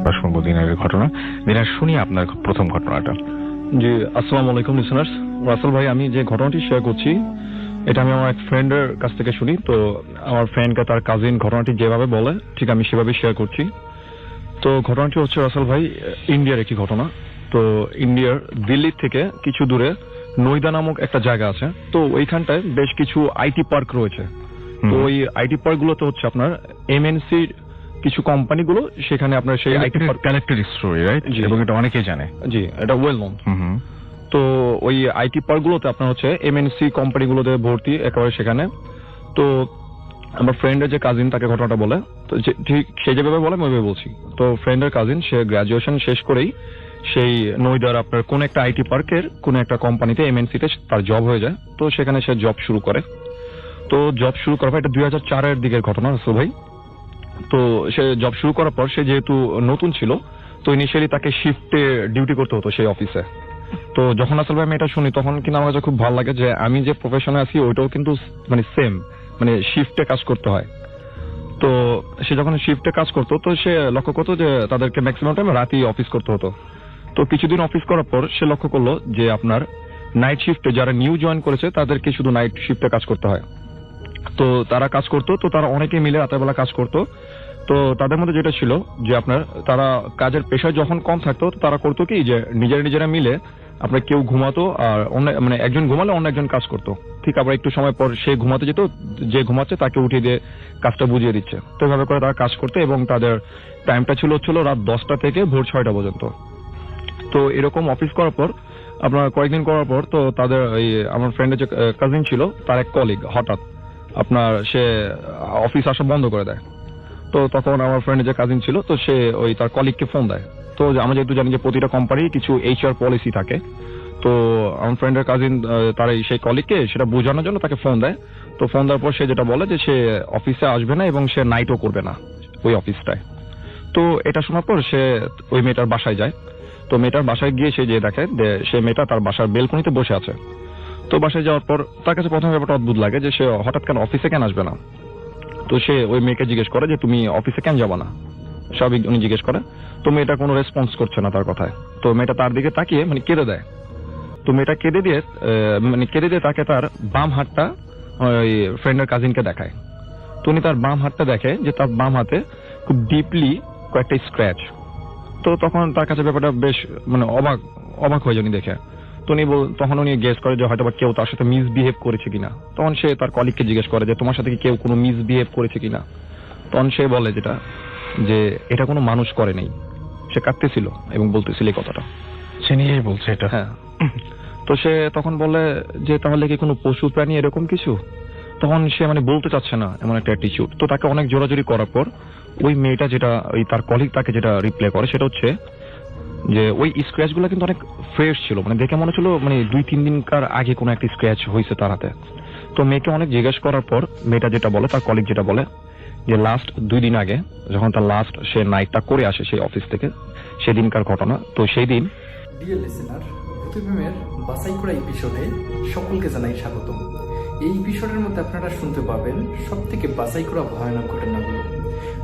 এবার শুনবো দিনের ঘটনা। দিনের শুনি আপনার প্রথম ঘটনাটা। জি, আসসালামু আলাইকুম লিসেনার্স। রাসেল ভাই, আমি যে ঘটনাটি শেয়ার করছি এটা আমি আমার এক ফ্রেন্ডের কাছ থেকে শুনি। তো আমার ফ্রেন্ডকে তার কাজিন ঘটনাটি যেভাবে বলে ঠিক আমি সেভাবে শেয়ার করছি। তো ঘটনাটি হচ্ছে রাসেল ভাই ইন্ডিয়ার একটি ঘটনা। তো ইন্ডিয়ার দিল্লি থেকে কিছু দূরে নইদা নামক একটা জায়গা আছে। তো ওইখানটায় বেশ কিছু আইটি পার্ক রয়েছে। তো ওই আইটি পার্ক গুলোতে হচ্ছে আপনার এমএনসি কিছু কোম্পানিগুলো সেখানে আপনার সেই IT park connected story, right? এবং এটা অনেকেই জানে। জি, এটা ওয়েল নোন। তো ওই আইটি পার্ক গুলোতে আপনার হচ্ছে এমএনসি কোম্পানিগুলোতে ভর্তি একেবারে সেখানে। তো আমার ফ্রেন্ডের যে কাজিন তাকে ঘটনাটা বলে, তো ঠিক সে যেভাবে বলে আমি ওইভাবে বলছি। তো ফ্রেন্ডের কাজিন সে গ্রাজুয়েশন শেষ করেই সেই নইদার আপনার কোন একটা আইটি পার্কের কোন একটা কোম্পানিতে এমএনসিতে তার জব হয়ে যায়। তো সেখানে সে জব শুরু করে। তো জব শুরু করার পর এটা 2004-এর দিকের ঘটনা রাসেল ভাই। তো সে জব শুরু করার পর সে যেহেতু নতুন ছিল তো ইনিশিয়ালি তাকে শিফটে ডিউটি করতে হতো সেই অফিসে। তো যখন আসলে আমি এটা শুনি তখন কিন্তু আমার কাছে খুব ভালো লাগে যে আমি যে প্রফেশনে আছি ওইটাও কিন্তু মানে সেম, মানে শিফটে কাজ করতে হয়। তো সে যখন শিফটে কাজ করতো তো সে লক্ষ্য করতো যে তাদেরকে ম্যাক্সিমাম টাইম রাতেই অফিস করতে হতো। তো কিছুদিন অফিস করার পর সে লক্ষ্য করলো যে আপনার নাইট শিফটে যারা নিউ জয়েন করেছে তাদেরকে শুধু নাইট শিফটে কাজ করতে হয়। তো তারা কাজ করতো, তো তারা অনেকে মিলে রাতের বেলা কাজ করতো। তো তাদের মধ্যে যেটা ছিল যে আপনার তারা কাজের পেশায় যখন কম থাকতো তো তারা করতো কি যে নিজেরা মিলে আপনার কেউ ঘুমাতো আর অন্য মানে একজন ঘুমালে অন্য একজন কাজ করতো। ঠিক আবার একটু সময় পর সে ঘুমাতে যেত, যে ঘুমাচ্ছে তাকে উঠিয়ে দিয়ে কাজটা বুঝিয়ে দিচ্ছে। তো এভাবে করে তারা কাজ করতো এবং তাদের টাইমটা ছিল রাত 10টা থেকে ভোর 6টা পর্যন্ত। তো এরকম অফিস করার পর আপনার কয়েকদিন করার পর তো তাদের এই আমার ফ্রেন্ডের যে কাজিন ছিল তার এক কলিগ হঠাৎ আপনার সে অফিস আসা বন্ধ করে দেয়। তো তখন আমার ফ্রেন্ডের যে কাজিন ছিল তো সে ওই তার কলিগকে ফোন দেয়। তো আমরা যেহেতু জানি যে প্রতিটা কোম্পানির কিছু এইচআর পলিসি থাকে, তো আমার ফ্রেন্ডের কাজিন তার সেই কলিগকে সেটা বোঝানোর জন্য তাকে ফোন দেয়। তো ফোন দেওয়ার পর সে যেটা বলে যে সে অফিসে আসবে না এবং সে নাইটও করবে না ওই অফিসটায়। তো এটা শোনার পর সে ওই মেয়েটার বাসায় যায়। তো মেয়েটার বাসায় গিয়ে সে যে দেখে সে মেয়েটা তার বাসার বেলকনিতে বসে আছে। তো বাসায় যাওয়ার পর তার কাছে প্রথমে ব্যাপারটা অদ্ভুত লাগে যে সে হঠাৎ কেন অফিসে কেন আসবে না। তো সে ওই মেয়েকে জিজ্ঞেস করে যে তুমি অফিসে কেন যাবা না, স্বাভাবিক উনি জিজ্ঞেস করে। তো মেয়েটা কোনো রেসপন্স করছে না তার কথায়। তো মেয়েটা তার দিকে তাকিয়ে মানে কেঁদে দেয়। তো মেয়েটা কেঁদে দিয়ে তাকে তার বাম হাতটা ওই ফ্রেন্ডের কাজিনকে দেখায়। তো উনি তার বাম হাতটা দেখে যে তার বাম হাতে খুব ডিপলি কয়েকটা স্ক্র্যাচ। তো তখন তার কাছে ব্যাপারটা বেশ মানে অবাক হয়ে যায় দেখে। তো তখন উনি গেস করে যে হয়তো বা কেউ তার সাথে মিসবিহেভ করেছে কিনা। তখন সে তার কলিগকে জিজ্ঞেস করে যে তোমার সাথে কি কেউ কোনো মিসবিহেভ করেছে কিনা। তখন সে বলে যেটা যে এটা কোনো মানুষ করে নেই। সে কাঁদতেছিল এবং বলতেছিল এই কথাটা, সে নিয়েই বলছে এটা। হ্যাঁ। তো সে তখন বলে যে তাহলে কি কোনো পশু প্রাণী এরকম কিছু। তখন সে মানে বলতে চাচ্ছে না এমন একটা অ্যাটিটিউড। তো তাকে অনেক জোরাজোরি করার পর ওই মেয়েটা যেটা ওই তার কলিগ তাকে যেটা রিপ্লাই করে সেটা হচ্ছে যে ওই স্ক্র্যাচ গুলো কিন্তু অনেক ফ্রেশ ছিল, মানে দেখে মনে ছিল মানে 2-3 দিনকার আগে কোনো একটা স্ক্র্যাচ হয়েছে তার হাতে। তো মেয়েকে অনেক জিজ্ঞেস করার পর মেয়েটা যেটা বলে, তার কলিগ যেটা বলে যে লাস্ট 2 দিন আগে যখন তার লাস্ট সে নাইটটা করে আসে সেই অফিস থেকে, সেদিনকার ঘটনা। তো সেই দিন ডিয়ার লিসেনার, ভূতপ্রেমের বাছাই করা এপিসোডে সকলকে জানাই স্বাগতম। এই এপিসোডের মধ্যে আপনারা শুনতে পাবেন সব থেকে বাছাই করা ভয়ানক ঘটনাগুলো।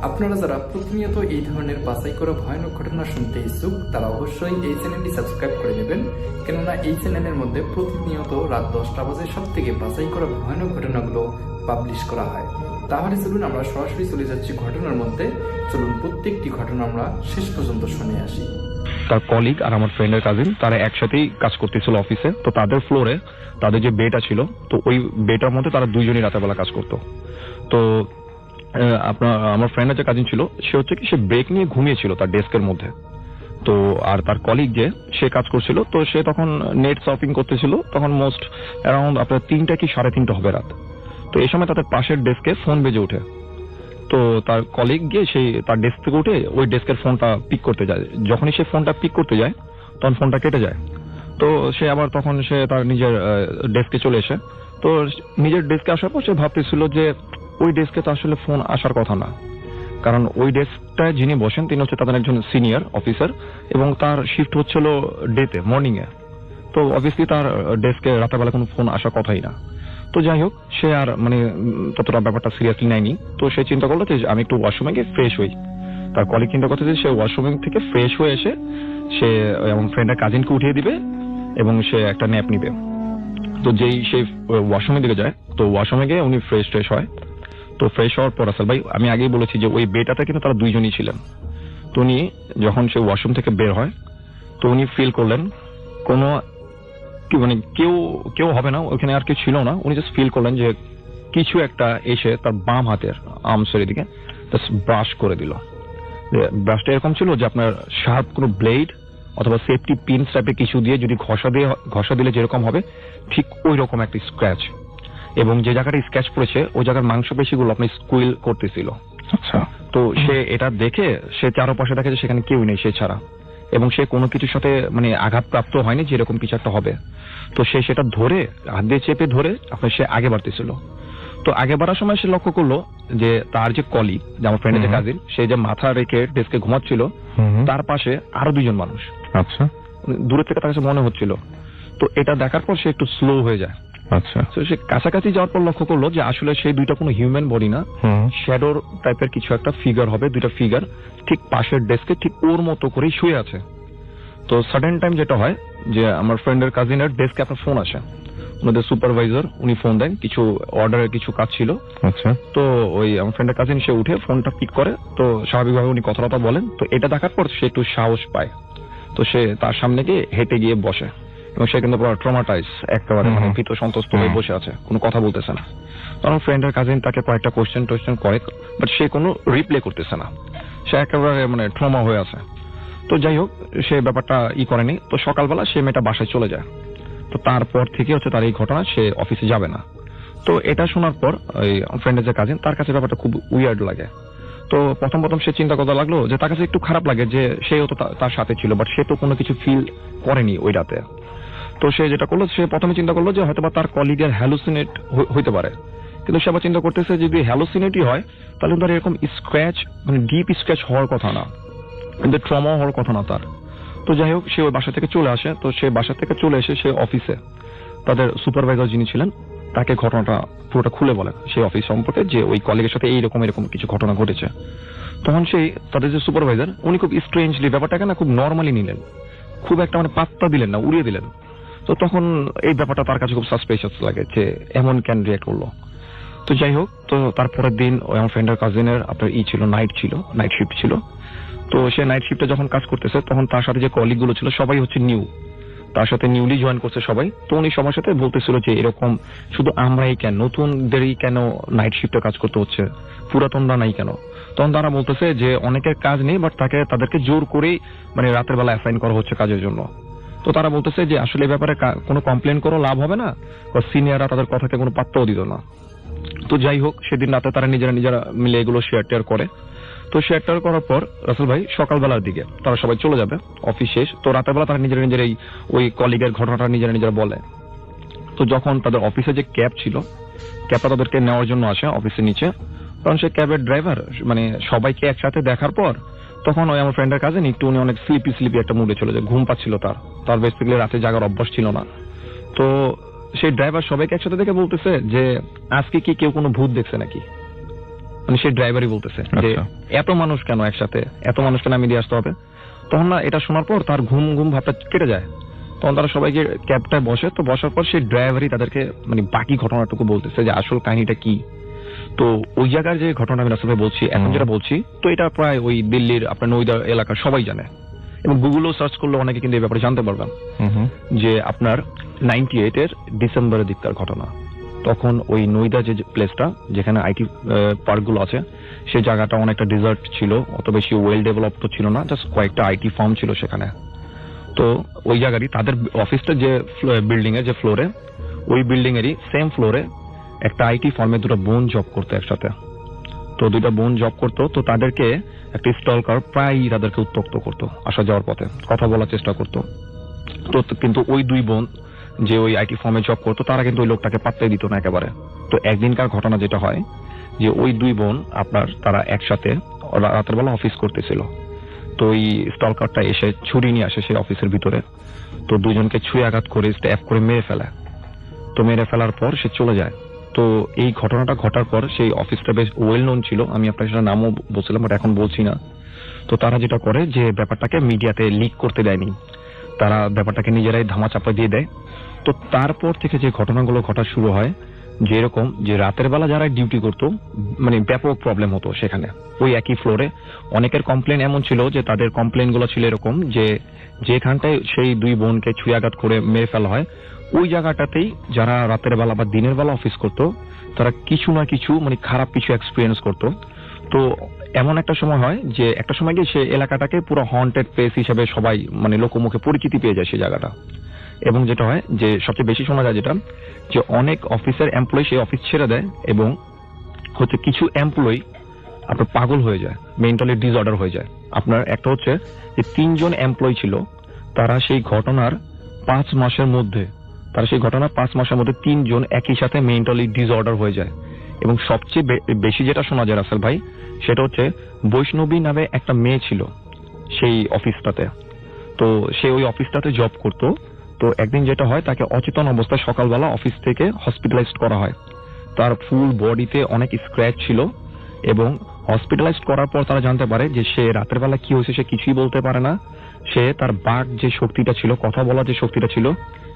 আপনারা যারা প্রতিনিয়ত এই ধরনের বাছাই করা ভয়ানক ঘটনা শুনতে ইচ্ছুক তারা অবশ্যই এই চ্যানেলটি সাবস্ক্রাইব করে নেবেন, কেননা এই চ্যানেলের মধ্যে প্রতিনিয়ত রাত 10টা বাজে সব থেকে বাছাই করা ভয়ানক ঘটনাগুলো পাবলিশ করা হয়। তাহলে চলুন আমরা সরাসরি চলে যাচ্ছি ঘটনার মধ্যে। চলুন প্রত্যেকটি ঘটনা আমরা শেষ পর্যন্ত শুনে আসি। তার কলিগ আর আমার ফ্রেন্ডের কাজিন তারা একসাথেই কাজ করতেছিল অফিসে। তো তাদের ফ্লোরে তাদের যে বেটা ছিল তো ওই বেটার মধ্যে তারা দুইজনই রাতের বেলা কাজ করতো। তো আমার ফ্রেন্ডের যে কাজিন ছিল সে হচ্ছে কি সে ব্রেক নিয়ে ঘুমিয়েছিল তার ডেস্কের মধ্যে। তো আর তার কলিগ যে সে কাজ করছিল তো সে তখন নেট সার্ফিং করতেছিল। তখন মোস্ট অ্যারাউন্ড আপনার 3টা কি 3:30 হবে রাত। তো এই সময় তাদের পাশের ডেস্কে ফোন বেজে ওঠে। তো তার কলিগ গিয়ে সেই তার ডেস্ক থেকে উঠে ওই ডেস্কের ফোনটা পিক করতে যায়। যখনই সে ফোনটা পিক করতে যায় তখন ফোনটা কেটে যায়। তো সে আবার তখন সে তার নিজের ডেস্কে চলে এসে তো নিজের ডেস্কে আসার পর সে ভাবতেছিল যে ওই ডেস্কে তো আসলে ফোন আসার কথা না, কারণ ওই ডেস্কটায় যিনি বসেন তিনি হচ্ছে তাদের একজন সিনিয়র অফিসার এবং তার শিফট হচ্ছিল ডেতে, মর্নিং এ। তো অবভিয়াসলি তার ডেস্কে রাতের বেলা কোনো ফোন আসার কথাই না। তো যাই হোক সে আর মানে ততটা ব্যাপারটা সিরিয়াসলি নেয়নি। তো সে চিন্তা করলো যে আমি একটু ওয়াশরুমে গিয়ে ফ্রেশ হই। তার কলিগ চিন্তা করতে যে সে ওয়াশরুম থেকে ফ্রেশ হয়ে এসে সে আমার ফ্রেন্ডের কাজিনকে উঠিয়ে দিবে এবং সে একটা ন্যাপ নিবে। তো যেই সে ওয়াশরুমের দিকে যায়, তো ওয়াশরুমে গিয়ে উনি ফ্রেশ হয়। তো ফ্রেশ হওয়ার পর রাসেল ভাই, আমি আগেই বলেছি যে ওই বেটাতে কিন্তু তারা দুইজনই ছিলেন। তো উনি যখন সে ওয়াশরুম থেকে বের হয়, তো উনি ফিল করলেন কোনো মানে কেউ হবে না ওখানে, আর কেউ ছিল না। উনি জাস্ট ফিল করলেন যে কিছু একটা এসে তার বাম হাতের আর্মসের দিকে জাস্ট ব্রাশ করে দিল। ব্রাশটা এরকম ছিল যে আপনার শার্প কোনো ব্লেড অথবা সেফটি পিনস টাইপের কিছু দিয়ে যদি ঘষা দিলে যেরকম হবে ঠিক ওই রকম একটা স্ক্র্যাচ, এবং যে জায়গাটা স্ক্র্যাচ পড়েছে ওই জায়গার মাংসপেশিগুলো আপনি স্কুইল করতেছিল। আচ্ছা। তো সে এটা দেখে সে চারপাশে দেখে যে সেখানে কেউ নেই সে ছাড়া, এবং সে কোনো কিছুর সাথে মানে আঘাতপ্রাপ্ত হয়নি যে এরকম কিছু একটা হবে। তো সে সেটা ধরে হাত দিয়ে চেপে ধরে আপনার সে আগে বাড়তেছিল। তো আগে বাড়ার সময় সে লক্ষ্য করলো যে তার যে কলিগ, যে আমার ফ্রেন্ডের যে কাজিন, সে যে মাথা রেখে ডেস্কে ঘুমাচ্ছিল তার পাশে আরো দুজন মানুষ। আচ্ছা। দূরে থেকে তার কাছে মনে হচ্ছিল। তো এটা দেখার পর সে একটু স্লো হয়ে যায়। আচ্ছা। তো সে কাছাকাছি যাওয়ার পর লক্ষ্য করলো যে আসলে সেই দুইটা কোনো হিউম্যান বডি না, শ্যাডোর টাইপের কিছু একটা ফিগার হবে। দুইটা ফিগার ঠিক পাশের ডেস্কে ঠিক ওর মতো করেই শুয়ে আছে। তো সাডেন টাইম যেটা হয় যে আমার ফ্রেন্ডের কাজিনের ডেস্কে আপনার ফোন আসে, ওনাদের সুপারভাইজার উনি ফোন দেন, কিছু অর্ডারের কিছু কাজ ছিল। আচ্ছা। তো ওই আমার ফ্রেন্ডের কাজিন সে উঠে ফোনটা পিক করে, তো স্বাভাবিকভাবে উনি কথাটা বলেন। তো এটা দেখার পর সে একটু সাহস পায়, তো সে তার সামনে গিয়ে হেঁটে গিয়ে বসে, এবং সে কিন্তু পুরো ট্রমাটাইজ একেবারে মানে ভীত সন্ত্রস্ত হয়ে বসে আছে, কোনো কথা বলতেছে না। তখন ফ্রেন্ডের কাজিন তাকে কয়েকটা কোশ্চেন করে, বাট সে কোনো রিপ্লে করতেছে না, সে একেবারে মানে ট্রমা হয়ে আছে। তো যাই হোক, সে ব্যাপারটা করেনি। তো সকালবেলা সে মেয়েটা বাসায় চলে যায়। তো তারপর থেকে হচ্ছে তার এই ঘটনা, সে অফিসে যাবে না। তো এটা শোনার পর ওই ফ্রেন্ডের যে কাজিন, তার কাছে ব্যাপারটা খুব উইয়ার্ড লাগে। তো প্রথম সে চিন্তা করতে লাগলো যে তার কাছে একটু খারাপ লাগে যে সেও তো তার সাথে ছিল, বাট সে তো কোনো কিছু ফিল করেনি ওই রাতে। তো সে যেটা করলো, সে প্রথমে চিন্তা করলো যে হয়তো বা তার কলিগের হ্যালুসিনেট হইতে পারে। কিন্তু সে আবার চিন্তা করতেছে যদি হ্যালুসিনেটই হয় তাহলে তার এরকম স্ক্র্যাচ মানে ডিপ স্ক্র্যাচ হওয়ার কথা না, কিন্তু ট্রমা হওয়ার কথা না তার। তো যাই হোক, সে ওই বাসা থেকে চলে আসে। তো সে বাসা থেকে চলে এসে সে অফিসে তাদের সুপারভাইজার যিনি ছিলেন তাকে ঘটনাটা পুরোটা খুলে বলে সেই অফিস সম্পর্কে, যে ওই কলিগের সাথে এরকম কিছু ঘটনা ঘটেছে। তখন সেই তাদের যে সুপারভাইজার উনি খুব স্ট্রেঞ্জলি ব্যাপারটাকে না খুব নর্মালি নিলেন, খুব একটা মানে পাত্তা দিলেন না, উড়িয়ে দিলেন। তো তখন এই ব্যাপারটা তার কাছে খুব সাসপিশিয়াস লাগে যে এমন কেন রিঅ্যাক্ট করলো। তো যাই হোক, তো তারপরের দিন ওই আমার ফ্রেন্ডের কাজিনের আপনার ছিল নাইট শিফট ছিল। তো সে নাইট শিফটে যখন কাজ করতেছে তখন তার সাথে যে কলিগ গুলো ছিল সবাই হচ্ছে নিউ, তার সাথে নিউলি জয়েন করছে সবাই। তো উনি সবার সাথে বলতেছিল যে এরকম শুধু আমরাই কেন, নতুনদেরই কেন নাইট শিফটে কাজ করতে হচ্ছে, পুরাতনরা নাই কেন। তখন তারা বলতেছে যে অনেকের কাজ নেই, বাট তাদেরকে জোর করেই মানে রাতের বেলা অ্যাসাইন করা হচ্ছে কাজের জন্য। তো তারা বলতেছে যে আসলে এই ব্যাপারে কোনো কমপ্লেন করো লাভ হবে না, বা সিনিয়ররা তাদের কথাকে কোনো পাত্তাও দিত না। তো যাই হোক, সেদিন রাতে তারা নিজেরা মিলে এগুলো শেয়ার করে। তো শেয়ার করার পর রাসেল ভাই সকালবেলার দিকে তারা সবাই চলে যাবে, অফিস শেষ। তো রাতের বেলা তারা নিজেরা ওই কলিগের ঘটনাটা নিজেরা বলে। তো যখন তাদের অফিসে যে ক্যাব ছিল, ক্যাবটা তাদেরকে নেওয়ার জন্য আসে অফিসের নিচে, তখন সে ক্যাবের ড্রাইভার মানে সবাইকে একসাথে দেখার পর তখন ওই আমার ফ্রেন্ডের কাছে একটু উনি অনেক স্লিপি একটা মুডে ছিল, যে ঘুম পাচ্ছিল তার বেসিক্যালি রাতে জাগার অভ্যাস ছিল না। তো সেই ড্রাইভার সবাইকে একসাথে দেখে বলতেছে যে আজকে কি কেউ কোনো ভূত দেখছে নাকি, মানে সেই ড্রাইভারই বলতেছে যে এত মানুষ কেন একসাথে, এত মানুষ কেন আমি দিয়ে আসতে হবে। তখন না এটা শোনার পর তার ঘুম ভাবটা কেটে যায়। তখন তারা সবাইকে ক্যাবটায় বসে। তো বসার পর সেই ড্রাইভারই তাদেরকে মানে বাকি ঘটনাটুকু বলতেছে যে আসল কাহিনীটা কি। তো ওই জায়গার যে ঘটনা আমি রাসেল ভাই বলছি, এখন যেটা বলছি, তো এটা প্রায় ওই দিল্লির আপনার নইদা এলাকার সবাই জানে, এবং গুগলও সার্চ করলে অনেকে কিন্তু এই ব্যাপারে জানতে পারবেন যে আপনার 98 ডিসেম্বরের দিককার ঘটনা। তখন ওই নইদা যে প্লেসটা যেখানে আইটি পার্কগুলো আছে, সেই জায়গাটা অনেকটা ডিজার্ট ছিল, অত বেশি ওয়েল ডেভেলপড ছিল না, জাস্ট কয়েকটা আইটি ফার্ম ছিল সেখানে। তো ওই জায়গারই তাদের অফিসটা যে বিল্ডিং এর যে ফ্লোরে, ওই বিল্ডিং এরই সেম ফ্লোরে একটা আইটি ফার্মে দুটো বোন জব করতো একসাথে। তো দুইটা বোন জব করতো। তো তাদেরকে একটা স্টলকার প্রায়ই তাদেরকে উত্ত্যক্ত করতো, আসা যাওয়ার পথে কথা বলার চেষ্টা করতো। তো কিন্তু ওই দুই বোন যে ওই আইটি ফার্মে জব করতো তারা কিন্তু ওই লোকটাকে পাত্তাই দিত না একেবারে। তো একদিনকার ঘটনা যেটা হয় যে ওই দুই বোন তারা একসাথে রাতের বেলা অফিস করতেছিল। তো ওই স্টলকারটা এসে ছুরি নিয়ে আসে সেই অফিসের ভিতরে। তো দুজনকে ছুঁয়ে আঘাত করে স্ট্যাপ করে মেরে ফেলে। তো মেরে ফেলার পর সে চলে যায়। তো এই ঘটনাটা ঘটার পর সেই অফিসটা বেশ ওয়েল নোন ছিল, আমি আপনার সেটা নামও বলছিলাম বাট এখন বলছি না। তো তারা যেটা করে যে ব্যাপারটাকে মিডিয়াতে লিক করতে দেয়নি, তারা ব্যাপারটাকে নিজেরাই ধামাচাপা দিয়ে দেয়। তো তারপর থেকে যে ঘটনাগুলো ঘটা শুরু হয়, যেরকম যে রাতের বেলা যারা ডিউটি করতো মানে ব্যাপক প্রবলেম হতো সেখানে। ওই একই ফ্লোরে অনেকের কমপ্লেন এমন ছিল যে তাদের কমপ্লেন গুলো ছিল এরকম যে যেখানটায় সেই দুই বোনকে ছুঁয়াঘাত করে মেরে ফেলা হয় ওই জায়গাটাতেই যারা রাতের বেলা বা দিনের বেলা অফিস করতো তারা কিছু না কিছু মানে খারাপ কিছু এক্সপিরিয়েন্স করতো। তো এমন একটা সময় হয় যে একটা সময় গিয়ে সে এলাকাটাকে পুরো হন্টেড প্লেস হিসেবে সবাই মানে লোকমুখে পরিচিতি পেয়ে যায় সেই জায়গাটা। এবং যেটা হয় যে সবচেয়ে বেশি শোনা যায় যেটা যে অনেক অফিসের এমপ্লয়ি সেই অফিস ছেড়ে দেয় এবং হচ্ছে কিছু এমপ্লয়ি আপনার পাগল হয়ে যায়, মেন্টালি ডিসঅর্ডার হয়ে যায়। আপনার একটা হচ্ছে যে 3 জন এমপ্লয়ি ছিল, তারা সেই ঘটনার 5 মাসের মধ্যে 3 জন একই সাথে মেন্টালি ডিসঅর্ডার হয়ে যায়। এবং সবচেয়ে বেশি যেটা শোনা যায় রাসেল ভাই সেটা হচ্ছে বৈষ্ণবী নামে একটা মেয়ে ছিল সেই অফিসটাতে। তো সে ওই অফিসটাতে জব করতো। তো একদিন যেটা হয় তাকে অচেতন অবস্থায় সকালবেলা অফিস থেকে হসপিটালাইজড করা হয়। তার ফুল বডিতে অনেক স্ক্র্যাচ ছিল এবং হসপিটালাইজড করার পর তারা জানতে পারে যে সে রাতের বেলা কি হয়েছে সে কিছুই বলতে পারে না। সে তার বাক যে শক্তিটা ছিল, কথা বলার যে শক্তিটা ছিল,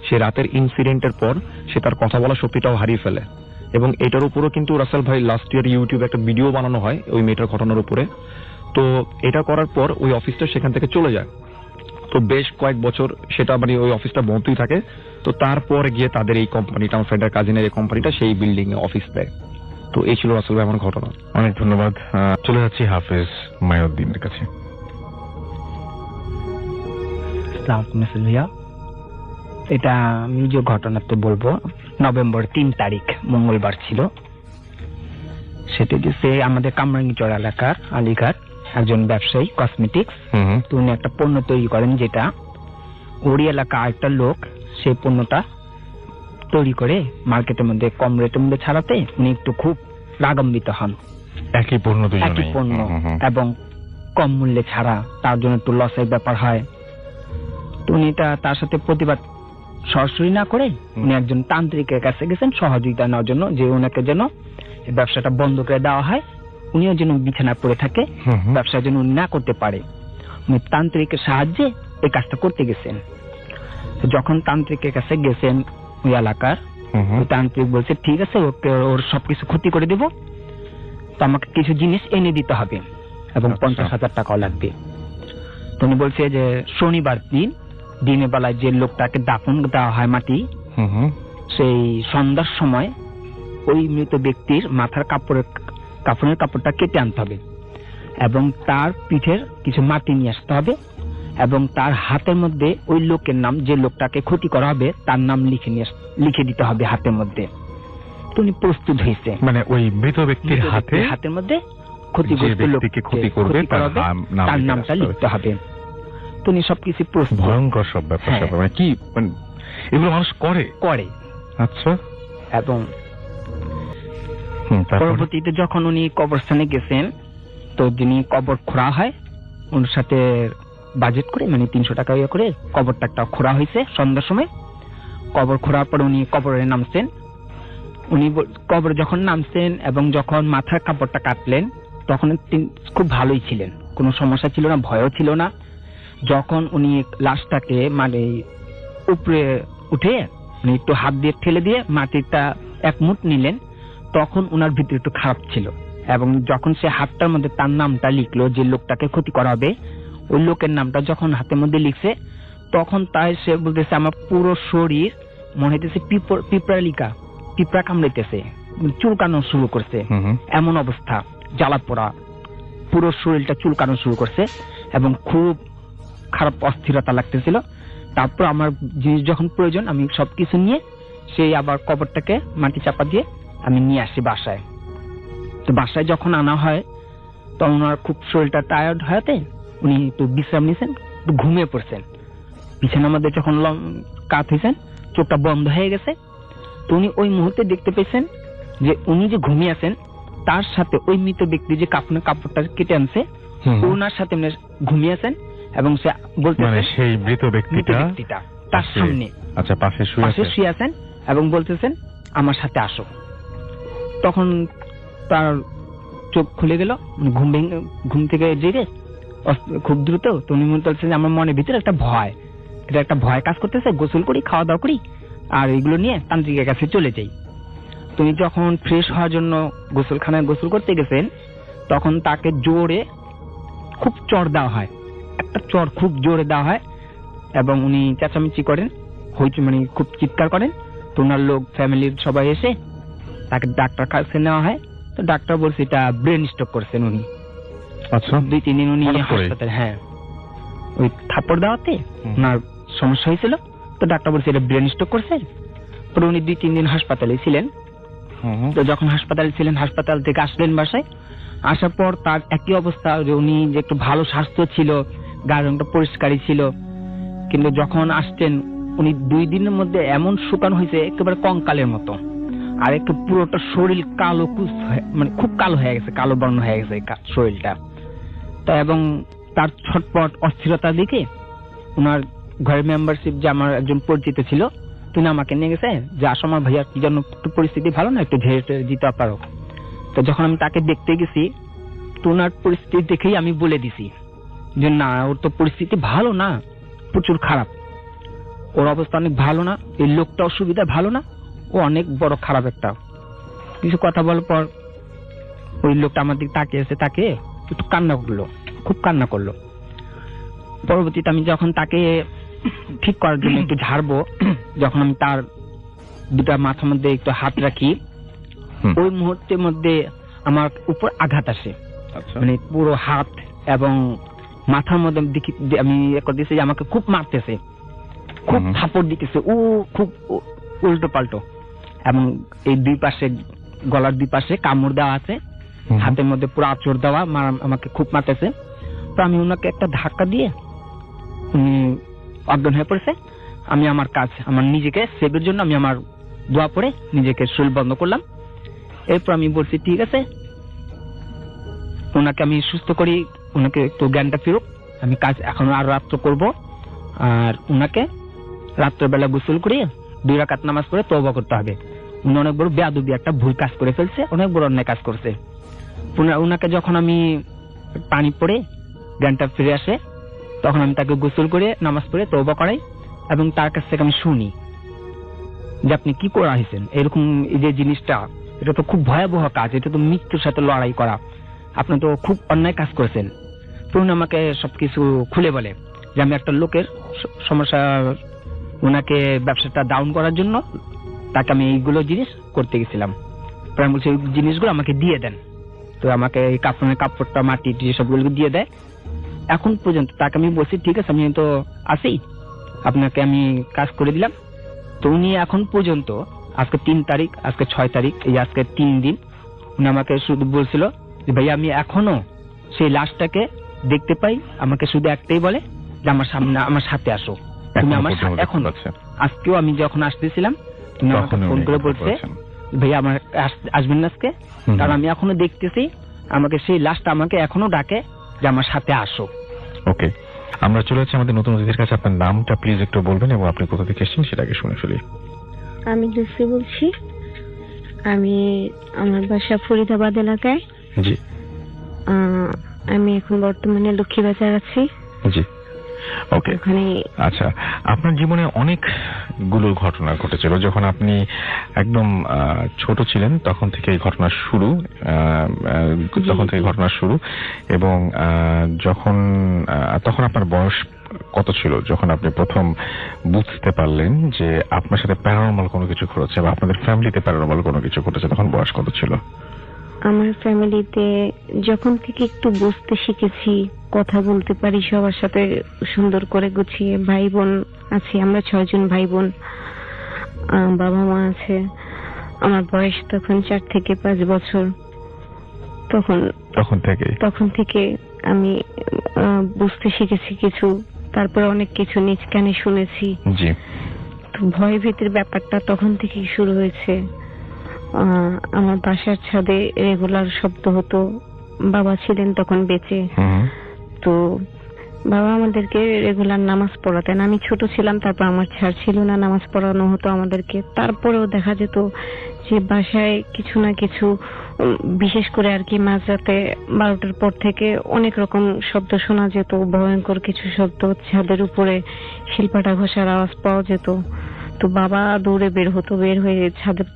সে রাতের ইনসিডেন্টের পর সে তার কথা বলার শক্তিটাও হারিয়ে ফেলে। এবং এটার উপরও কিন্তু রাসেল ভাই লাস্ট ইয়ার ইউটিউবে একটা ভিডিও বানানো হয় ওই মেয়েটার ঘটনার উপরে। তো এটা করার পর ওই অফিসটা সেখান থেকে চলে যায়। তো বেশ কয়েক বছর সেটা মানে ওই অফিসটা বন্ধই থাকে। তো তারপরে গিয়ে তাদের এই কোম্পানিটা, আমার ফ্রেন্ডের কাজিনের এই কোম্পানিটা সেই বিল্ডিং এ অফিস দেয়। তো এই ছিল রাসেল ভাই আমার ঘটনা। অনেক ধন্যবাদ। চলে যাচ্ছি হাফেজ মাইনুদ্দিনের কাছে। ভাইয়া, এটা আমি যে ঘটনা তো বলবো, নভেম্বর 3 তারিখ মঙ্গলবার ছিল। সেটা যে আমাদের কামরাঙ্গীচর এলাকার আলীঘাট একজন ব্যবসায়ী কসমেটিক্স, তো উনি একটা পণ্য তৈরি করেন যেটা ওরই এলাকা আরেকটা লোক সেই পণ্যটা তৈরি করে মার্কেটের মধ্যে কম রেটের মধ্যে ছাড়াতে উনি একটু খুব রাগান্বিত হন। একই পণ্য এবং কম মূল্যে ছাড়া, তার জন্য একটু লসের ব্যাপার হয়। তো উনি তার সাথে প্রতিবাদ সরাসরি না করে উনি একজন তান্ত্রিকের কাছে গেছেন সহযোগিতা নেওয়ার জন্য, যে ওনাকে যেন ব্যবসাটা বন্ধ করে দেওয়া হয়, উনিও যেন বিছানা পড়ে থাকে, ব্যবসা যেন উনি না করতে পারে। উনি তান্ত্রিকের সাহায্যে এই কাজটা করতে গেছেন। তো যখন তান্ত্রিকের কাছে গেছেন ওই এলাকার, তান্ত্রিক বলছে ঠিক আছে, ওকে ওর সবকিছু ক্ষতি করে দেব, তো আমাকে কিছু জিনিস এনে দিতে হবে এবং 50,000 টাকাও লাগবে। তো উনি বলছে যে শনিবার দিনের বেলায় যে লোকটাকে দাফন দেওয়া হয় মাটি, সেই সন্ধ্যার সময় ওই মৃত ব্যক্তির মাথার কাফনের কাপড়টা কেটে আনতে হবে এবং তার পিঠের কিছু মাটি নিয়ে আসতে হবে এবং তার হাতের মধ্যে ওই লোকের নাম, যে লোকটাকে ক্ষতি করা হবে তার নাম লিখে দিতে হবে হাতের মধ্যে। তো উনি প্রস্তুত হয়েছে, মানে ওই মৃত ব্যক্তির হাতের মধ্যে ক্ষতিগ্রস্ত লোককে ক্ষতি করবে তার নামটা লিখতে হবে। তো উনি সবকিছু প্রস্তুত। ভয়ঙ্কর সব ব্যাপার মানে কি এগুলো মানুষ করে। আচ্ছা। এবং পরবর্তীতে যখন উনি কবরস্থানে গেছেন, তো যিনি কবর খোঁড়া হয় ওনার সাথে বাজেট করে মানে 300 টাকা করে কবরটা একটা খোঁড়া হয়েছে সন্ধ্যার সময়। কবর খোঁড়ার পর উনি কবরে নামছেন। উনি কবর যখন নামছেন এবং যখন মাথার কাপড়টা কাটলেন তখন তিনি খুব ভালোই ছিলেন, কোনো সমস্যা ছিল না, ভয়ও ছিল না। যখন উনি লাশটাকে মানে উপরে উঠে উনি একটু হাত দিয়ে ঠেলে দিয়ে মাটিটা 1 মুঠ নিলেন, তখন উনার ভিতরে একটু খারাপ ছিল। এবং যখন সে হাতটার মধ্যে তার নামটা লিখলো, যে লোকটাকে ক্ষতি করা হবে ওই লোকের নামটা যখন হাতের মধ্যে লিখছে, তখন তাই সে বলতেছে আমার পুরো শরীর মনে হইতেছে পিঁপড়া কামড়াইতেছে, চুলকানো শুরু করছে, এমন অবস্থা, জ্বালা পোড়া, পুরো শরীরটা চুলকানো শুরু করছে এবং খুব খারাপ অস্থিরতা লাগতেছিল। তারপর আমার জিনিস যখন প্রয়োজন আমি সবকিছু নিয়ে সেই আবার কবরটাকে মাটি চাপা দিয়ে আমি নিয়ে আসি বাসায়। তো বাসায় যখন আনা হয় তখন ওনার খুব শরীরটা টায়ার্ড হয়েতে উনি একটু বিশ্রাম নিয়েছেন, একটু ঘুমিয়ে পড়ছেন। বিছানার মধ্যে যখন কাত হয়েছেন, চোখটা বন্ধ হয়ে গেছে। তো উনি ওই মুহূর্তে দেখতে পেয়েছেন যে উনি যে ঘুমিয়ে আছেন তার সাথে ওই মৃত ব্যক্তি যে কাপড়টা কেটে আনছে ওনার সাথে ঘুমিয়ে আছেন এবং সে বলতে সেই মৃত ব্যক্তিটা তার সামনে পাশে শুয়ে আছেন এবং বলতেছেন আমার সাথে আসো। তখন তার চোখ খুলে গেল, ঘুম থেকে জেগে খুব দ্রুত। তো উনি বলছেন যে আমার মনের ভিতরে একটা ভয় কাজ করতেছে, গোসল করি, খাওয়া দাওয়া করি, আর এগুলো নিয়ে তান্ত্রিকের কাছে চলে যাই। তুমি যখন ফ্রেশ হওয়ার জন্য গোসলখানায় গোসল করতে গেছেন, তখন তাকে জোরে খুব চড় দেওয়া হয়, একটা চড় খুব জোরে দেওয়া হয়, এবং উনি চেঁচামেচি করেন, মানে খুব চিৎকার করেন। তো ওনার লোক, ফ্যামিলির সবাই এসে তাকে ডাক্তার কাছে নেওয়া হয়। তো ডাক্তার বলছে এটা ব্রেন স্ট্রোক করছেন উনি। আচ্ছা, 2-3 দিন উনি হঠাৎ করে? হাসপাতালে, হ্যাঁ, ওই থাপ্পড় দেওয়াতে ওনার সমস্যা হয়েছিল। তো ডাক্তার বলছে এটা ব্রেন স্ট্রোক করছে। পরে উনি 2-3 দিন হাসপাতালে ছিলেন। তো যখন হাসপাতালে ছিলেন, হাসপাতাল থেকে আসলেন বাসায়, আসার পর তার একই অবস্থা, যে উনি যে একটু ভালো স্বাস্থ্য ছিল, গায়ের রংটা পরিষ্কারই ছিল, কিন্তু যখন আসতেন উনি 2 দিনের মধ্যে এমন শুকানো হয়েছে একেবারে কঙ্কালের মতো, আর একটু পুরোটা শরীর কালো মানে খুব কালো হয়ে গেছে, কালো বর্ণ হয়ে গেছে শরীরটা। তা এবং তার ছটপট অস্থিরতা দেখে ওনার ঘরের মেম্বারশিপ, যে আমার একজন পরিচিত ছিল, তিনি আমাকে নিয়ে গেছে যে আসো আমার ভাইয়া, কি জন্য একটু পরিস্থিতি ভালো না, একটু ঝেড়ে দিতে পারো। তো যখন আমি তাকে দেখতে গেছি, তো ওনার পরিস্থিতি দেখেই আমি বলে দিছি যে না, ওর তো পরিস্থিতি ভালো না, প্রচুর খারাপ, ওর অবস্থা অনেক ভালো না, এই লোকটা অসুবিধা ভালো না, ও অনেক বড় খারাপ একটা। কিছু কথা বলার পর ওই লোকটা আমার দিকে তাকিয়েছে, তাকে একটু কান্না করলো, খুব কান্না করলো। পরবর্তীতে আমি যখন তাকে ঠিক করার জন্য একটু ঝাড়বো, যখন আমি তার দুটা মাথার মধ্যে একটু হাত রাখি, ওই মুহূর্তের মধ্যে আমার উপর আঘাত আসে, মানে পুরো হাত এবং মাথার মধ্যে আমি দিয়েছি যে আমাকে খুব মারতেছে, খুব থাপড় দিতেছে, ও খুব উল্টো পাল্টো, এবং এই 2 পাশে, গলার 2 পাশে কামড় দেওয়া আছে, হাতের মধ্যে পুরো আঁচড় দেওয়া, আমাকে খুব মারতেছে। তো আমি ওনাকে একটা ধাক্কা দিয়ে উনি অজ্ঞান হয়ে পড়েছে। আমি আমার কাজ, আমার নিজেকে সেভের জন্য আমি আমার দোয়া পড়ে নিজেকে শরীর বন্ধ করলাম। এরপর আমি বলছি ঠিক আছে, ওনাকে আমি সুস্থ করি, ওনাকে একটু জ্ঞানটা ফিরুক, আমি কাজ এখনো আরো রাত্র করব, আর ওনাকে রাত্রবেলা গোসল করিয়ে 2 রাকাত নামাজ পড়ে তওবা করতে হবে। উনি অনেক বড় বেয়াদবি, একটা ভুল কাজ করে ফেলছে, অনেক বড় অন্যায় কাজ করছে। ওনাকে যখন আমি পানি পড়ে জ্ঞানটা ফিরে আসে, তখন আমি তাকে গোসল করে নামাজ পড়ে তওবা করাই, এবং তার কাছ থেকে আমি শুনি যে আপনি কি করে আসছেন, এরকম এই যে জিনিসটা, এটা তো খুব ভয়াবহ কাজ, এটা তো মৃত্যুর সাথে লড়াই করা, আপনি তো খুব অন্যায় কাজ করেছেন। তো উনি আমাকে সবকিছু খুলে বলে যে আমি একটা লোকের সমস্যা, ওনাকে ব্যবসাটা ডাউন করার জন্য তাকে আমি এইগুলো জিনিস করতে গেছিলাম। তো আমি বলছি ওই জিনিসগুলো আমাকে দিয়ে দেন। তো আমাকে এই কাপড়টা, মাটি সবগুলো দিয়ে দেয়। এখন পর্যন্ত তাকে আমি বলছি ঠিক আছে, আমি তো আছি, আপনাকে আমি কাজ করে দিলাম। তো উনি এখন পর্যন্ত, আজকে 3 তারিখ, আজকে 6 তারিখ, এই আজকে 3 দিন, উনি আমাকে শুধু বলছিল যে ভাই আমি এখনো সেই লাশটাকে দেখতে পাই, আমাকে শুধু একটাই বলে যে আমার সামনে, আমার সাথে আসো, তুমি আমার সাথে। এখন আজকেও আমি যখন আসতেছিলাম, তুমি আমাকে ফোন করে বলছে ভাইয়া আমার আসবেন না আজকে, কারণ আমি এখনো দেখতেছি, আমাকে সেই লাশটা আমাকে এখনো ডাকে যে আমার সাথে আসো। ওকে, আমরা চলে যাচ্ছি আমাদের নতুন অতিথির কাছে। আপনার নামটা প্লিজ একটু বলবেন এবং আপনি কোথা থেকে এসেছেন সেটাকে শুনে ফেলি। আমি লুসি বলছি, আমি আমার বাসা ফরিদাবাদ এলাকায়। জি। আমি এখন বর্তমানে লক্ষ্মীবাজার আছি। জি, ওকে। আচ্ছা, আপনার জীবনে অনেকগুলো ঘটনা ঘটেছিল। যখন আপনি একদম ছোট ছিলেন তখন থেকে এই ঘটনা শুরু, এবং তখন আপনার বয়স কত ছিল যখন আপনি প্রথম বুঝতে পারলেন যে আপনার সাথে প্যারানর্মাল কোনো কিছু ঘটেছে বা আপনাদের ফ্যামিলিতে প্যারানর্মাল কোনো কিছু ঘটেছে? তখন বয়স কত ছিল? আমার ফ্যামিলিতে যখন থেকে একটু বুঝতে শিখেছি, কথা বলতে পারি সবার সাথে সুন্দর করে গুছিয়ে, ভাই বোন আছে, আমরা 6 জন ভাই বোন, বাবা মা আছে। আমার বয়স তখন 4 থেকে 5 বছর। তখন থেকে আমি বুঝতে শিখেছি কিছু, তারপরে অনেক কিছু নিজ কানে শুনেছি। জি। তো ভয় ভীতির ব্যাপারটা তখন থেকেই শুরু হয়েছে। আমার বাসার ছাদে রেগুলার শব্দ হতো, বাবা ছিলেন তখন বেঁচে। তো বাবা আমাদেরকে রেগুলার নামাজ পড়াতেন। আমি ছোট ছিলাম, তারপর আমার ছাড় ছিল না, নামাজ পড়ানো হতো আমাদেরকে। তারপরেও দেখা যেত যে বাসায় কিছু না কিছু, বিশেষ করে আর কি মাঝরাতে 12টার পর থেকে অনেক রকম শব্দ শোনা যেত, ভয়ঙ্কর কিছু শব্দ, ছাদের উপরে শিলপাটা ঘষার আওয়াজ পাওয়া যেত। তো বাবা দৌড়ে বের হতো, বের হয়ে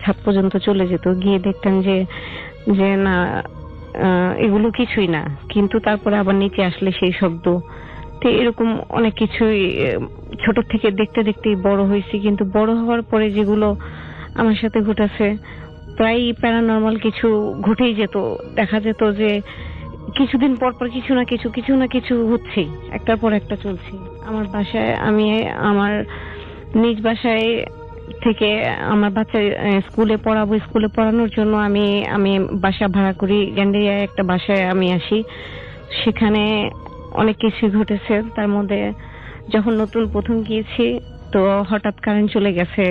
ছাদ পর্যন্ত চলে যেত, গিয়ে দেখতেন যে না এগুলো কিছুই না, কিন্তু তারপরে আবার নিচে আসলে সেই শব্দ। তো এরকম অনেক কিছুই ছোট থেকে দেখতে দেখতেই বড় হয়েছি, কিন্তু বড় হওয়ার পরে যেগুলো আমার সাথে ঘটেছে প্রায় প্যারানর্মাল কিছু ঘটেই যেত। দেখা যেত যে কিছুদিন পর পর কিছু না কিছু হচ্ছেই, একটার পর একটা চলছে। আমার বাসায়, আমি আমার নিজ বাসায় থেকে আমার বাচ্চা স্কুলে পড়াবো, স্কুলে পড়ানোর জন্য আমি বাসা ভাড়া করি, গ্যান্ডেরিয়ায় একটা বাসায় আমি আসি। সেখানে অনেক কিছু ঘটেছে। তার মধ্যে যখন নতুন প্রথম গিয়েছি, তো হঠাৎ কারেন্ট চলে গেছে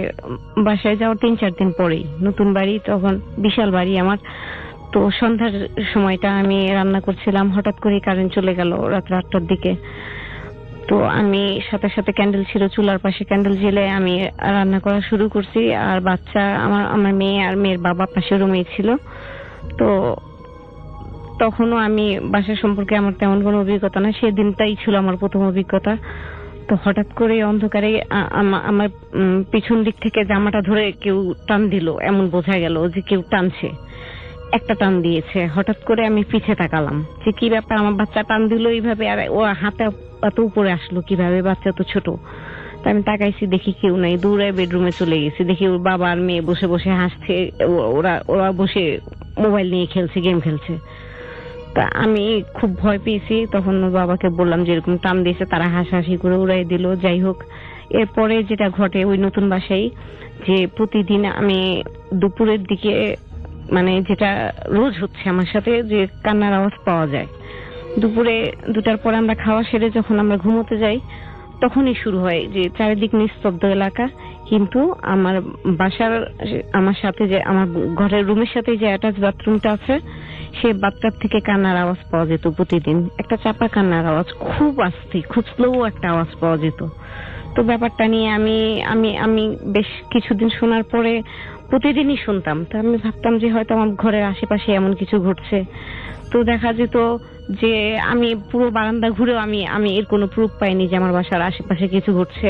বাসায় যাওয়ার 3-4 দিন পরেই। নতুন বাড়ি, তখন বিশাল বাড়ি আমার। তো সন্ধ্যার সময়টা আমি রান্না করছিলাম, হঠাৎ করে কারেন্ট চলে গেল রাত 8টার দিকে। তো আমি সাথে সাথে ক্যান্ডেল ছিল চুলার পাশে, ক্যান্ডেল জেলে আমি রান্না করা শুরু করছি। আর বাচ্চা, আমার মেয়ে আর মেয়ের বাবা পাশে রুমে ছিল। তো তখনও আমি বাসা সম্পর্কে আমার তেমন কোনো অভিজ্ঞতা না, সেদিনটাই ছিল আমার প্রথম অভিজ্ঞতা। তো হঠাৎ করে অন্ধকারে আমার পিছন দিক থেকে জামাটা ধরে কেউ টান দিল, এমন বোঝা গেল যে কেউ টানছে, একটা টান দিয়েছে। হঠাৎ করে আমি পিছে তাকালাম যে কি ব্যাপার, আমার বাচ্চা টান দিল এইভাবে, আর ও হাতে এত উপরে আসলো কিভাবে, বাচ্চা তো ছোট। তো আমি তাকাইছি, দেখি কেউ নাই, দৌড়ে বেডরুমে চলে গেছি, দেখি ওর বাবা আর মেয়ে বসে বসে হাসছে, ওরা বসে মোবাইল নিয়ে খেলছে, গেম খেলছে। তা আমি খুব ভয় পেয়েছি। তখন ওর বাবাকে বললাম যে এরকম টান দিয়েছে, তারা হাসাহাসি করে উড়াই দিল। যাই হোক, এরপরে যেটা ঘটে ওই নতুন বাসায়, যে প্রতিদিন আমি দুপুরের দিকে, মানে যেটা রোজ হচ্ছে আমার সাথে, যে কান্নার আওয়াজ পাওয়া যায়। দুপুরে 2টার পরে আমরা খাওয়া সেরে যখন আমরা ঘুমোতে যাই, তখনই শুরু হয় যে চারিদিক নিস্তব্ধ এলাকা, কিন্তু আমার বাসার, আমার সাথে যে আমার ঘরের রুমের সাথে যে অ্যাটাচ বাথরুমটা আছে, সে বাথটাব থেকে কান্নার আওয়াজ পাওয়া যেত প্রতিদিন, একটা চাপা কান্নার আওয়াজ, খুব আস্তে, খুব স্লো একটা আওয়াজ পাওয়া যেত। তো ব্যাপারটা নিয়ে আমি বেশ কিছুদিন শোনার পরে প্রতিদিনই শুনতাম। তো আমি ভাবতাম যে হয়তো আমার ঘরের আশেপাশে এমন কিছু ঘটছে। তো দেখা যেত যে আমি পুরো বারান্দা ঘুরেও আমি এর কোনো প্রুফ পাইনি যে আমার বাসার আশেপাশে কিছু ঘটছে।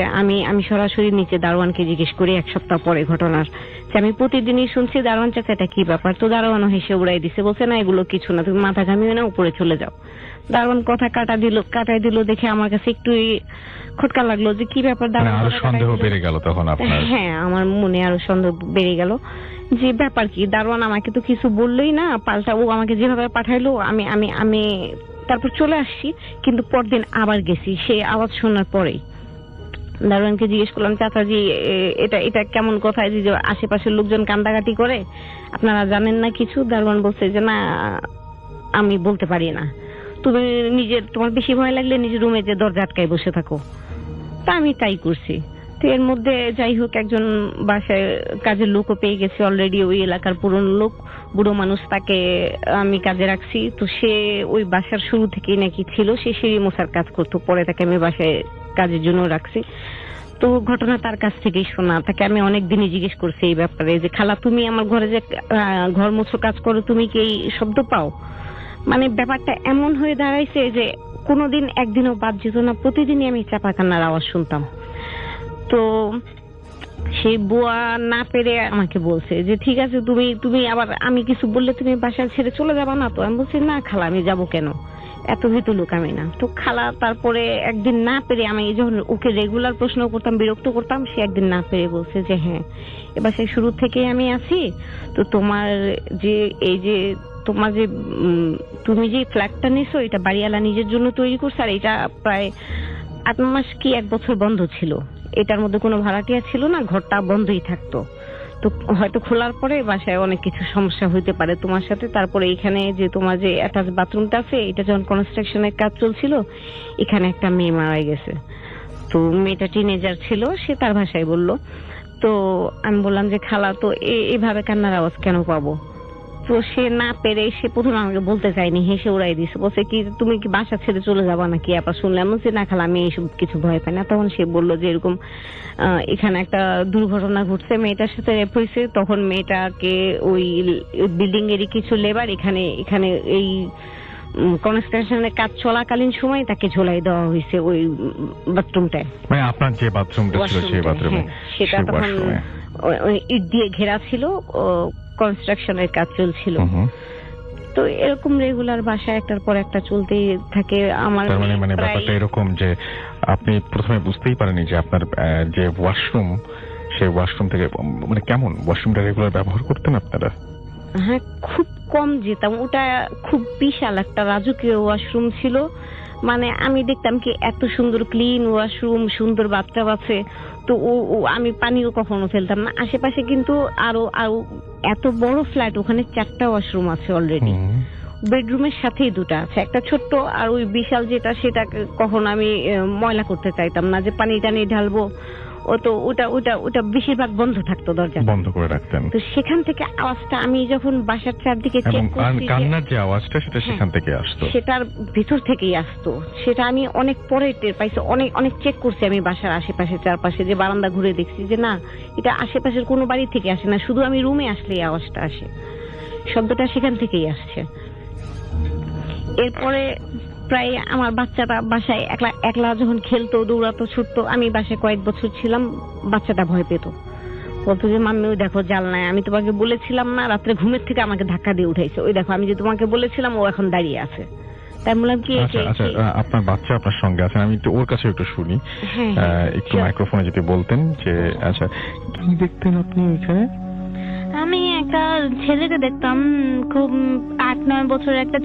আমি সরাসরি নিচে দারোয়ানকে জিজ্ঞেস করি 1 সপ্তাহ পরে ঘটনার, যে আমি প্রতিদিনই শুনছি, দারোয়ান চাচা এটা কি ব্যাপার? তো দারোয়ানও হেসে উড়াই দিছে, বলছে না এগুলো কিছু না, তুমি মাথা ঘামিও না, উপরে চলে যাও। দারোয়ান কথা কাটাই দিল দেখে আমার কাছে একটু খটকা লাগলো যে কি ব্যাপার। আরো সন্দেহ বেড়ে গেল তখন আপনার? হ্যাঁ, আমার মনে আরো সন্দেহ বেড়ে গেল যে ব্যাপার কি, দারোয়ান আমাকে তো কিছু বললোই না, পাল্টা ও আমাকে যেভাবে পাঠাইলো, আমি তারপর চলে আসছি। কিন্তু পরদিন আবার গেছি সেই আওয়াজ শোনার পরেই। দারোয়ানকে জিজ্ঞেস করলাম, চাচাজি এটা কেমন কথা যে আশেপাশের লোকজন কান্দাকাটি করে, আপনারা জানেন না কিছু? দারোয়ান বলছে যে না, আমি বলতে পারি না, তুমি তোমার বেশি ভয় লাগলে নিজের রুমে যে দরজা আটকায় বসে থাকো। তা আমি তাই করছি। তো এর মধ্যে যাই হোক, একজন বাসায় কাজের লোকও পেয়ে গেছে অলরেডি, ওই এলাকার পুরনো লোক, বুড়ো মানুষ, তাকে আমি কাজে রাখছি। তো সে ওই বাসার শুরু থেকেই নাকি ছিল, সে সিঁড়ি মোছার কাজ করতো, পরে তাকে আমি বাসায় কাজের জন্য রাখছি। তো ঘটনা তার কাছ থেকেই শোনা। তাকে আমি অনেক দিনই জিজ্ঞেস করছি এই ব্যাপারে, যে খালা তুমি আমার ঘরে যে ঘর মোছো কাজ করো, তুমি কি এই শব্দ পাও? মানে ব্যাপারটা এমন হয়ে দাঁড়াইছে যে কোনোদিন একদিনও বাদ যেত না, প্রতিদিনই আমি চাপা কান্নার আওয়াজ শুনতাম। তো সেই বুয়া না পেরে আমাকে বলছে যে ঠিক আছে, তুমি আবার আমি কিছু বললে তুমি বাসা ছেড়ে চলে যাবা না তো? আমি বলছি না খালা, আমি যাব কেন, এত ভীতু লোক আমি না। তো খালা তারপরে একদিন না পেরে, আমি যখন ওকে রেগুলার প্রশ্ন করতাম, বিরক্ত করতাম, সে একদিন না পেরে বলছে যে হ্যাঁ, এবার সেই শুরু থেকে আমি আছি। তো তোমার যে এই যে তোমার যে তুমি যে ফ্ল্যাটটা নিছো, এটা বাড়িওয়ালা নিজের জন্য তৈরি করছে, আর এটা প্রায় 8 মাস কি 1 বছর বন্ধ ছিল। এটার মধ্যে কোনো ভাড়াটিয়া ছিল না, ঘরটা বন্ধই থাকতো। তো হয়তো খোলার পরে বাসায় অনেক কিছু সমস্যা হইতে পারে তোমার সাথে। তারপরে এখানে যে তোমার যে অ্যাটাচ বাথরুমটা আছে, এটা যখন কনস্ট্রাকশনের কাজ চলছিল, এখানে একটা মেয়ে মারা গেছে। তো মেয়েটা টিনেজার ছিল, সে তার ভাষায় বলল। তো আমি বললাম যে খালা, তো এইভাবে কান্নার আওয়াজ কেন পাবো? তো সে না পেরে সে প্রথমে আমাকে বলতে চায়নি, হেসে উড়াই দিছে, বলছে কি তুমি কি বাসা ছেড়ে চলে যাবা নাকি? আবার শুনলাম যে না খালা আমি এইসব কিছু ভয় পাই না। তখন সে বললো যে এরকম এখানে একটা দুর্ঘটনা ঘটছে, মেয়েটার সাথে রেপ হয়েছে। তখন মেয়েটাকে ওই বিল্ডিং এরই কিছু লেবার এখানে এই কনস্ট্রাকশনের কাজ চলাকালীন সময় তাকে ঝোলাই দেওয়া হয়েছে ওই বাথরুমটায়, মানে আপনার যে বাথরুমটা ছিল সেই বাথরুমে, সেটা তখন ইট দিয়ে ঘেরা ছিল, কনস্ট্রাকশনের কাজ চলছিল। তো এরকম রেগুলার বাসায় একটার পর একটা চলতেই থাকে। আমার মানে ব্যাপারটা এরকম যে আপনি প্রথমে বুঝতেই পারেনি যে আপনার যে ওয়াশরুম, সেই ওয়াশরুম থেকে মানে কেমন ওয়াশরুমটা রেগুলার ব্যবহার করতেন আপনারা? হ্যাঁ, খুব কম যেতাম। ওটা খুব বিশাল একটা রাজকীয় ওয়াশরুম ছিল। মানে আমি দেখতাম কি এত সুন্দর ক্লিন ওয়াশরুম, সুন্দর বাথটাব আছে, তো আমি পানিও কখনো ফেলতাম না। আশেপাশে কিন্তু আরো এত বড় ফ্ল্যাট, ওখানে 4টা ওয়াশরুম আছে অলরেডি, বেডরুমের সাথেই 2টা আছে, একটা ছোট্ট আর ওই বিশাল যেটা, সেটা কখনো আমি ময়লা করতে চাইতাম না, যে পানি টানি ঢালবো। ও তো ওটা বেশিরভাগ বন্ধ থাকতো, দরজা বন্ধ করে রাখতেন। তো সেখান থেকে আওয়াজটা আমি যখন বাসার চারদিকে চেক করছি, কান্নার যে আওয়াজটা সেটা সেখান থেকে আসতো, সেটার ভিতর থেকেই আসতো। সেটা আমি অনেক পরে টের পাইছি, অনেক চেক করছি আমি বাসার আশেপাশে, চারপাশে যে বারান্দা ঘুরে দেখছি যে না, এটা আশেপাশের কোনো বাড়ি থেকে আসে না, শুধু আমি রুমে আসলেই আওয়াজটা আসে, শব্দটা সেখান থেকেই আসছে। এরপরে প্রায় আমার বাচ্চাটা বাসায় একলা যখন খেলতো, দৌড়াতো, ছুটতো, আমি বাসায় কয়েক বছর ছিলাম, বাচ্চাটা ভয় পেত, বলতো যে মাম্মি ওই দেখো জানলায়, আমি তোমাকে বলেছিলাম না, রাত্রে ঘুমের থেকে আমাকে ধাক্কা দিয়ে উঠাইছে, ওই দেখো আমি যে তোমাকে বলেছিলাম ও এখন দাঁড়িয়ে আছে। তাই বললাম কি আচ্ছা আপনার বাচ্চা আপনার সঙ্গে আছে, আমি ওর কাছে একটু শুনি, একটু মাইক্রোফোনে যদি বলতেন যে আচ্ছা কি দেখতেন আপনি ওইখানে? আমি একটা ছেলেকে দেখতাম, খুব 8-9 বছরের একটা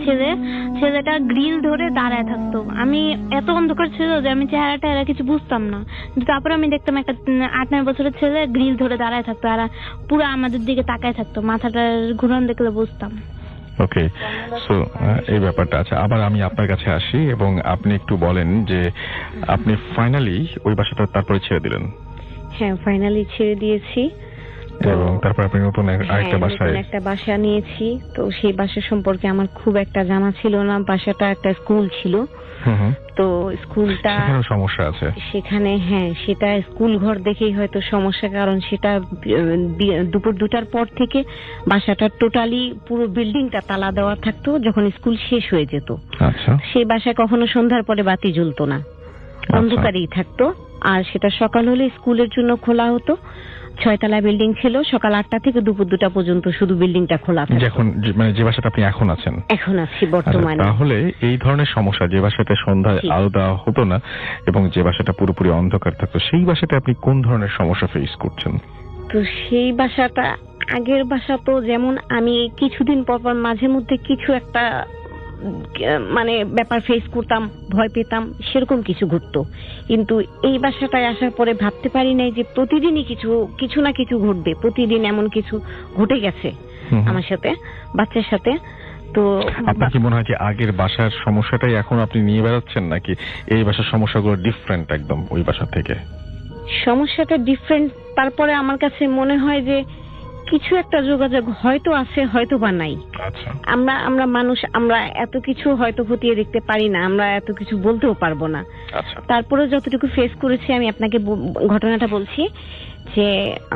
ছেলেটা গ্রিল ধরে দাঁড়ায় থাকতো। আমি এত অন্ধকার ছিল যে আমি চেহারাটা এরা কিছু বুঝতাম না, কিন্তু তারপরে আমি দেখতাম একটা 8-9 বছরের ছেলে গ্রিল ধরে দাঁড়ায় থাকতো, আর পুরো আমাদের দিকে তাকায় থাকতো, মাথাটার ঘুরন দেখলে বুঝতাম। ওকে, সো এই ব্যাপারটা আছে। আবার আমি আপনার কাছে আসি এবং আপনি একটু বলেন যে আপনি ফাইনালি ওই বাসাটা তারপরে ছেড়ে দিলেন? হ্যাঁ, ফাইনালি ছেড়ে দিয়েছি, এবং তারপর আপনি নতুন একটা বাসা নিয়েছি। তো সেই বাসা সম্পর্কে আমার খুব একটা জানা ছিল না। বাসাটা একটা স্কুল ছিল, তো স্কুলটা সমস্যা আছে সেখানে। হ্যাঁ, সেটা স্কুল ঘর দেখেই হয়তো সমস্যা, কারণ সেটা দুপুর 2টার পর থেকে বাসাটা টোটালি পুরো বিল্ডিংটা তালা দেওয়া থাকতো যখন স্কুল শেষ হয়ে যেত। আচ্ছা, সেই বাসায় কখনো সন্ধ্যার পরে বাতি জ্বলতো না, অন্ধকারেই থাকতো। আর সেটা সকাল হলে স্কুলের জন্য খোলা হতো। 6তলা বিল্ডিং ছিল, সকাল 8টা থেকে দুপুর 2টা পর্যন্ত শুধু বিল্ডিংটা খোলা থাকতো। এখন মানে যে বাসাটা আপনি এখন আছেন? এখন আছি বর্তমানে। তাহলে এই ধরনের সমস্যা, যে বাসাতে সন্ধ্যায় আলো দেওয়া হতো না এবং যে বাসাটা পুরোপুরি অন্ধকার থাকতো, সেই বাসাতে আপনি কোন ধরনের সমস্যা ফেস করছেন? তো সেই বাসাটা, আগের বাসা তো যেমন আমি কিছুদিন পর মাঝে মধ্যে কিছু একটা মানে ব্যাপার ফেস করতাম, ভয় পেতাম, সেরকম কিছু ঘটতো। কিন্তু এই বাসাটায় আসার পরে ভাবতে পারি নাই যে প্রতিদিনই কিছু না কিছু ঘটবে। প্রতিদিন এমন কিছু ঘটে গেছে আমার সাথে, বাচ্চার সাথে। তো আপনার কি মনে হয় যে আগের বাসার সমস্যাটাই এখন আপনি নিয়ে বেড়াচ্ছেন, নাকি এই বাসার সমস্যাগুলো ডিফারেন্ট একদম ওই বাসা থেকে? সমস্যাটা ডিফারেন্ট, তারপরে আমার কাছে মনে হয় যে কিছু একটা যোগাযোগ হয়তো আছে, হয়তো বা নাই। আচ্ছা, আমরা মানুষ, আমরা এত কিছু হয়তো খতিয়ে দেখতে পারি না, আমরা এত কিছু বলতেও পারবো না। আচ্ছা, তারপরে যতটুকু ফেস করেছি আমি আপনাকে ঘটনাটা বলছি যে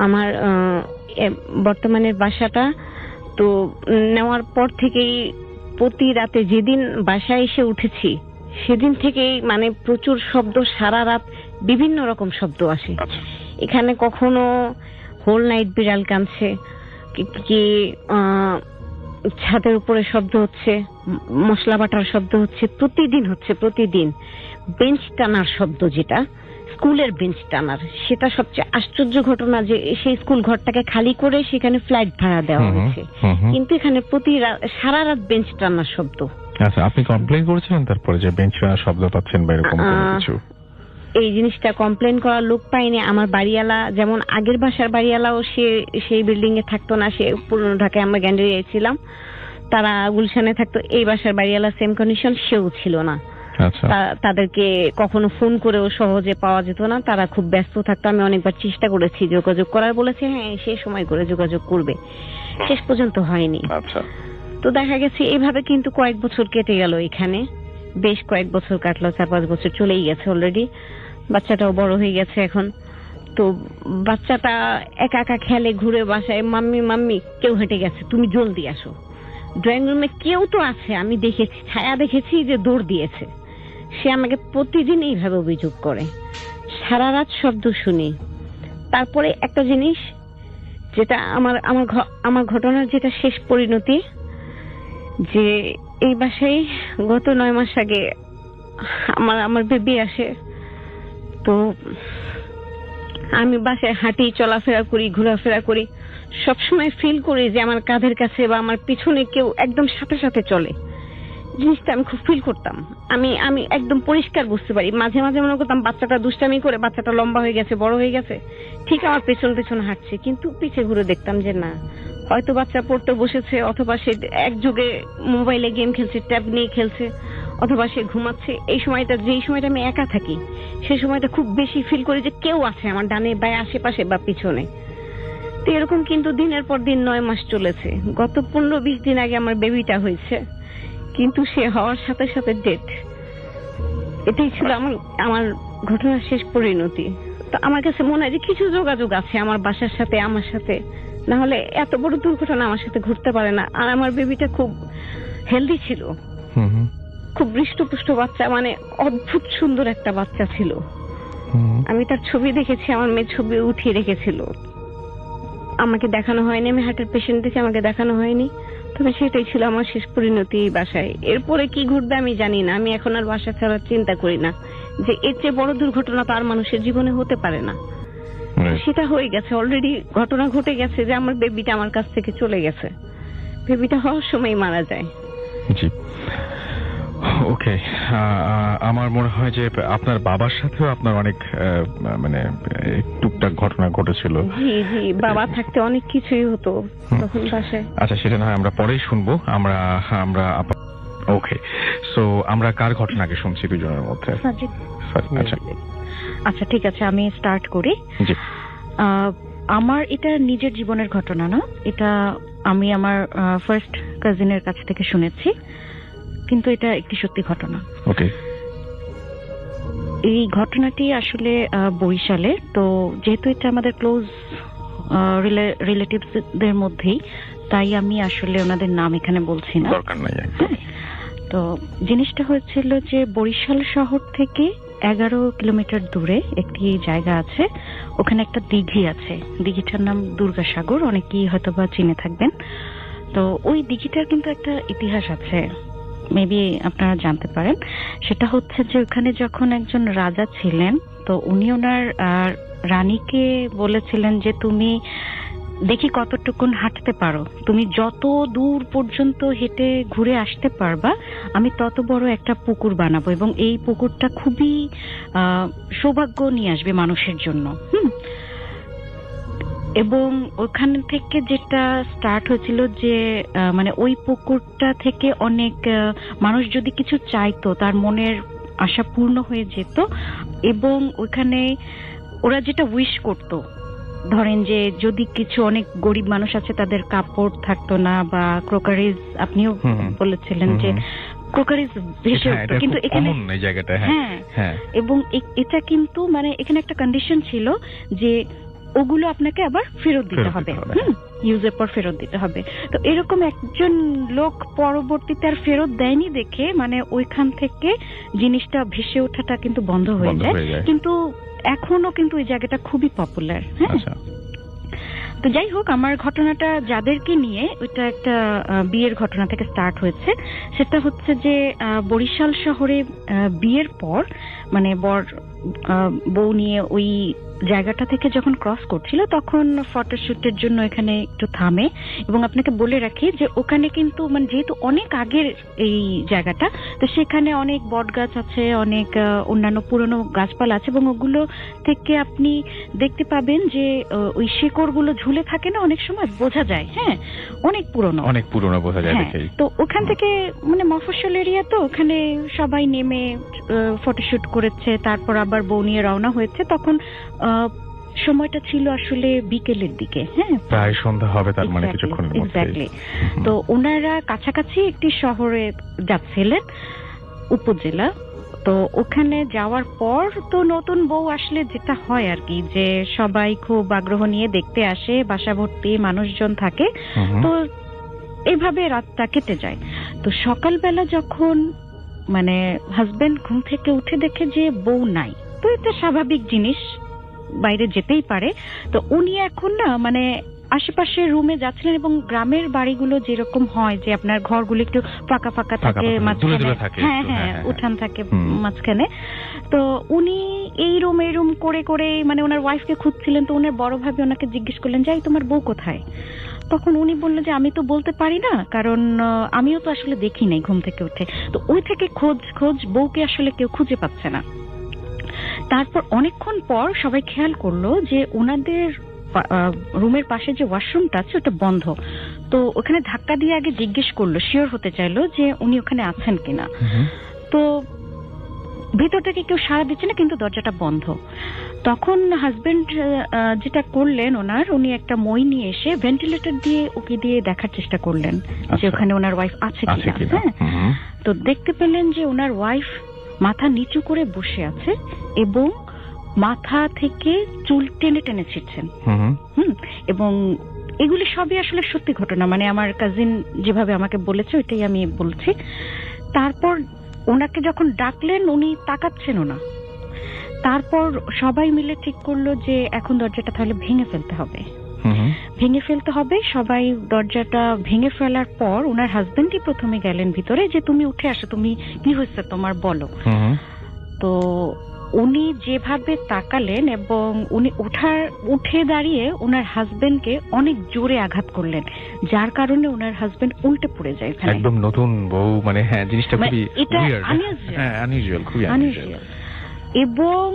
আমার বর্তমানের বাসাটা তো নেওয়ার পর থেকেই প্রতি রাতে যেদিন বাসায় এসে উঠেছি সেদিন থেকেই মানে প্রচুর শব্দ, সারা রাত বিভিন্ন রকম শব্দ আসে। এখানে কখনো হোল নাইট বিড়াল কাঁদছে, কি ছাদের উপরে শব্দ হচ্ছে, মশলা বাটার শব্দ হচ্ছে, প্রতিদিন বেঞ্চ টানার শব্দ, যেটা স্কুলের বেঞ্চ টানার, সেটা সবচেয়ে আশ্চর্য ঘটনা যে সেই স্কুল ঘরটাকে খালি করে সেখানে ফ্ল্যাট ভাড়া দেওয়া হয়েছে, কিন্তু এখানে সারা রাত বেঞ্চ টানার শব্দ। আচ্ছা, আপনি কমপ্লেইন করেছিলেন তারপরে যে বেঞ্চ টানার শব্দ পাচ্ছেন বা এরকম কিছু? এই জিনিসটা কমপ্লেন করার লোক পাইনি। আমার বাড়িওয়ালা, যেমন আগের বাসার বাড়িওয়ালাও সেই বিল্ডিং এ থাকতো না, সে পুরনো ঢাকায়, আমরা গ্যান্ডারিয়ায় ছিলাম, তারা গুলশানে থাকতো। এই বাসার বাড়িওয়ালা সেম কন্ডিশন, সেও ছিল না। আচ্ছা তাদেরকে কখনো ফোন করেও সহজে পাওয়া যেত না, তারা খুব ব্যস্ত থাকতো। আমি অনেকবার চেষ্টা করেছি যোগাযোগ করার, বলেছে হ্যাঁ সে সময় করে যোগাযোগ করবে, শেষ পর্যন্ত হয়নি। আচ্ছা তো দেখা গেছে এইভাবে কিন্তু কয়েক বছর কেটে গেল, এখানে বেশ কয়েক বছর কাটলো, 4-5 বছর চলেই গেছে অলরেডি। বাচ্চাটাও বড় হয়ে গেছে এখন। তো বাচ্চাটা একা একা খেলে, ঘুরে বাসায় মাম্মি মাম্মি কেউ হেঁটে গেছে, তুমি জলদি আসো। ড্রয়িং রুমে কেউ তো আছে, আমি দেখেছি, ছায়া দেখেছি যে দৌড় দিয়েছে। সে আমাকে প্রতিদিন এইভাবে অভিযোগ করে, সারা রাত শব্দ শুনি। তারপরে একটা জিনিস যেটা আমার ঘটনার যেটা শেষ পরিণতি, যে এই বাসায় গত 9 মাস আগে আমার বেবি আসে। তো আমি বাসায় হাঁটি, চলাফেরা করি, ঘোরাফেরা করি, সবসময় ফিল করি যে আমার কাঁধের কাছে বা আমার পিছনে কেউ একদম সাথে সাথে চলে। জিনিসটা আমি খুব ফিল করতাম, আমি একদম পরিষ্কার বুঝতে পারি। মাঝে মাঝে মনে করতাম বাচ্চাটা দুষ্টামি করে, বাচ্চাটা লম্বা হয়ে গেছে, বড় হয়ে গেছে, ঠিক আমার পেছন পেছন হাঁটছে, কিন্তু পিছে ঘুরে দেখতাম যে না, হয়তো বাচ্চা পড়তে বসেছে, অথবা সে একযোগে মোবাইলে গেম খেলছে, ট্যাব নিয়ে খেলছে, অথবা সে ঘুমাচ্ছে। এই সময়টা, যেই সময়টা আমি একা থাকি, সেই সময়টা খুব বেশি ফিল করি যে কেউ আছে আমার ডানে বা আশেপাশে বা পিছনে। তো এরকম কিন্তু দিনের পর দিন 9 মাস চলেছে। গত 15-20 দিন আগে আমার বেবিটা হয়েছে, কিন্তু সে হওয়ার সাথে সাথে ডেথ। এটাই ছিল আমার ঘটনার শেষ পরিণতি। তো আমার কাছে মনে হয় যে কিছু যোগাযোগ আছে আমার বাসার সাথে, আমার সাথে, না হলে এত বড় দুর্ঘটনা আমার সাথে ঘটতে পারে না। আর আমার বেবিটা খুব হেলদি ছিল, খুব হৃষ্টপুষ্ট বাচ্চা, মানে অদ্ভুত সুন্দর একটা বাচ্চা ছিল। আমি তার ছবি দেখেছি, আমার মেয়ে ছবি উঠিয়ে রেখেছিল, আমাকে দেখানো হয়নি। আমি হার্টের পেশেন্ট দেখে, আমাকে দেখানো হয়নি। তবে সেটাই ছিল আমার শেষ পরিণতি এই বাসায়। এরপরে কি ঘটবে আমি জানি না। আমি এখন আর বাসা ছাড়ার চিন্তা করি না, যে এর চেয়ে বড় দুর্ঘটনা তো আর মানুষের জীবনে হতে পারে না। সেটা হয়ে গেছে অলরেডি, ঘটনা ঘটে গেছে যে আমার বেবিটা আমার কাছ থেকে চলে গেছে। বেবিটা হওয়ার সময় মারা যায়। জি, ওকে। আমার মনে হয় যে আপনার বাবার সাথেও আপনার অনেক মানে টুকটাক ঘটনা ঘটেছিল। জি জি, বাবা থাকতে অনেক কিছুই হতো তখন বাসায়। আচ্ছা, সেটা না হয় আমরা পরেই শুনবো। আমরা ওকে, সো আমরা কার ঘটনাকে শুনছি দুজনের মধ্যে? আচ্ছা আচ্ছা, ঠিক আছে, আমি স্টার্ট করি। জি। আমার এটা নিজের জীবনের ঘটনা না, এটা আমি আমার ফার্স্ট কাজিনের কাছ থেকে শুনেছি, কিন্তু এটা একটি সত্যি ঘটনা। ওকে। এই ঘটনাটি আসলে বরিশালে। তো যেহেতু এটা আমাদের ক্লোজ রিলেটিভসদের মধ্যেই, তাই আমি আসলে ওনাদের নাম এখানে বলছি না, দরকার নাই। তো জিনিসটা হয়েছিল যে বরিশাল শহর থেকে 11 কিলোমিটার দূরে একটি জায়গা আছে, ওখানে একটা দিঘি আছে। দিঘিটার নাম দুর্গাসাগর, অনেকেই হয়তো বা চিনে থাকবেন। তো ওই দিঘিটার কিন্তু একটা ইতিহাস আছে, মেবি আপনারা জানতে পারেন। সেটা হচ্ছে যে ওখানে যখন একজন রাজা ছিলেন, তো উনি ওনার রানীকে বলেছিলেন যে তুমি দেখি কতটুকুন হাঁটতে পারো, তুমি যত দূর পর্যন্ত হেঁটে ঘুরে আসতে পারবা, আমি তত বড় একটা পুকুর বানাবো, এবং এই পুকুরটা খুবই সৌভাগ্য নিয়ে আসবে মানুষের জন্য। এবং ওখান থেকে যেটা স্টার্ট হয়েছিল যে মানে ওই পুকুরটা থেকে অনেক মানুষ যদি কিছু চাইতো, তার মনের আশা পূর্ণ হয়ে যেত। এবং ওখানে ওরা যেটা উইশ করতো, ধরেন যে যদি কিছু, অনেক গরিব মানুষ আছে তাদের কাপড় থাকতো না, বা ক্রোকারিজ, আপনিও বলেছিলেন যে ক্রোকারিজ ভেসে উঠতো, কিন্তু এখানে জায়গাটা, হ্যাঁ, এবং এটা কিন্তু মানে এখানে একটা কন্ডিশন ছিল যে ওগুলো আপনাকে আবার ফেরত দিতে হবে, ইউজের পর ফেরত দিতে হবে। তো এরকম একজন লোক পরবর্তীতে আর ফেরত দেয়নি দেখে, মানে ওইখান থেকে জিনিসটা ভেসে ওঠাটা কিন্তু বন্ধ হয়ে যায়। কিন্তু এখনো কিন্তু ওই জায়গাটা খুবই পপুলার। হ্যাঁ, তো যাই হোক, আমার ঘটনাটা যাদেরকে নিয়ে, ওইটা একটা বিয়ের ঘটনা থেকে স্টার্ট হয়েছে। সেটা হচ্ছে যে বরিশাল শহরে বিয়ের পর, মানে বর বউ নিয়ে ওই জায়গাটা থেকে যখন ক্রস করছিল তখন ফটোশুটের জন্য এখানে একটু থামে। এবং আপনাকে বলে রাখি যে ওখানে কিন্তু মানে যেহেতু অনেক আগের এই জায়গাটা, তো সেখানে অনেক বট গাছ আছে, অনেক অন্যান্য পুরনো গাছপালা আছে, এবং ওগুলো থেকে আপনি দেখতে পাবেন যে ওই শিকড়গুলো ঝুলে থাকে না, অনেক সময় বোঝা যায়। হ্যাঁ, অনেক পুরনো বোঝা যায় হ্যাঁ, দেখেই। তো ওখান থেকে মানে মফস্বল এরিয়া, তো ওখানে সবাই নেমে ফটোশুট করেছে, তারপর আবার বউ নিয়ে রওনা হয়েছে। তখন সময়টা ছিল আসলে বিকেলের দিকে। হ্যাঁ, প্রায় সন্ধ্যা হবে, তার মানে কিছুক্ষণের মধ্যে। এক্স্যাক্টলি। তো ওনারা কাছাকাছি একটি শহরে যাচ্ছিলেন, উপজেলা। তো ওখানে যাওয়ার পর তো নতুন বউ আসলে যেটা হয় আর কি, যে সবাই খুব আগ্রহ নিয়ে দেখতে আসে, বাসা ভর্তি মানুষজন থাকে। তো এইভাবে রাতটা কেটে যায়। তো সকালবেলা যখন মানে হাজবেন্ড ঘুম থেকে উঠে দেখে যে বউ নাই, তো এটা স্বাভাবিক জিনিস, বাইরে যেতেই পারে। তো উনি এখন না মানে আশেপাশের রুমে যাচ্ছিলেন, এবং গ্রামের বাড়িগুলো যেরকম হয় যে আপনার ঘরগুলো একটু ফাঁকা ফাঁকা থাকে, মাঝখানে হ্যাঁ হ্যাঁ উঠান থাকে মাঝখানে। তো উনি এই রুম করে করে মানে ওনার ওয়াইফকে খুঁজছিলেন। তো ওনার বড় ভাবি ওনাকে জিজ্ঞেস করলেন যে তোমার বউ কোথায়? তখন উনি বললেন যে আমি তো বলতে পারি না, কারণ আমিও তো আসলে দেখি নাই ঘুম থেকে উঠে। তো ওই থেকে খোঁজ বউকে আসলে কেউ খুঁজে পাচ্ছে না। তারপর অনেকক্ষণ পর সবাই খেয়াল করলো যে ওনাদের রুমের পাশে যে ওয়াশরুমটা আছে ওটা বন্ধ। তো ওখানে ধাক্কা দিয়ে আগে জিজ্ঞেস করলো, শিওর হতে চাইলো যে উনি ওখানে আছেন কিনা। তো ভেতর থেকে কেউ সাড়া দিচ্ছে না, কিন্তু দরজাটা বন্ধ। তখন হাজবেন্ড যেটা করলেন উনি একটা মই নিয়ে এসে ভেন্টিলেটর দিয়ে ওকে দিয়ে দেখার চেষ্টা করলেন যে ওখানে ওনার ওয়াইফ আছে কিনা। হ্যাঁ, তো দেখতে পেলেন যে ওনার ওয়াইফ মাথা নিচু করে বসে আছে, এবং মাথা থেকে চুল টেনে টেনে ছিটছেন। এবং এগুলি সবই আসলে সত্যি ঘটনা, মানে আমার কাজিন যেভাবে আমাকে বলেছে ওইটাই আমি বলছি। তারপর ওনাকে যখন ডাকলেন উনি তাকাচ্ছেন না। তারপর সবাই মিলে ঠিক করলো যে এখন দরজাটা তাহলে ভেঙে ফেলতে হবে। সবাই দরজাটা ভেঙে ফেলার পর ওনার হাজবেন্ডই প্রথমে গেলেন ভিতরে, যে তুমি উঠে আসো, তুমি কি হয়েছে তোমার বলো। তো উনি যেভাবে তাকালেন, এবং উনি উঠে দাঁড়িয়ে ওনার হাজবেন্ডকে অনেক জোরে আঘাত করলেন, যার কারণে ওনার হাজবেন্ড উল্টে পড়ে যায়। একদম নতুন বউ, মানে হ্যাঁ, জিনিসটা খুবই আনইউজুয়াল। এবং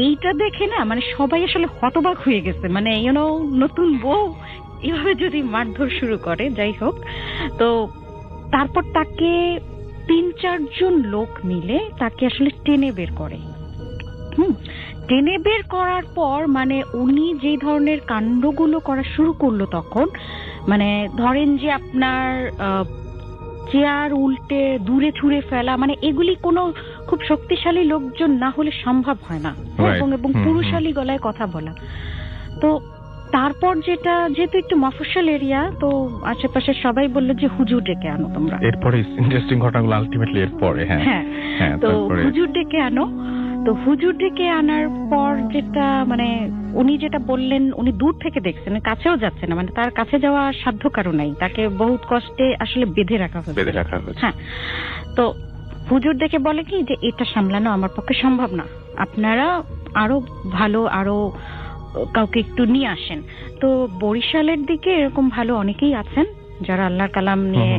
এইটা দেখে না মানে সবাই আসলে হতবাক হয়ে গেছে, মানে নতুন বউ এভাবে যদি মারধর শুরু করে। যাই হোক, তো তারপর তাকে 3-4 জন লোক মিলে তাকে আসলে টেনে বের করে। টেনে বের করার পর মানে উনি যে ধরনের কাণ্ডগুলো করা শুরু করলো, তখন মানে ধরেন যে আপনার চেয়ার উল্টে দূরে ছুঁড়ে ফেলা, মানে এগুলি কোনো খুব শক্তিশালী লোকজন না হলে সম্ভব হয় না, এবং পুরুষালী গলায় কথা বলা। তো তারপর যেহেতু একটু মফস্বল এরিয়া, তো আশেপাশে সবাই বললো যে হুজুর ডেকে আনো তোমরা। এরপরে ইন্টারেস্টিং ঘটনাগুলো আলটিমেটলি এরপরে। হ্যাঁ, তো হুজুর ডেকে আনো। তো হুজুর ডেকে আনার পর যেটা মানে উনি যেটা বললেন, উনি দূর থেকে দেখছেন, কাছেও যাচ্ছে না, মানে তার কাছে যাওয়া সাধ্য কারো নাই, তাকে বহুত কষ্টে আসলে বেঁধে রাখা হয়েছে। হ্যাঁ, তো হুজুর দেখে বলে কি যে এটা সামলানো আমার পক্ষে সম্ভব না, আপনারা আরো ভালো আরো কাউকে একটু নিয়ে আসেন। তো বরিশালের দিকে এরকম ভালো অনেকেই আছেন যারা আল্লাহর কালাম নিয়ে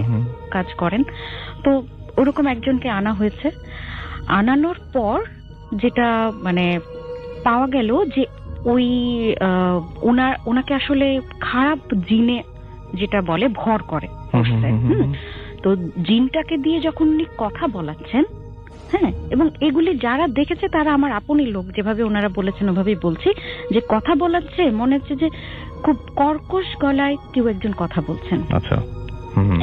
কাজ করেন। তো ওরকম একজনকে আনা হয়েছে। আনানোর পর যেটা মানে পাওয়া গেল যে ওই ওনাকে আসলে খারাপ জিনে যেটা বলে ভর করে। তো জিনটাকে দিয়ে যখন উনি কথা বলাচ্ছেন, হ্যাঁ, এবং এগুলি যারা দেখেছে তারা আমার আপনই লোক, যেভাবে ওনারা বলেছেন ওভাবেই বলছি, যে কথা বলাচ্ছে মনে হচ্ছে যে খুব কর্কশ গলায় কেউ একজন কথা বলছেন। আচ্ছা,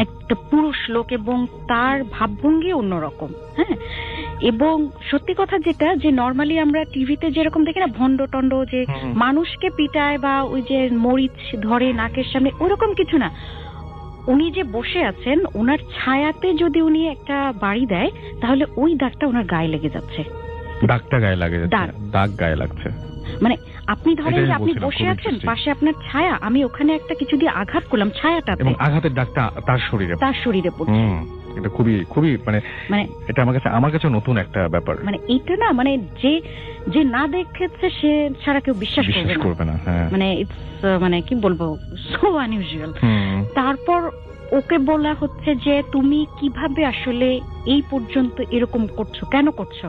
একটা পুরুষ লোক, এবং তার ভাবভঙ্গি অন্যরকম। হ্যাঁ, এবং সত্যি কথা যেটা, যে নর্মালি আমরা টিভিতে যেরকম দেখি না ভণ্ড টন্ড, যে মানুষকে পিটায় বা ওই যে মরিচ ধরে নাকের সামনে, ওরকম কিছু না। উনি যে বসে আছেন, ওনার ছায়াতে যদি উনি একটা বাড়ি দেয় তাহলে ওই দাগটা ওনার গায়ে লেগে যাচ্ছে। দাগ গায়ে লাগছে, মানে আপনি ধরেন যে আপনি বসে আছেন, পাশে আপনার ছায়া, আমি ওখানে একটা কিছু দিয়ে আঘাত করলাম, ছায়াটাতে, এবং আঘাতের দাগটা তার শরীরে পড়ছে। এটা খুবই খুবই মানে এটা আমার কাছে নতুন একটা ব্যাপার। মানে এটা না মানে যে যে না দেখেছে সে ছাড়া কেউ বিশ্বাস করবে না। হ্যাঁ, মানে ইটস মানে কি বলবো, সো আনইউজুয়াল। তারপর ওকে বলা হচ্ছে যে তুমি কিভাবে আসলে এই পর্যন্ত এরকম করছো, কেন করছো?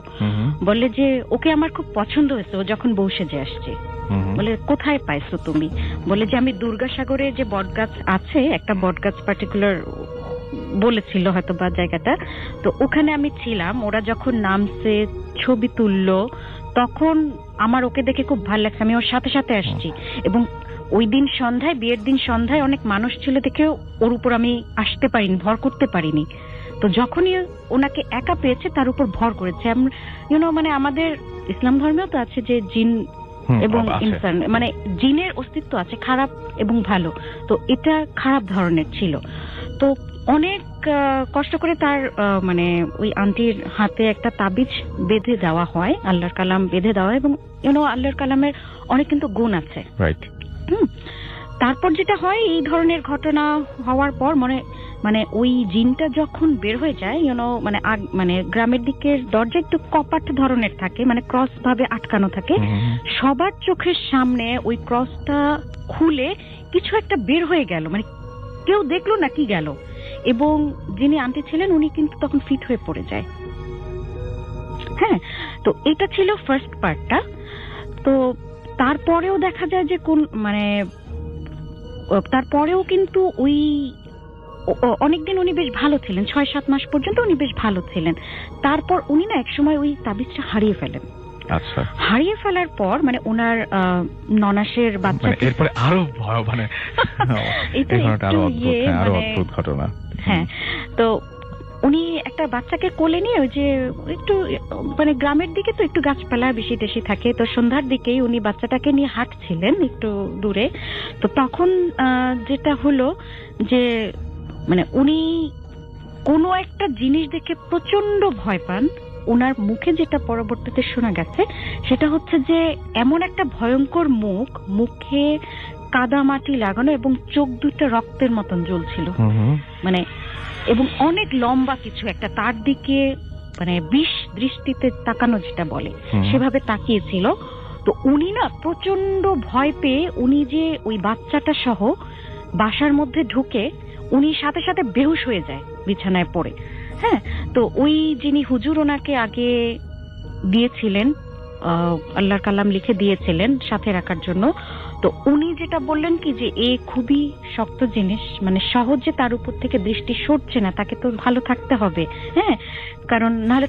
বলে যে ওকে আমার খুব পছন্দ হয়েছে, ও যখন বউ সেজে আসছে। বলে কোথায় পাইছো তুমি? বলে যে আমি দুর্গাসাগরে যে বটগাছ আছে, একটা বটগাছ পার্টিকুলার বলেছিল হয়তো বা জায়গাটা, তো ওখানে আমি ছিলাম। ওরা যখন নামছে, ছবি তুললো, তখন আমার ওকে দেখে খুব ভালো লাগছে, আমি ওর সাথে সাথে আসছি। এবং ওই দিন সন্ধ্যায়, বিয়ের দিন সন্ধ্যায় অনেক মানুষ ছিল দেখে ওর উপর আমি আসতে পারিনি, ভর করতে পারিনি। তো যখনই ওনাকে একা পেয়েছে তার উপর ভর করেছে। মানে আমাদের ইসলাম ধর্মেও তো আছে যে জিন এবং ইনসান, মানে জিনের অস্তিত্ব আছে, খারাপ এবং ভালো। তো এটা খারাপ ধরনের ছিল। তো অনেক কষ্ট করে তার মানে ওই আন্টির হাতে একটা তাবিজ বেঁধে দেওয়া হয়, আল্লাহর কালাম বেঁধে দেওয়া হয়। এবং আল্লাহর কালামের অনেক কিন্তু গুণ আছে। রাইট। তারপর যেটা হয়, এই ধরনের ঘটনা হওয়ার পর মানে ওই জিনটা যখন বের হয়ে যায়, মানে গ্রামের দিকের দরজা একটু কপাট ধরনের থাকে, মানে ক্রস ভাবে আটকানো থাকে। সবার চোখের সামনে ওই ক্রসটা খুলে কিছু একটা বের হয়ে গেল, মানে কেউ দেখলো না কি গেল। এবং যিনি আন্টি ছিলেন উনি কিন্তু তখন ফিট হয়ে পড়ে যায়। হ্যাঁ, তো এটা ছিল ফার্স্ট পার্টটা। তো তারপরেও দেখা যায় যে তারপরেও কিন্তু ওই অনেকদিন উনি বেশ ভালো ছিলেন, 6-7 মাস পর্যন্ত উনি বেশ ভালো ছিলেন। তারপর উনি না একসময় ওই তাবিজটা হারিয়ে ফেলেন। আচ্ছা। হারিয়ে ফেলার পর মানে ওনার ননাসের বাচ্চা, এরপরে আরো ভয়, মানে আরো অদ্ভুত ঘটনা। হ্যাঁ, তো উনি একটা বাচ্চাকে কোলে নিয়ে ওই যে একটু মানে গ্রামের দিকে তো একটু গাছপালা বেশি টেশি থাকে, তো সন্ধ্যার দিকেই উনি বাচ্চাটাকে নিয়ে হাঁটছিলেন একটু দূরে। তো তখন যেটা হলো যে মানে উনি কোনো একটা জিনিস দেখে প্রচন্ড ভয় পান। ওনার মুখে যেটা পরবর্তীতে শোনা গেছে সেটা হচ্ছে যে এমন একটা ভয়ঙ্কর মুখে কাদা মাটি লাগানো এবং চোখ দুটো রক্তের মতন জ্বলছিল, মানে এবং অনেক লম্বা কিছু একটা তার দিকে মানে বিষ দৃষ্টিতে তাকানো যেটা বলে সেভাবে তাকিয়েছিল। তো উনি না প্রচন্ড ভয় পেয়ে উনি যে ওই বাচ্চাটা সহ বাসার মধ্যে ঢুকে উনি সাথে সাথে বেহুশ হয়ে যায় বিছানায় পড়ে। হ্যাঁ, তো ওই যিনি হুজুর ওনাকে আগে দিয়েছিলেন, আল্লাহর কালাম লিখে দিয়েছিলেন সাথে রাখার জন্য, তো উনি যেটা বললেন কি যে এ খুবই শক্ত জিনিস, মানে সহজে তার উপর থেকে দৃষ্টি সরছে না, তাকে তো ভালো থাকতে হবে। হ্যাঁ, কারণ নাহলে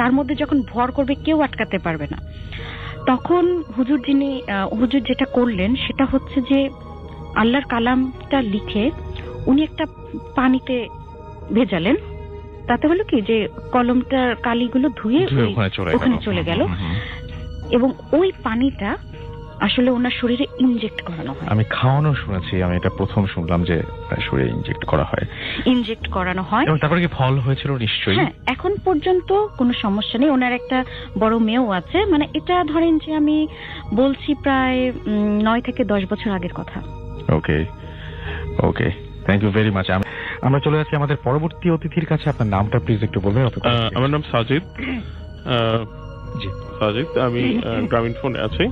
তার মধ্যে যখন ভর করবে কেউ আটকাতে পারবে না। তখন হুজুর যেটা করলেন সেটা হচ্ছে যে আল্লাহর কালামটা লিখে উনি একটা পানিতে ভেজালেন। তাতে হলো কি যে কলমটার কালিগুলো ধুয়ে ওখানে চলে গেল এবং ওই পানিটা আসলে ওনার শরীরে ইনজেক্ট করানো হয়। আমি খাওয়ানো শুনেছি, আমি এটা প্রথম শুনলাম যে শরীরে ইনজেক্ট করানো হয়। এবং তারপরে কি ফল হয়েছিল? নিশ্চয়ই। হ্যাঁ, এখন পর্যন্ত কোনো সমস্যা নেই। ওনার একটা বড় মেয়েও আছে, মানে এটা ধরেন যে আমি বলছি প্রায় 9 থেকে 10 বছর আগের কথা। ওকে, থ্যাংক ইউ ভেরি মাচ। আমরা চলে যাচ্ছি আমাদের পরবর্তী অতিথির কাছে। আপনার নামটা প্লিজ একটু বলবেন? আমার নাম সাজিদ। আমি গ্রামীণ ফোনে আছি।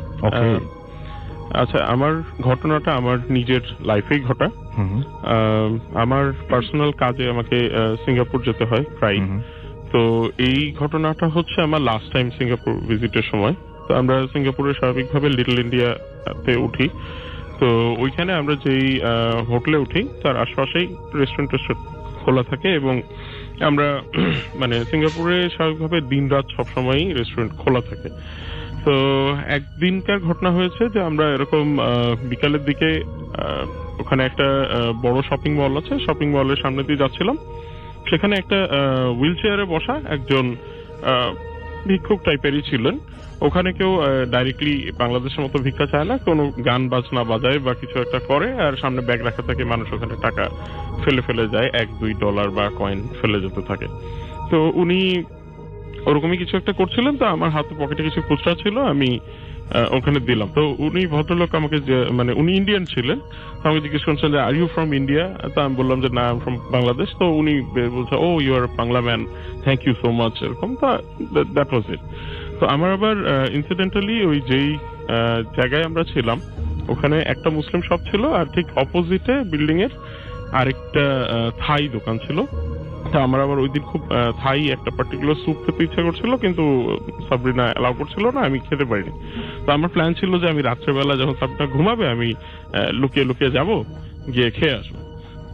আচ্ছা, আমার ঘটনাটা আমার নিজের লাইফেই ঘটা। আমার পার্সোনাল কাজে আমাকে সিঙ্গাপুর যেতে হয় প্রায়। তো এই ঘটনাটা হচ্ছে আমার লাস্ট টাইম সিঙ্গাপুর ভিজিটের সময়। তো আমরা সিঙ্গাপুরে স্বাভাবিকভাবে লিটল ইন্ডিয়াতে উঠি। তো ওইখানে আমরা যেই হোটেলে উঠি তার আশপাশেই রেস্টুরেন্ট খোলা থাকে এবং আমরা মানে সিঙ্গাপুরে স্বাভাবিকভাবে দিন রাত সবসময়ই রেস্টুরেন্ট খোলা থাকে। তো একদিনকার ঘটনা হয়েছে যে আমরা এরকম বিকালের দিকে ওখানে একটা বড় শপিং মল আছে, শপিং মলের সামনে দিয়ে যাচ্ছিলাম। সেখানে একটা হুইল চেয়ারে বসা একজন ভিক্ষুক টাইপেরই ছিলেন। ওখানে কেউ ডাইরেক্টলি বাংলাদেশের মতো ভিক্ষা চায় না, কোনো গান বাজনা বাজায় বা কিছু একটা করে, আর সামনে ব্যাগ রাখা থাকে, মানুষ ওখানে টাকা ফেলে যায়, $1-2 বা কয়েন ফেলে যেতে থাকে। তো উনি ওরকমই কিছু একটা করছিলেন। তো আমার হাতে পকেটে কিছু খুচরা ছিল, আমি ওখানে দিলাম। তো উনি ভদ্রলোক আমাকে মানে উনি ইন্ডিয়ান ছিলেন, আমাকে জিজ্ঞেস করছেন যে আর ইউ ফ্রম ইন্ডিয়া? তো আমি বললাম যে না, আই এম ফ্রম বাংলাদেশ। তো উনি বলছে oh you are Bangla man, thank you so much, এরকম। তো দ্যাট ওয়াজ ইট। তো আমার আবার ইনসিডেন্টালি ওই যেই জায়গায় আমরা ছিলাম ওখানে একটা মুসলিম শপ ছিল, আর ঠিক অপোজিটে বিল্ডিং এর আরেকটা থাই দোকান ছিল। তো আমার আবার ওই দিন খুব থাই একটা পার্টিকুলার স্যুপ খেতে ইচ্ছা করছিল, কিন্তু সাবরিনা অ্যালাউ করছিল না, আমি খেতে পারিনি। তো আমার প্ল্যান ছিল যে আমি রাত্রেবেলা যখন সাবরিনা ঘুমাবে আমি লুকিয়ে লুকিয়ে যাব, গিয়ে খেয়ে আসবো।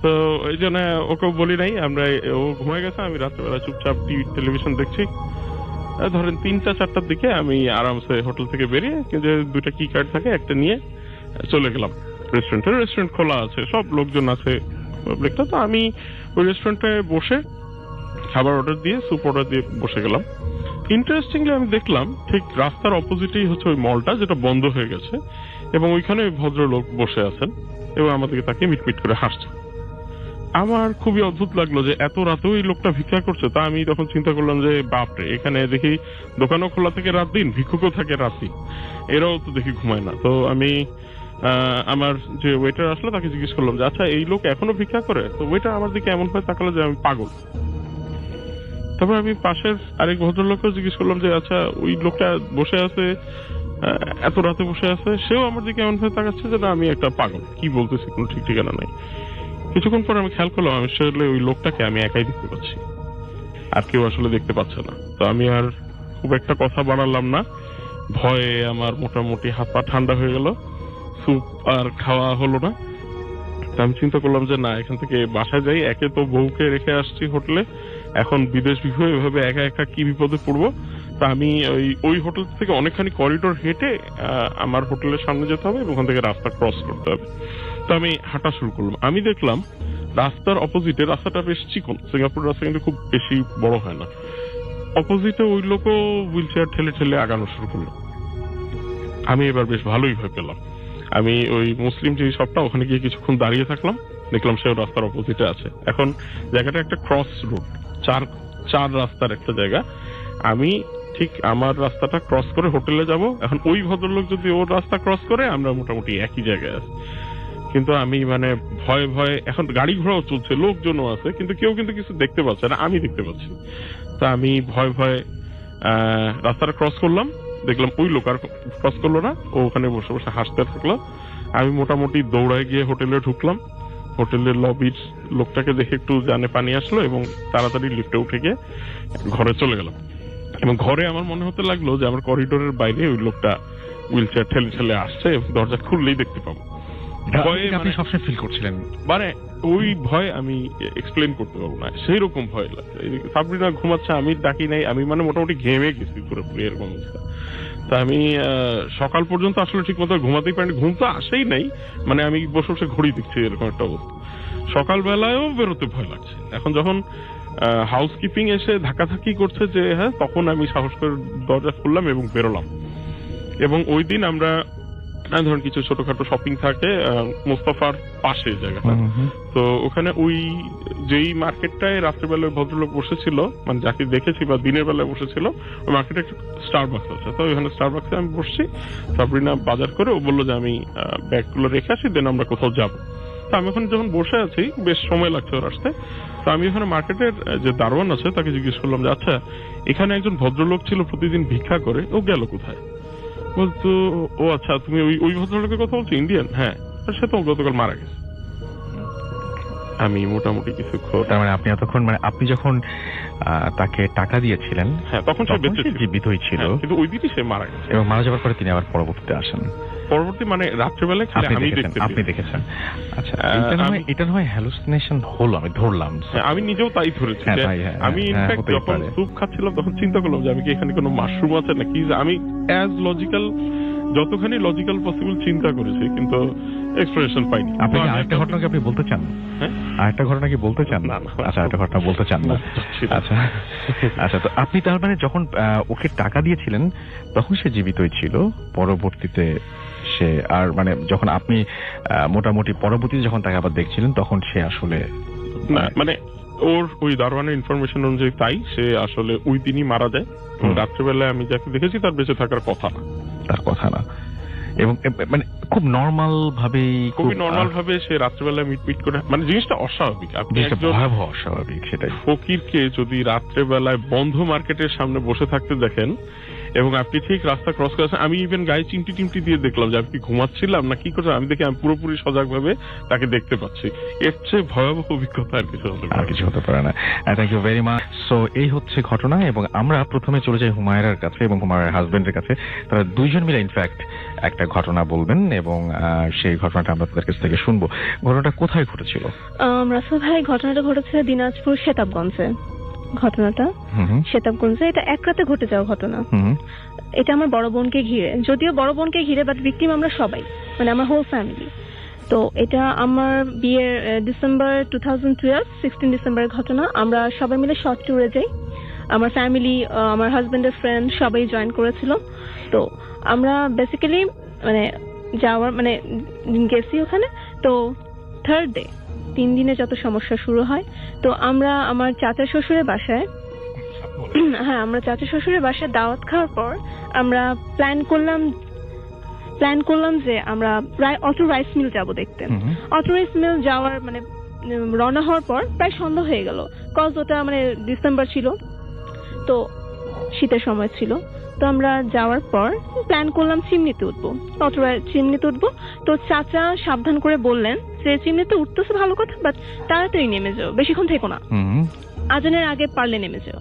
তো এই জন্য ওকে বলি নাই, আমরা ও ঘুমায় গেছে, আমি রাত্রেবেলা চুপচাপ টিভি টেলিভিশন দেখছি। ধরেন 3টা-4টার দিকে আমি আরামসে হোটেল থেকে বেরিয়ে যে 2টা কি কার্ড থাকে একটা নিয়ে চলে গেলাম রেস্টুরেন্টে। রেস্টুরেন্ট খোলা আছে, সব লোকজন আছে পাবলিকটা। তো আমি ওই রেস্টুরেন্টে বসে খাবার অর্ডার দিয়ে স্যুপ অর্ডার দিয়ে বসে গেলাম। ইন্টারেস্টিংলি আমি দেখলাম ঠিক রাস্তার অপোজিটেই হচ্ছে ওই মলটা, যেটা বন্ধ হয়ে গেছে, এবং ওইখানে ওই ভদ্রলোক বসে আছেন এবং আমাদেরকে তাকে মিটমিট করে হাসছে। আমার খুবই অদ্ভুত লাগলো যে এত রাতেও এই লোকটা ভিক্ষা করছে। তা আমি তখন চিন্তা করলাম যে বাপরে, এখানে দেখি দোকানও খোলা থাকে রাত দিন, ভিক্ষুকও থাকে রাত দিন, এরাও তো দেখি ঘুমায় না। তো আমি আমার যে ওয়েটার আসলো তাকে জিজ্ঞেস করলাম যে আচ্ছা এই লোক এখনো ভিক্ষা করে? তো ওয়েটার আমার দিকে এমন ভাবে তাকালো যে আমি পাগল। তারপর আমি পাশের আরেক ভদ্রলোককেও জিজ্ঞেস করলাম যে আচ্ছা ওই লোকটা বসে আছে, এত রাতে বসে আছে, সেও আমার দিকে এমন ভাবে তাকাচ্ছে যে না আমি একটা পাগল, কি বলতেছি কোনো ঠিক ঠিকানা নাই। কিছুক্ষণ পর আমি খেয়াল করলাম আমি আসলে ওই লোকটাকে আমি একাই দেখতে পাচ্ছি, আর কেউ আসলে দেখতে পাচ্ছে না। তো আমি আর খুব একটা কথা বাড়ালাম না, ভয়ে আমার মোটামুটি হাত পা ঠান্ডা হয়ে গেল, স্যুপ আর খাওয়া হলো না। আমি চিন্তা করলাম যে না, এখান থেকে বাসায় যাই, একে তো বউকে রেখে আসছি হোটেলে, এখন বিদেশ বিভুয়ে এভাবে একা একা কি বিপদে পড়বো। তা আমি ওই হোটেল থেকে অনেকখানি করিডোর হেঁটে আমার হোটেলের সামনে যেতে হবে এবং ওখান থেকে রাস্তা ক্রস করতে হবে। তো আমি হাঁটা শুরু করলাম। আমি দেখলাম রাস্তার অপোজিটে, রাস্তাটা বেশ চিকন, সিঙ্গাপুর রাস্তা কিন্তু খুব বেশি বড় হয় না, অপোজিটে ওই লোকও হুইল চেয়ার ঠেলে ঠেলে আগানো শুরু করলো। আমি এবার বেশ ভালোই ভয় পেলাম। আমি ওই মুসলিম যে শপটা ওখানে গিয়ে কিছুক্ষণ দাঁড়িয়ে থাকলাম, দেখলাম সেও রাস্তার অপোজিটে আছে। এখন জায়গাটা একটা ক্রস রোড, চার রাস্তার একটা জায়গা। আমি ঠিক আমার রাস্তাটা ক্রস করে হোটেলে যাব, এখন ওই ভদ্রলোক যদি ওর রাস্তা ক্রস করে আমরা মোটামুটি একই জায়গায় আছি। কিন্তু আমি মানে ভয়ে ভয়ে, এখন গাড়ি ঘোড়াও চলছে, লোকজনও আছে, কিন্তু কেউ কিন্তু কিছু দেখতে পাচ্ছে না, আমি দেখতে পাচ্ছি। তা আমি ভয়ে ভয়ে রাস্তাটা ক্রস করলাম, দেখলাম ওই লোক আর ক্রস করলো না, ও ওখানে বসে বসে হাসতে থাকলো। আমি মোটামুটি দৌড়ায় গিয়ে হোটেলে ঢুকলাম। হোটেলের লবির লোকটাকে দেখে একটু জানে পানি আসলো এবং তাড়াতাড়ি লিফটে উঠে গিয়ে ঘরে চলে গেলাম। এবং ঘরে আমার মনে হতে লাগলো যে আমার করিডোরের বাইরে ওই লোকটা হুইল চেয়ার ঠেলে ঠেলে আসছে, দরজা খুললেই দেখতে পাবো। ভয়ে আপনি সবসময় ফিল করছিলেন, মানে ওই ভয় আমি এক্সপ্লেন করতে পারবো না, সেই রকম ভয় লাগছে। সাবরিনা ঘুমাচ্ছে, আমি ডাকি নাই, আমি মানে মোটামুটি ঘেমে গেছি পুরোপুরি, এরকম অবস্থা। তা আমি সকাল পর্যন্ত আসলে ঠিক মতো ঘুমাতেই পারিনি, ঘুম তো আসেই নাই, মানে আমি বসে বসে ঘড়ি দেখছি, এরকম একটা অবস্থা। সকালবেলায়ও বেরোতে ভয় লাগছে। এখন যখন হাউসকিপিং এসে ধাক্কাধাক্কি করছে যে হ্যাঁ, তখন আমি সাহস করে দরজা খুললাম এবং বেরোলাম। এবং ওই দিন আমরা ধরুন কিছু ছোটখাটো শপিং থাকে মোস্তফার পাশে জায়গাটা, তো ওখানে ওই যেই মার্কেটটায় রাত্রেবেলায় ভদ্রলোক বসেছিল, মানে যাকে দেখেছি বা দিনের বেলায় বসেছিল, ওই মার্কেটে একটা স্টারবাক্স আছে। তো ওইখানে স্টারবাক্সে আমি বসছি, সাবরিনা বাজার করে, ও বললো যে আমি ব্যাগগুলো রেখে আসি, দেন আমরা কোথাও যাবো। তো আমি ওখানে যখন বসে আছি, বেশ সময় লাগছে ওর আসতে। তো আমি ওখানে মার্কেটের যে দারোয়ান আছে তাকে জিজ্ঞেস করলাম যে আচ্ছা এখানে একজন ভদ্রলোক ছিল প্রতিদিন ভিক্ষা করে, ও গেল কোথায়? বলতো ও আচ্ছা, তুমি ওই ভদ্রলোকের কথা বলছো, ইন্ডিয়ান? হ্যাঁ, সে তো গতকাল মারা গেছে। আমি মোটামুটি কিছুক্ষণ, তার মানে আপনি এতক্ষণ, মানে আপনি যখন তাকে টাকা দিয়েছিলেন, হ্যাঁ তখন সে বেঁচে ছিল, জীবিতই ছিল, কিন্তু ওই দিনই সে মারা গেছে। এবং মারা যাওয়ার পরে তিনি আবার পরবর্তীতে আসেন। পরবর্তী মানে রাত্রেবেলায় আপনি দেখেছেন? আচ্ছা, এটা নয় হ্যালুসিনেশন হলো, আমি ধরলাম। আমি নিজেও তাই ধরেছি। আমি ইনফ্যাক্ট যখন স্যুপ খাচ্ছিলাম তখন চিন্তা করলাম যে আমি কি এখানে কোনো মাশরুম আছে নাকি। আমি অ্যাজ লজিক্যাল, যতখানি লজিক্যাল পসিবল চিন্তা করেছি, কিন্তু এক্সপ্লেনেশন পাইনি। আপনি আরেকটা ঘটনা কি আপনি বলতে চান? হ্যাঁ, আরেকটা ঘটনা কি বলতে চান? না। আচ্ছা, আরেকটা ঘটনা বলতে চান না? আচ্ছা আচ্ছা, তো আপনি তার মানে যখন ওকে টাকা দিয়েছিলেন তখন সে জীবিতই ছিল, পরবর্তীতে সে আর মানে যখন আপনি মোটামুটি পরবর্তীতে যখন তাকে আবার দেখছিলেন তখন সে আসলে না, মানে ওর ওই দারোয়ানের ইনফরমেশন অনুযায়ী তাই সে আসলে ওই দিনই মারা যায়। রাত্রেবেলায় আমি যাকে দেখেছি তার বেঁচে থাকার কথা না, এবং মানে খুব নর্মাল ভাবে সে রাত্রেবেলায় মিটমিট করে, মানে জিনিসটা অস্বাভাবিক। আপনি ভয়াবহ অস্বাভাবিক। সেটাই, ফকিরকে যদি রাত্রেবেলায় বন্ধ মার্কেটের সামনে বসে থাকতে দেখেন এবং আপনি ঠিক রাস্তা ক্রস করেছেন, আমি ইভেন গায়ে চিমটি টিমটি দিয়ে দেখলাম যে আমি কি ঘুমাচ্ছিলাম না কি করছিলাম, আমি দেখি আমি পুরোপুরি সজাগভাবে তাকে দেখতে পাচ্ছি। এর চেয়ে ভয়াবহ অভিজ্ঞতা আর কিছু হতে আর পারে কিছু হতে পারে না। Thank you very much. So এই হচ্ছে ঘটনা, এবং আমরা প্রথমে চলে যাই হুমায়রার কাছে এবং হুমায়রার হাজবেন্ডের কাছে। তারা দুইজন মিলে ইনফ্যাক্ট একটা ঘটনা বলবেন এবং সেই ঘটনাটা আমরা তাদের কাছ থেকে শুনবো। ঘটনাটা কোথায় ঘটেছিল? রাসেল ভাই, ঘটনাটা ঘটেছে দিনাজপুর শেতাবগঞ্জে। ঘটনাটা শেতাবগঞ্জে, এটা এক রাতে ঘটে যাওয়া ঘটনা। এটা আমার বড় বোনকে ঘিরে, যদিও বড় বোনকে ঘিরে, বাট ভিকটিম আমরা সবাই, মানে আমার হোল ফ্যামিলি। তো এটা আমার বিয়ের ডিসেম্বর 2012, 16 ডিসেম্বরের ঘটনা। আমরা সবাই মিলে শর্ট ট্যুরে যাই, আমার ফ্যামিলি, আমার হাজবেন্ডের ফ্রেন্ড সবাই জয়েন করেছিল। তো আমরা বেসিক্যালি মানে যাওয়ার মানে গেছি ওখানে। তো থার্ড ডে, 3 দিনে যত সমস্যা শুরু হয়, তো আমরা আমার চাচা শ্বশুরের বাসায়, হ্যাঁ আমরা চাচা শ্বশুরের বাসায় দাওয়াত খাওয়ার পর আমরা প্ল্যান করলাম যে আমরা অটো রাইস মিল যাবো দেখতে। অটো রাইস মিল যাওয়ার মানে রওনা হওয়ার পর প্রায় সন্ধ্যা হয়ে গেল, কজ ওটা মানে ডিসেম্বর ছিল, তো শীতের সময় ছিল। তো আমরা যাওয়ার পর প্ল্যান করলাম চিমনিতে উঠবো, চিমনিতে উঠবো। তো চাচা সাবধান করে বললেন যে চিমনিতে উঠতেছে ভালো কথা, বাট তাড়াতাড়ি নেমে যাও, বেশিক্ষণ থেকো না, আজানের আগে পারলে নেমে যাও।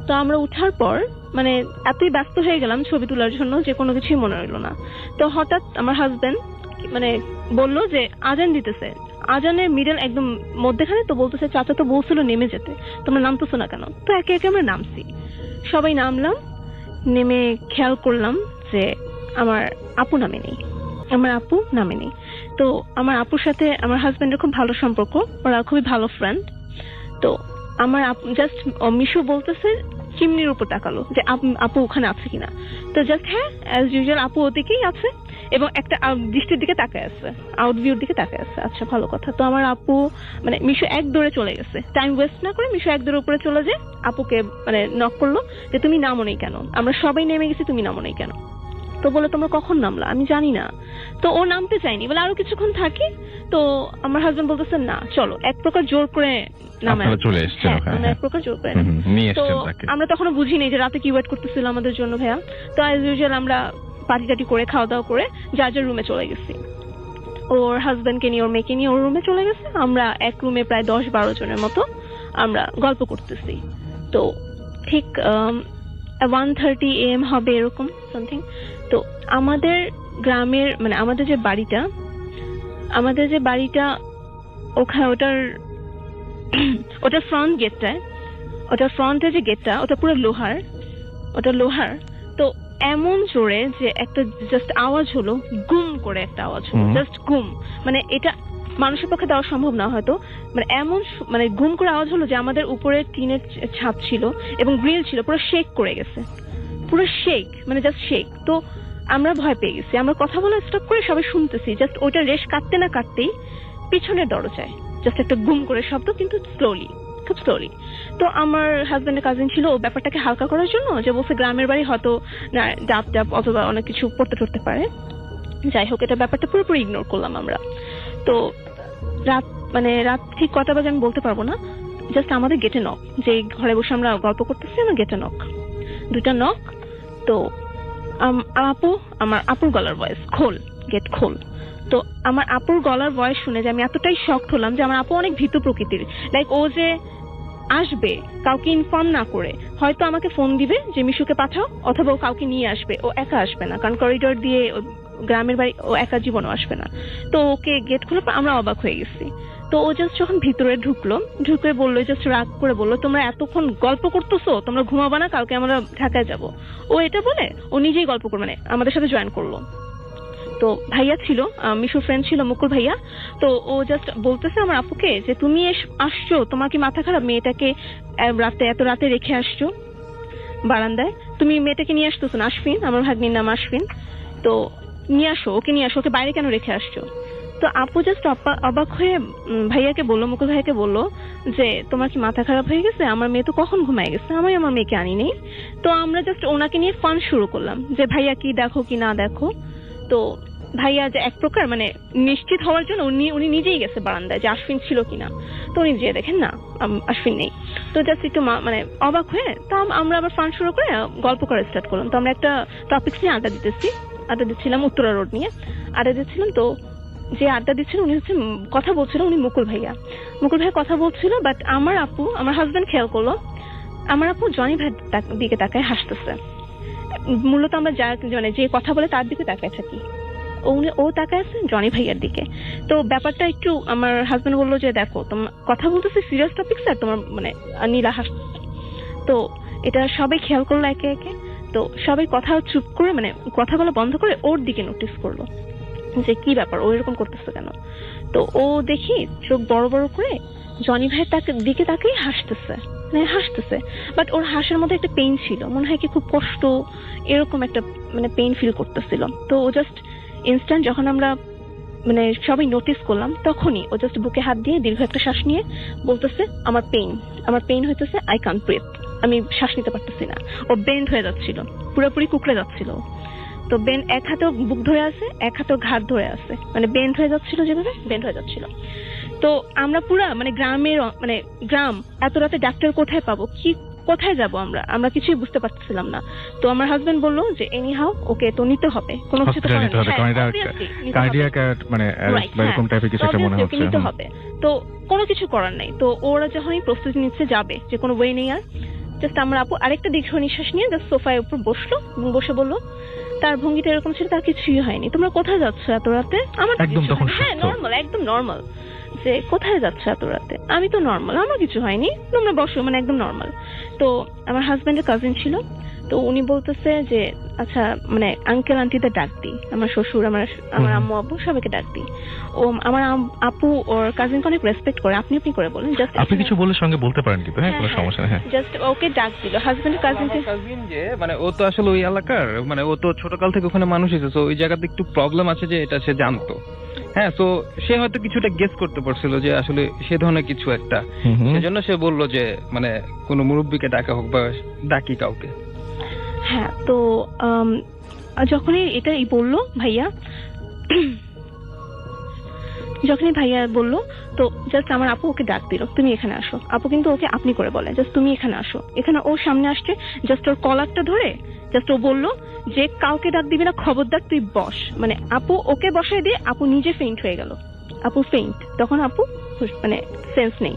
তো আমরা উঠার পর মানে এতই ব্যস্ত হয়ে গেলাম ছবি তোলার জন্য যে কোনো কিছুই মনে রইল না। তো হঠাৎ আমার হাজবেন্ড মানে বললো যে আজান দিতেছে, আজানের মিডল একদম মধ্যেখানে। তো বলতেছে চাচা তো বলছিল নেমে যেতে, তোমরা নামতেছো না কেন? তো একে একে আমরা নামছি, সবাই নামলাম। নেমে খেয়াল করলাম যে আমার আপু নামেনি। তো আমার আপুর সাথে আমার হাজবেন্ডের খুব ভালো সম্পর্ক, ওরা খুবই ভালো ফ্রেন্ড। তো আমার জাস্ট মিশু বলতেছে, চিমনির উপর তাকালো যে আপু ওখানে আছে কিনা। তো জাস্ট হ্যাঁ, অ্যাজ ইউজুয়াল আপু ওদিকেই আছে এবং একটা দৃষ্টির দিকে তাকায় আছে, আউট ভিউর দিকে তাকায় আছে। আচ্ছা ভালো কথা। তো আমার আপু মানে মিশু এক দৌড়ে চলে গেছে, টাইম ওয়েস্ট না করে মিশু এক দৌড়ে উপরে চলে যায়, আপুকে মানে নক করলো যে তুমি নামো নাই কেন, আমরা সবাই নেমে গেছি, তুমি নামো নাই কেন? তো বলে তোমরা কখন নামলা? আমি জানি না। তো ও নামতে চাইনি, বলে আরো কিছুক্ষণ থাকি। তো আমার হাজবেন্ড বলতেছে না চলো, এক প্রকার জোর করে নামায় চলে এসেছেন, এক প্রকার জোর করে। তো তাকে আমরা তখনো বুঝিনি যে রাতে কি ওয়েট করতেছিল আমাদের জন্য ভাইয়া। তো অ্যাজ ইউজুয়াল আমরা পার্টি টাটি করে খাওয়া দাওয়া করে যার যার রুমে চলে গেছি। ওর হাজবেন্ডকে নিয়ে, ওর মেয়েকে নিয়ে ওর রুমে চলে গেছে। আমরা এক রুমে প্রায় 10-12 জনের মতো আমরা গল্প করতেছি। তো ঠিক 1:30 AM হবে এরকম সামথিং। তো আমাদের গ্রামের মানে আমাদের যে বাড়িটা ওখানে ওটার ফ্রন্ট গেটটায়, ওটার ফ্রন্টে যে গেটটা ওটা পুরো লোহার। তো এমন জোরে যে একটা জাস্ট আওয়াজ হলো, গুম করে একটা আওয়াজ হলো, জাস্ট গুম। মানে এটা মানুষের পক্ষে দেওয়া সম্ভব না হয়তো, মানে এমন মানে গুম করে আওয়াজ হলো যে আমাদের উপরে টিনের ছাদ ছিল এবং গ্রিল ছিল, পুরো শেক করে গেছে, পুরো শেক, মানে জাস্ট শেক। তো আমরা ভয় পেয়ে গেছি, আমরা কথা বলা স্টপ করে সবাই শুনতেছি। জাস্ট ওইটা রেশ কাটতে না কাটতেই পিছনের দরজায় জাস্ট একটা গুম করে শব্দ, কিন্তু খুব স্লোলি। তো আমার হাজবেন্ডের কাজিন ছিল, ও ব্যাপারটাকে হালকা করার জন্য যে বলছে গ্রামের বাড়ি হয়তো ডাব অথবা অনেক কিছু পড়তে পারে। যাই হোক, এটা ব্যাপারটা পুরোপুরি ইগনোর করলাম আমরা। তো রাত ঠিক কটা বাজে আমি বলতে পারবো না, জাস্ট আমাদের গেটে নক, যে ঘরে বসে আমরা গল্প করতেছি, আমার গেটে নক, 2টা নক। তো আমার আপুর গলার ভয়েস, গেট খোল। তো আমার আপুর গলার ভয়েস শুনে যে আমি এতটাই শকড হলাম যে আমার আপু অনেক ভীতু প্রকৃতির, লাইক ও যে আসবে কাউকে ইনফর্ম না করে, হয়তো আমাকে ফোন দিবে যে মিশুকে পাঠাও, অথবা ও কাউকে নিয়ে আসবে, ও একা আসবে না, কারণ করিডোর দিয়ে গ্রামের বাড়ি, ও একা জীবনও আসবে না। তো ওকে গেট খুলে আমরা অবাক হয়ে গেছি। তো ও জাস্ট যখন ভিতরে ঢুকে বললো, জাস্ট রাগ করে বললো, তোমরা এতক্ষণ গল্প করতেছো, তোমরা ঘুমাবা না, কালকে আমরা ঢাকায় যাব। ও এটা বলে ও নিজেই গল্প করে মানে আমাদের সাথে জয়েন করলো। তো ভাইয়া ছিল, মিশুর ফ্রেন্ড ছিল মুকুল ভাইয়া। তো ও জাস্ট বলতেছে আমার আপুকে যে তুমি আসছো, তোমার কি মাথা খারাপ, মেয়েটাকে এত রাতে রেখে আসছো বারান্দায়, তুমি মেয়েটাকে নিয়ে আসতেছো না? আশফিন, আমার ভাগ্নির নাম আশফিন, তো নিয়ে আসো, ওকে বাইরে কেন রেখে আসছো? তো আপু জাস্ট অবাক হয়ে ভাইয়াকে বললো, মুকুল ভাইয়াকে বললো যে তোমার কি মাথা খারাপ হয়ে গেছে, আমার মেয়ে তো কখন ঘুমায় গেছে, আমি আমার মেয়েকে আনি নেই। তো আমরা জাস্ট ওনাকে নিয়ে ফান শুরু করলাম যে ভাইয়া কি দেখো কি না দেখো। তো ভাইয়া যে এক প্রকার মানে নিশ্চিত হওয়ার জন্য উনি নিজেই গেছে বারান্দায় যে আশফিন ছিল কিনা। তো উনি যেয়ে দেখেন না, আশ্বিন নেই। তো জাস্ট একটু মানে অবাক হয়ে তা আমরা আবার ফান শুরু করে গল্প করা স্টার্ট করলাম। তো আমরা একটা টপিকস নিয়ে আড্ডা দিচ্ছিলাম উত্তরা রোড নিয়ে আড্ডা দিচ্ছিলাম। তো যে আড্ডা দিচ্ছিল উনি হচ্ছে কথা বলছিল, উনি মুকুল ভাইয়া কথা বলছিল। বাট আমার হাজবেন্ড খেয়াল করলো আমার আপু জনি ভাইয়ের দিকে তাকায় হাসতেছে। মূলত আমরা যে কথা বলে তার দিকে তাকায় থাকি, ও তাকায় আছে জনি ভাইয়ার দিকে। তো ব্যাপারটা একটু আমার হাজবেন্ড বললো যে দেখো তোমার কথা বলতেছে সিরিয়াস টপিক স্যার, তোমার মানে নীলা হাসতেছে। তো এটা সবাই খেয়াল করলো একে একে। তো সবাই কথা চুপ করে মানে কথা বলা বন্ধ করে ওর দিকে নোটিস করলো যে কি ব্যাপার, ও এরকম করতেছে কেন। তো ও দেখি চোখ বড় বড় করে জনি ভাইয়ের দিকে তাকেই হাসতেছে। বাট ওর হাসার মধ্যে একটা পেইন ছিল, মনে হয় কি খুব কষ্ট এরকম একটা মানে পেইন ফিল করতেছিল। তো ও জাস্ট ইনস্ট্যান্ট যখন আমরা মানে সবাই নোটিস করলাম তখনই ও জাস্ট বুকে হাত দিয়ে দীর্ঘ একটা শ্বাস নিয়ে বলতেছে আমার পেইন হইতেছে, আই কান্ট ব্রিথ, আমি শ্বাস নিতে পারতেছি না। ও বেন্ড হয়ে যাচ্ছিল, পুরোপুরি কুকড়ে যাচ্ছিল। তো এক হাতে বুক ধরে আছে, এক হাতে ঘাট ধরে আছে, মানে বেন্ড হয়ে যাচ্ছিল, যেভাবে বেন্ড হয়ে যাচ্ছিল। তো আমরা পুরা মানে গ্রাম এত রাতে ডাক্তার কোথায় পাবো, কোথায় যাবো আমরা কিছুই বুঝতে পারছিলাম না। তো আমার হাজবেন্ড বললো যে এনি হাউ ওকে তো নিতে হবে, কোনো কিছু নিতে হবে, তো কোনো কিছু করার নাই। তো ওরা যখনই প্রস্তুতি নিচ্ছে যাবে, যে কোনো ওয়ে নেই আর, জাস্ট আমরা আপু আরেকটা দীর্ঘ নিঃশ্বাস নিয়ে জাস্ট সোফায় উপর বসলো এবং বসে বললো, তার ভঙ্গিটা এরকম ছিল তার কিছুই হয়নি, তোমরা কোথায় যাচ্ছ এত রাতে? আমার হ্যাঁ নর্মাল, একদম নর্মাল, যে কোথায় যাচ্ছ এত রাতে? আমি তো নর্মাল, আমার কিছু হয়নি, তোমরা বসো, মানে একদম নর্মাল। তো আমার হাজবেন্ডের কাজিন ছিল, তো উনি বলতেছে যে আচ্ছা মানে আঙ্কেল আন্টিদের ডাক দিই, আমার শ্বশুর আমার আম্মু আব্বু সবাইকে ডাক দিই। ও আমার আপু ওর কাজিনকে অনেক রেসপেক্ট করে, আপনি করে বলেন, জাস্ট আপনি কিছু বলে সঙ্গে বলতে পারেন কিন্তু, হ্যাঁ কোনো সমস্যা নেই। জাস্ট ওকে ডাক দিল হাজবেন্ডের কাজিন যে মানে ও তো আসলে ওই এলাকার মানে ও তো ছোটকাল থেকে ওখানে মানুষ হয়েছে, তো ওই জায়গাতে একটু প্রবলেম আছে যে এটা সে জানতো। হ্যাঁ, তো সে হয়তো কিছুটা গেস করতে পারছিল যে আসলে সে ধরনের কিছু একটা, সেজন্য সে বললো যে মানে কোনো মুরব্বীকে ডাকা হোক বা ডাকি কাউকে। হ্যাঁ, তো যখনই এটাই বললো ভাইয়া বললো, তো জাস্ট আমার আপু ওকে ডাক দিল, তুমি এখানে আসো। আপু কিন্তু ওকে আপনি করে বলে, জাস্ট তুমি এখানে আসো। এখানে ও সামনে আসছে, জাস্ট ওর কলারটা ধরে জাস্ট ও বললো যে কাউকে ডাক দিবি না, খবরদার তুই বস। মানে আপু ওকে বসায় দিয়ে আপু নিজে ফেইন্ট হয়ে গেল, আপু ফেইন্ট। তখন আপু মানে সেন্স নেই।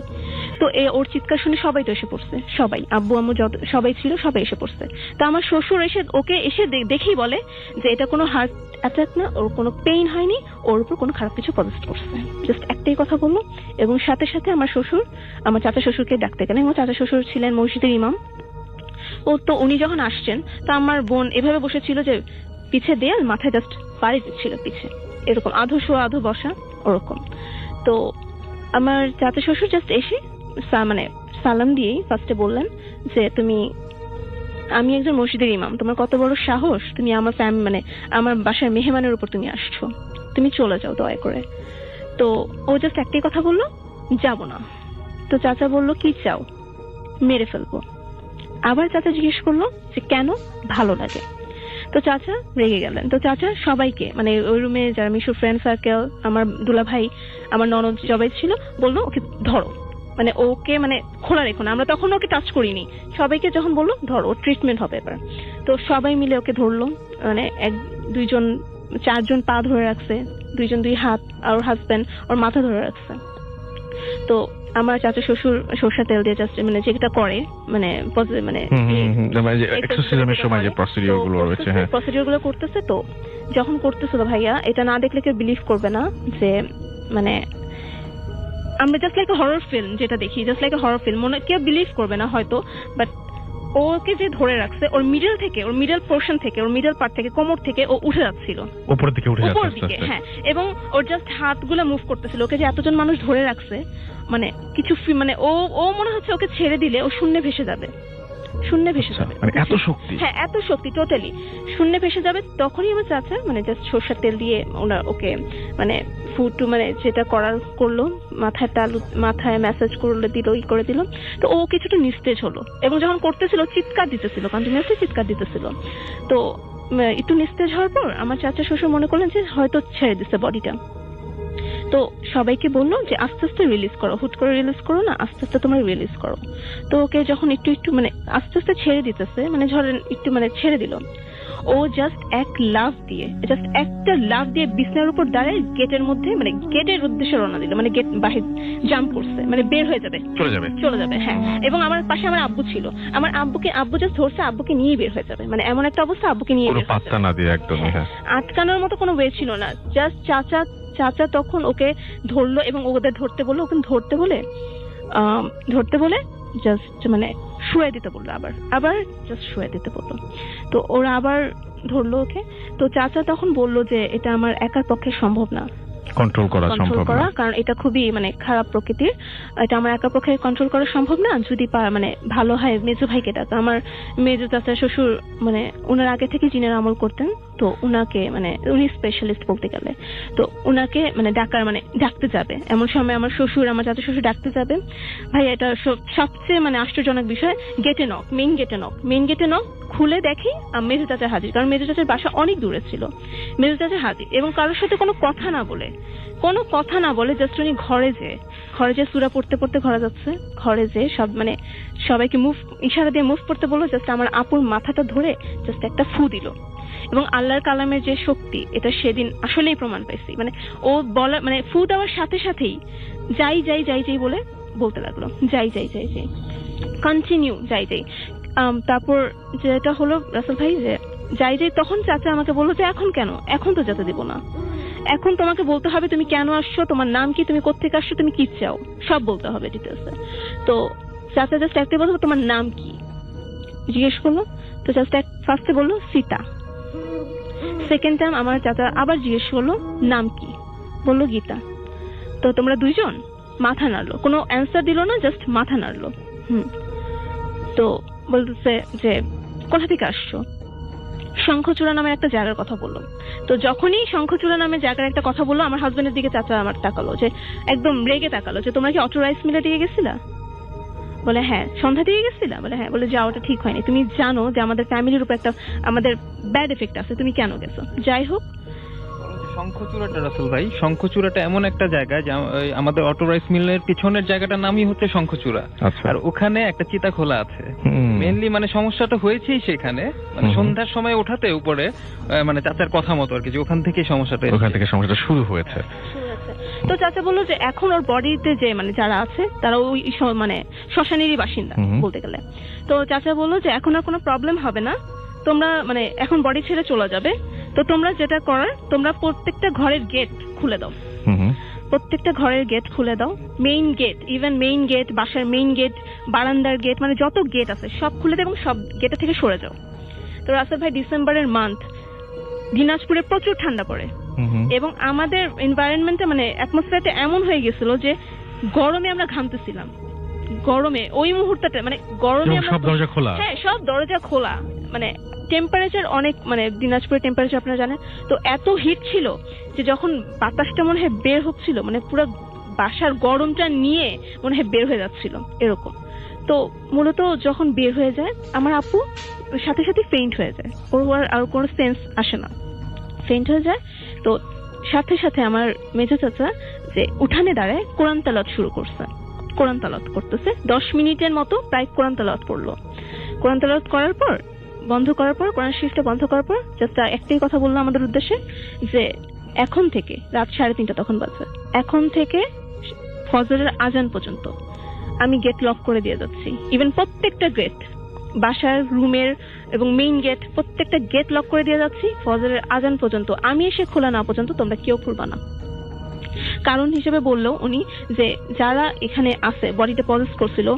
তো ওর চিৎকার শুনে সবাই তো এসে পড়ছে, সবাই আব্বু আম্মু যত সবাই ছিল সবাই এসে পড়ছে। তো আমার শ্বশুর ওকে এসে দেখেই বলে যে এটা কোনো হার্ট অ্যাটাক না, ওর কোনো পেইন হয়নি, ওর উপর কোনো খারাপ কিছু পজেস্ট করছে, জাস্ট একটাই কথা বললো। এবং সাথে সাথে আমার চাচা শ্বশুরকে ডাকতে গেলেন। আমার চাচা শ্বশুর ছিলেন মসজিদের ইমাম। তো উনি যখন আসছেন, তো আমার বোন এভাবে বসেছিল যে পিছে দেয়াল, মাথায় জাস্ট বাড়ি দিচ্ছিল পিছে, এরকম আধো শোয়া আধো বসা ওরকম। তো আমার চাচা শ্বশুর জাস্ট এসে মানে সালাম দিয়েই ফার্স্টে বললেন যে আমি একজন মসজিদের ইমাম, তোমার কত বড় সাহস, তুমি আমার মানে আমার বাসার মেহমানের উপর তুমি আসছো, তুমি চলে যাও দয়া করে। তো ও জাস্ট একটাই কথা বললো, যাবো না। তো চাচা বললো কি চাও? মেরে ফেলবো। আবার চাচা জিজ্ঞেস করলো যে কেন? ভালো লাগে। তো চাচা রেগে গেলেন। তো চাচা সবাইকে মানে ওই রুমে যারা মিশুর ফ্রেন্ড সার্কেল, আমার দুলা ভাই, আমার ননদ সবাই ছিল, বললো ওকে ধরো, মানে ওকে মানে খোলা রেখো না। আমরা তখন ওকে টাচ করিনি, সবাইকে যখন বললো ধরো, ওর ট্রিটমেন্ট হবে এবার। তো সবাই মিলে ওকে ধরলো, মানে চারজন পা ধরে রাখছে, দুই হাত, আর ওর হাজবেন্ড ওর মাথা ধরে রাখছে। তো আমার চাচা শ্বশুর সরষের তেল দিয়ে জাস্ট মানে যেটা করে মানে এক্সোরসিজমের সময় যে প্রসিডিউর গুলো রয়েছে, হ্যাঁ প্রসিডিউর গুলো করতেছে। তো যখন করতেছে, তো ভাইয়া এটা না দেখলে কেউ বিলিভ করবে না যে মানে আমরা জাস্ট লাইক হরর ফিল্ম যেটা দেখি, জাস্ট লাইক হরর ফিল্ম, মনে কেউ বিলিভ করবে না হয়তো। বাট ওকে যে ধরে রাখছে, ওর মিডল পোর্শন থেকে, ওর মিডল পার্ট থেকে, কোমর থেকে ও উঠে যাচ্ছিল উপর দিকে, হ্যাঁ। এবং ওর জাস্ট হাতগুলো মুভ করতেছিল। ওকে যে এতজন মানুষ ধরে রাখছে, মানে কিছু মানে ও মনে হচ্ছে ওকে ছেড়ে দিলে ও শূন্যে ভেসে যাবে, মানে এত শক্তি, হ্যাঁ এত শক্তি, টোটালি শূন্যে ভেসে যাবে। তখনই আমার চাচা মানে জাস্ট সরষের তেল দিয়ে ওকে মানে ফুটু মানে যেটা করলো, মাথায় ম্যাসাজ করে দিল। তো ও কিছুটা নিস্তেজ হলো, এবং যখন করতেছিল চিৎকার দিতেছিল, কন্টিনিউয়াসলি চিৎকার দিতেছিল। তো একটু নিস্তেজ হওয়ার পর আমার চাচা শ্বশুর মনে করলেন যে হয়তো ছেড়ে দিচ্ছে বডিটা। তো তো সবাইকে বললো যে আস্তে আস্তে রিলিজ করো, হুট করে রিলিজ করো না, আস্তে আস্তে তোমরা রিলিজ করো। তো ওকে যখন একটু একটু মানে আস্তে আস্তে ছেড়ে দিতেছে, মানে ধরেন একটু মানে ছেড়ে দিল, ও জাস্ট একটা লাফ দিয়ে বিছানার উপর দাঁড়ায় গেটের মধ্যে, মানে গেটের উদ্দেশ্যে রওনা দিল, মানে গেট বাহির জাম্প করছে, মানে বের হয়ে যাবে, চলে যাবে। হ্যাঁ, এবং আমার পাশে আমার আব্বু ছিল, আমার আব্বু জাস্ট ধরছে আব্বুকে নিয়ে বের হয়ে যাবে, মানে এমন একটা অবস্থা আব্বুকে নিয়ে বের পাত্তা না দিয়ে একদমই। হ্যাঁ, আটকানোর মতো কোনো ওয়ে ছিল না। জাস্ট চাচা তখন ওকে ধরলো এবং ওদের ধরতে বললো, ওকে ধরতে বলে জাস্ট মানে শুয়ে দিতে বললো, আবার জাস্ট শুয়ে দিতে বললো। তো ওরা আবার ধরলো ওকে। তো চাচা তখন বললো যে এটা আমার একার পক্ষে সম্ভব না কন্ট্রোল করা, কারণ এটা খুবই মানে খারাপ প্রকৃতির, এটা আমার একার পক্ষে কন্ট্রোল করা সম্ভব না। যদি মানে ভালো হয় মেজো ভাইকে ডাকা, আমার মেজো চাচা শ্বশুর মানে ওনার আগে থেকে জিনের আমল করতেন, তো উনাকে মানে উনি স্পেশালিস্ট বলতে গেলে, তো উনাকে মানে ডাকতে যাবে। এমন সময় আমার চাচা শ্বশুর ডাকতে যাবে। ভাই এটা সবচেয়ে মানে আশ্চর্যজনক বিষয়, মেইন গেটে নক খুলে দেখি মেজো চাচা হাজির, কারণ মেজো চাচার বাসা অনেক দূরে ছিল। মেজো চাচা হাজির এবং কারোর সাথে কোনো কথা না বলে জাস্ট উনি ঘরে যে সূরা পড়তে ঘরে যাচ্ছে, ঘরে যে সব মানে সবাইকে ইশারা দিয়ে মুভ করতে বললো। জাস্ট আমার আপুর মাথাটা ধরে জাস্ট একটা ফু দিল, এবং আল্লাহর কালামের যে শক্তি এটা সেদিন আসলেই প্রমাণ পাইছি। মানে ও বলা মানে ফু দেওয়ার সাথে সাথেই যাই বলে বলতে লাগলো, যাই কন্টিনিউ যাই। তারপর যেটা হলো রাসেল ভাই, যে যাই তখন চাচা আমাকে বললো যে এখন তো যেতে দিব না, এখন তোমাকে বলতে হবে তুমি কেন আসছো, তোমার নাম কি, তুমি কোত্থেকে আসছো, তুমি কি চাও, সব বলতে হবে ডিটেলসে। তো চাচা জাস্ট একটাই বললো তোমার নাম কি জিজ্ঞেস করলো। তো জাস্ট ফার্স্টে বললো সীতা। সেকেন্ড টাইম আমার চাচা আবার জিজ্ঞেস করলো নাম কি, বললো গীতা। তো তোমরা দুইজন, মাথা নাড়লো, কোনো অ্যান্সার দিল না, জাস্ট মাথা নাড়লো। তো বলতেছে যে কোথা থেকে আসছো, শঙ্খচূড়া নামের একটা জায়গার কথা বললো। তো যখনই শঙ্খচূড়া নামের জায়গার একটা কথা বললো, আমার হাজবেন্ডের দিকে চাচা আমার তাকালো, যে একদম রেগে তাকালো, যে তোমরা কি অটো রাইস মিলের দিকে গেছিলা? বলে হ্যাঁ। সন্ধ্যা দিকে গেছিলা? বলে হ্যাঁ। বলে যাওয়াটা ঠিক হয়নি, তুমি জানো যে আমাদের ফ্যামিলির উপর একটা আমাদের ব্যাড এফেক্ট আছে, তুমি কেন গেছো? যাই হোক, শঙ্খচূড়াটা রাসেল ভাই, শঙ্খচূড়াটা এমন একটা জায়গা যে আমাদের অটো রাইস মিলের পিছনের জায়গাটার নামই হচ্ছে শঙ্খচূড়া, আর ওখানে একটা চিতা খোলা আছে। মেইনলি মানে সমস্যাটা হয়েছেই সেখানে, মানে সন্ধ্যার সময় ওঠাতে উপরে মানে চাচার কথা মতো আর কি, যে ওখান থেকে সমস্যাটা শুরু হয়েছে। তো চাচা বললো যে এখন ওর বডিতে যে মানে যারা আছে তারা ওই মানে শ্মশানেরই বাসিন্দা বলতে গেলে। তো চাচা বললো যে এখন আর কোনো প্রবলেম হবে না, তোমরা মানে এখন বডি ছেড়ে চলে যাবে। তো তোমরা যেটা করার, তোমরা প্রত্যেকটা ঘরের গেট খুলে দাও, main gate, even main gate, বাসার মেইন গেট, বারান্দার গেট, মানে যত গেট আছে সব খুলে দাও এবং সব গেটে থেকে সরে যাও। তো রাসেল ভাই, ডিসেম্বরের মান্থ, দিনাজপুরে প্রচুর ঠান্ডা পড়ে এবং আমাদের এনভায়রনমেন্টে মানে অ্যাটমসফিয়ারটা এমন হয়ে গেছিল যে গরমে আমরা ঘামতেছিলাম, গরমে ওই মুহূর্তটা মানে গরমে সব দরজা খোলা, হ্যাঁ সব দরজা খোলা, মানে টেম্পারেচার অনেক, মানে দিনাজপুরের টেম্পারেচার আপনারা জানেন তো, এত হিট ছিল যে যখন বাতাসটা মনে হয় বের হচ্ছিল, মানে পুরো বাসার গরমটা নিয়ে মনে হয় বের হয়ে যাচ্ছিল এরকম। তো মূলত যখন বের হয়ে যায় আমার আপু সাথে সাথে ফেইন্ট হয়ে যায়, ওর আর কোনো সেন্স আসে না, ফেইন্ট হয়ে যায়। তো সাথে সাথে আমার মেজো চাচা যে উঠানে দাঁড়ায় কোরআন তেলাওয়াত শুরু করছে, কোরআন তেলাওয়াত করতেছে 10 মিনিটের মতো প্রায় কোরআন তেলাওয়াত করলো। কোরআন তেলাওয়াত করার পর কোরআন শরীফটা বন্ধ করার পর জাস্ট একটাই কথা বললো আমাদের উদ্দেশ্যে, যে এখন থেকে রাত 3:30 তখন বাজে, এখন থেকে ফজরের আজান পর্যন্ত আমি গেট লক করে দিয়ে যাচ্ছি, ইভেন প্রত্যেকটা গেট, বাসার রুমের এবং মেইন গেট, প্রত্যেকটা গেট লক করে দিয়ে যাচ্ছি ফজরের আজান পর্যন্ত, আমি এসে খোলা না পর্যন্ত তোমরা কেউ খুলবা না। কারণ হিসেবে বললো উনি যে যারা এখানে আছে বডিতে পজেস করছিল,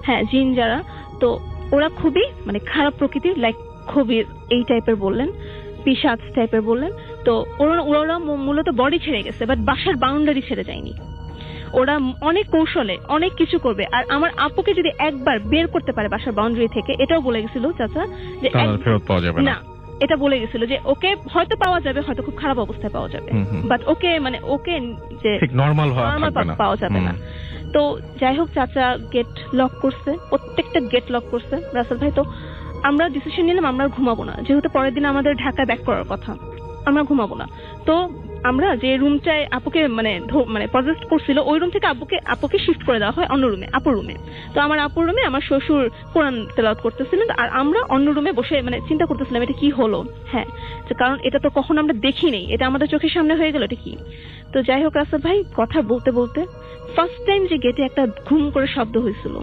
হ্যাঁ জিন যারা, তো ওরা খুবই মানে খারাপ প্রকৃতির, লাইক খুবই এই টাইপের বললেন, পিশাচ টাইপের বললেন। তো ওরা মূলত বডি ছেড়ে গেছে, বাট বাসার বাউন্ডারি ছেড়ে যায়নি, ওরা অনেক কৌশলে অনেক কিছু করবে। আর আমার আপুকে যদি একবার বের করতে পারে বাসার বাউন্ডারি থেকে, এটাও বলে গেছিল চাচা যে ফেরত পাওয়া যাবে না, এটা বলে গেছিল যে ওকে হয়তো পাওয়া যাবে, হয়তো খুব খারাপ অবস্থায় পাওয়া যাবে, বাট ওকে মানে ওকে যে নরমাল পাওয়া যাবে না। তো যাই হোক, চাচা গেট লক করছে, প্রত্যেকটা গেট লক করছে রাসেল ভাই। তো আমরা ডিসিশন নিলাম আমরা ঘুমাবো না, যেহেতু পরের দিন আমাদের ঢাকায় ব্যাক করার কথা, আমরা ঘুমাবো না। তো আমরা যে রুমটায় আপুকে মানে পজেস্ট করছিল ওই রুম থেকে আপুকে শিফট করে দেওয়া হয় অন্য রুমে, আপুর রুমে। তো আমার আপুর রুমে আমার শ্বশুর কোরআন তেলাওয়াত করতেছিলেন, আর আমরা অন্য রুমে বসে মানে চিন্তা করতেছিলাম এটা কি হলো। হ্যাঁ, কারণ এটা তো কখনো আমরা দেখিনি, এটা আমাদের চোখের সামনে হয়ে গেল, এটা কি। তো যাই হোক রাসেল ভাই, কথা বলতে বলতে ফার্স্ট টাইম যে গেটে একটা ঘুম করে শব্দ হয়েছিল,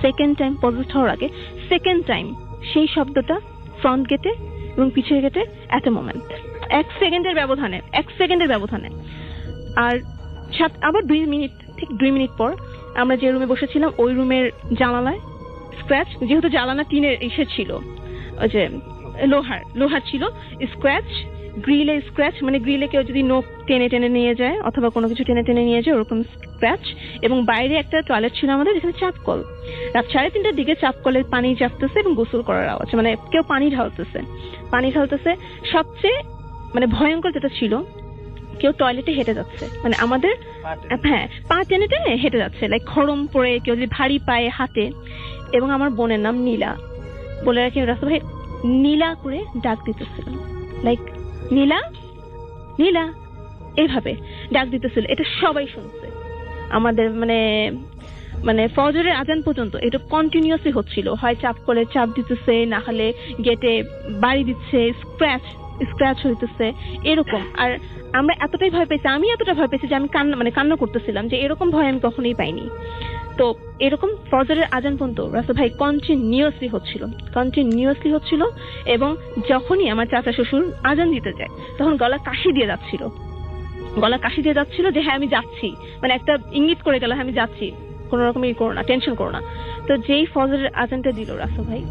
সেকেন্ড টাইম পজেস্ট হওয়ার আগে সেকেন্ড টাইম সেই শব্দটা ফ্রন্ট গেটে এবং পিছের গেটে অ্যাট এ মোমেন্ট, 1 সেকেন্ডের ব্যবধানে। আর আবার 2 মিনিট পর আমরা যে রুমে বসেছিলাম ওই রুমের জানালায় স্ক্র্যাচ, যেহেতু জানালা টিনের এসে ছিল, ওই যে লোহার ছিল, স্ক্র্যাচ, গ্রিলে স্ক্র্যাচ, মানে গ্রিলে কেউ যদি নখ টেনে নিয়ে যায় অথবা কোনো কিছু টেনে নিয়ে যায় ওরকম স্ক্র্যাচ। এবং বাইরে একটা টয়লেট ছিল আমাদের, যেখানে চাপকল, রাত 3:30টার দিকে চাপকলের পানি চাপতেছে এবং গোসল করার আওয়াজ, মানে কেউ পানি ঢালতেছে। সবচেয়ে মানে ভয়ঙ্কর যেটা ছিল, কেউ টয়লেটে হেঁটে যাচ্ছে, মানে আমাদের পা টেনে হেঁটে যাচ্ছে, লাইক খড়ম পরে কেউ যদি ভারী পায়ে হাঁটে। এবং আমার বোনের নাম নীলা, বলে রাখি রাসেল ভাই, নীলা করে ডাক দিতেছিল, লাইক নীলা এইভাবে ডাক দিতেছিল। এটা সবাই শুনছে, আমাদের মানে ফজরের আজান পর্যন্ত এটা কন্টিনিউয়াসলি হচ্ছিল। হয় চাপকলে চাপ দিতেছে, না হলে গেটে বাড়ি দিচ্ছে, স্ক্র্যাচ হইতেছে, এরকম। আর আমরা এতটাই ভয় পেয়েছি, আমি এতটা ভয় পেয়েছি যে আমি কান্না করতেছিলাম, যে এরকম ভয় আমি কখনোই পাইনি। তো এরকম ফজরের আজান পর্যন্ত রাসেল ভাই কন্টিনিউয়াসলি হচ্ছিল। এবং যখনই আমার চাচা শ্বশুর আজান দিতে যায় তখন গলা কাশি দিয়ে যাচ্ছিল যে হ্যাঁ আমি যাচ্ছি, মানে একটা ইঙ্গিত করে গেল, হ্যাঁ আমি যাচ্ছি, কোন রকম করো না, টেনশন করো না। তো যেই ফজরের আজানটা দিল রাসেল ভাই,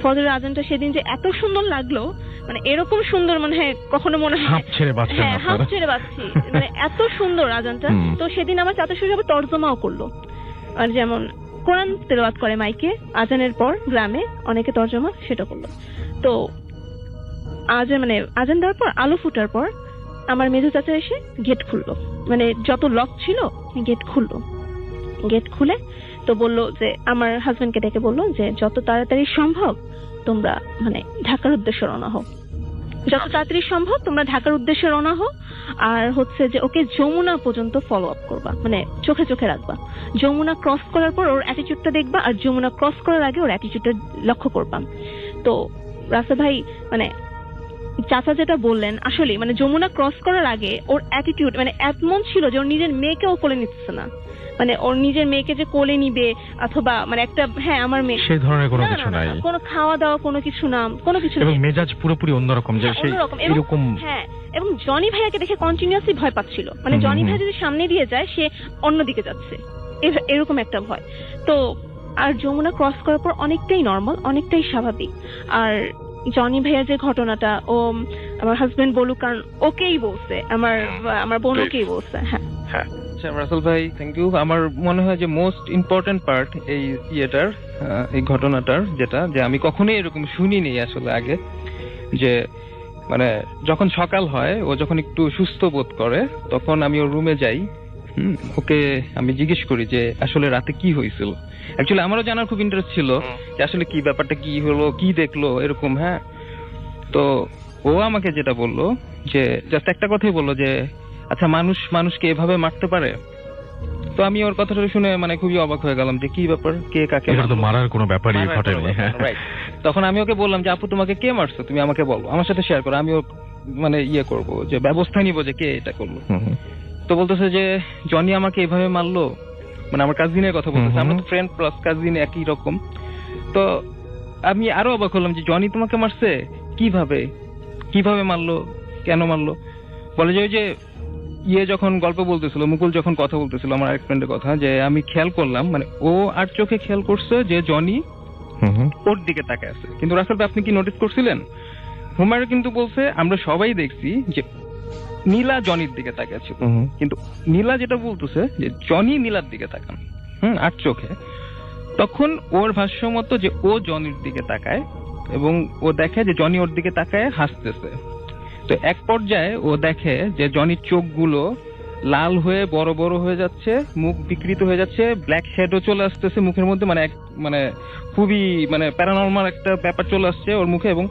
ফজরের আজানটা সেদিন যে এত সুন্দর লাগলো, মানে এরকম সুন্দর মনে হয় কখনো মনে হয় হাঁপ ছেড়ে বাঁচছি, মানে এত সুন্দর আজানটা। তো সেদিন আমার চাচা শ্বশুর আবার তর্জমাও করলো, আর যেমন কোরআন তেলাওয়াত করে মাইকে আজানের পর গ্রামে অনেকে তর্জমা, সেটা করলো। তো আজান দেওয়ার পর আলো ফুটার পর আমার মেজো চাচা এসে গেট খুললো, মানে যত লক ছিল গেট খুলে তো বললো যে আমার হাজবেন্ডকে ডেকে বললো যে যত তাড়াতাড়ি সম্ভব তোমরা ঢাকার উদ্দেশ্যে রওনা হও, আর হচ্ছে যে ওকে যমুনা পর্যন্ত ফলো আপ করবা, মানে চোখে রাখবা। যমুনা ক্রস করার পর ওর অ্যাটিটিউডটা দেখবা, আর যমুনা ক্রস করার আগে ওর অ্যাটিটিউডটা লক্ষ্য করবা। তো রাসেল ভাই চাচা যেটা বললেন আসলে যমুনা ক্রস করার আগে ওর অ্যাটিটিউড এমন ছিল যে ওর নিজের মেয়েকে ও কোলে নিচ্ছে না, ওর নিজের মেয়েকে যে কোলে নিবে অথবা একটা হ্যাঁ আমার মেয়ে, সেই ধরনের কোনো কিছু নাই, কোনো খাওয়া দাওয়া কোনো কিছু না, এবং মেজাজ পুরোপুরি অন্যরকম, যে এরকম। হ্যাঁ, এবং জনি ভাইয়াকে দেখে কন্টিনিউয়াসলি ভয় পাচ্ছিল, জনি ভাই যদি সামনে দিয়ে যায় সে অন্যদিকে যাচ্ছে, এরকম একটা ভয়। তো আর যমুনা ক্রস করার পর অনেকটাই নর্মাল, অনেকটাই স্বাভাবিক। আর জনি ভাইয়ার যে ঘটনাটা, ও আমার হাজবেন্ড বলুক, কারণ ওকেই বলছে, আমার বোন ওকেই বলছে। হ্যাঁ রাসেল ভাই, থ্যাংক ইউ। আমার মনে হয় যে মোস্ট ইম্পর্টেন্ট পার্ট এই এই ঘটনাটার, যেটা যে আমি কখনোই এরকম শুনিনি আসলে আগে, যে যখন সকাল হয়, ও যখন একটু সুস্থ বোধ করে, তখন আমি ওর রুমে যাই, ওকে আমি জিজ্ঞেস করি যে আসলে রাতে কি হয়েছিল। অ্যাকচুয়ালি আমারও জানার খুব ইন্টারেস্ট ছিল যে আসলে কি ব্যাপারটা, কি হলো, কি দেখলো, এরকম। হ্যাঁ, তো ও আমাকে যেটা বললো, যে জাস্ট একটা কথাই বললো যে আচ্ছা, মানুষকে এভাবে মারতে পারে। তো আমি ওর কথাটা শুনে খুবই অবাক হয়ে গেলাম যে কি ব্যাপার, কে কাকে মারার কোনো ব্যাপারই ঘটেনি। তখন আমি ওকে বললাম যে আপু, তোমাকে কে মারছো, তুমি আমাকে বলো, আমার সাথে শেয়ার করো, আমি ওর করবো, যে ব্যবস্থা নিবো যে কে এটা করলো। তো বলতেছে যে জনি আমাকে এভাবে মারলো, আমার কাজিনের কথা বলতেছে, আমরা তো ফ্রেন্ড প্লাস কাজিন একই রকম। তো আমি আরো অবাক হলাম যে জনি তোমাকে মারছে, কিভাবে মারলো, কেন মারলো? বলে যে ওই যে যখন গল্প বলতেছিল, মুকুল যখন কথা বলতেছিল, আমার এক ফ্রেন্ডের কথা, যে আমি খেয়াল করলাম, ও আর চোখে খেয়াল করছে যে জনি ওর দিকে তাকায় আছে। কিন্তু রাসেল ভাই, আপনি কি নোটিস করছিলেন? হুমায়ুন কিন্তু বলছে আমরা সবাই দেখছি যে নীলা জনির দিকে তাকায় ছিল, কিন্তু নীলা যেটা বলতেছে যে জনি নীলার দিকে তাকান আর চোখে। তখন ওর ভাষ্য মতো যে ও জনির দিকে তাকায় এবং ও দেখে যে জনি ওর দিকে তাকায় হাসতেছে। তো এক পর্যায়ে ও দেখে যে জনির চোখগুলো লাল হয়ে বড় বড় হয়ে যাচ্ছে, মুখ বিকৃত হয়ে যাচ্ছে, ব্ল্যাক শ্যাডো চলে আসতেছে মুখের মধ্যে, খুবই প্যারানর্মাল একটা ব্যাপার চলে আসছে ওর মুখে, এবং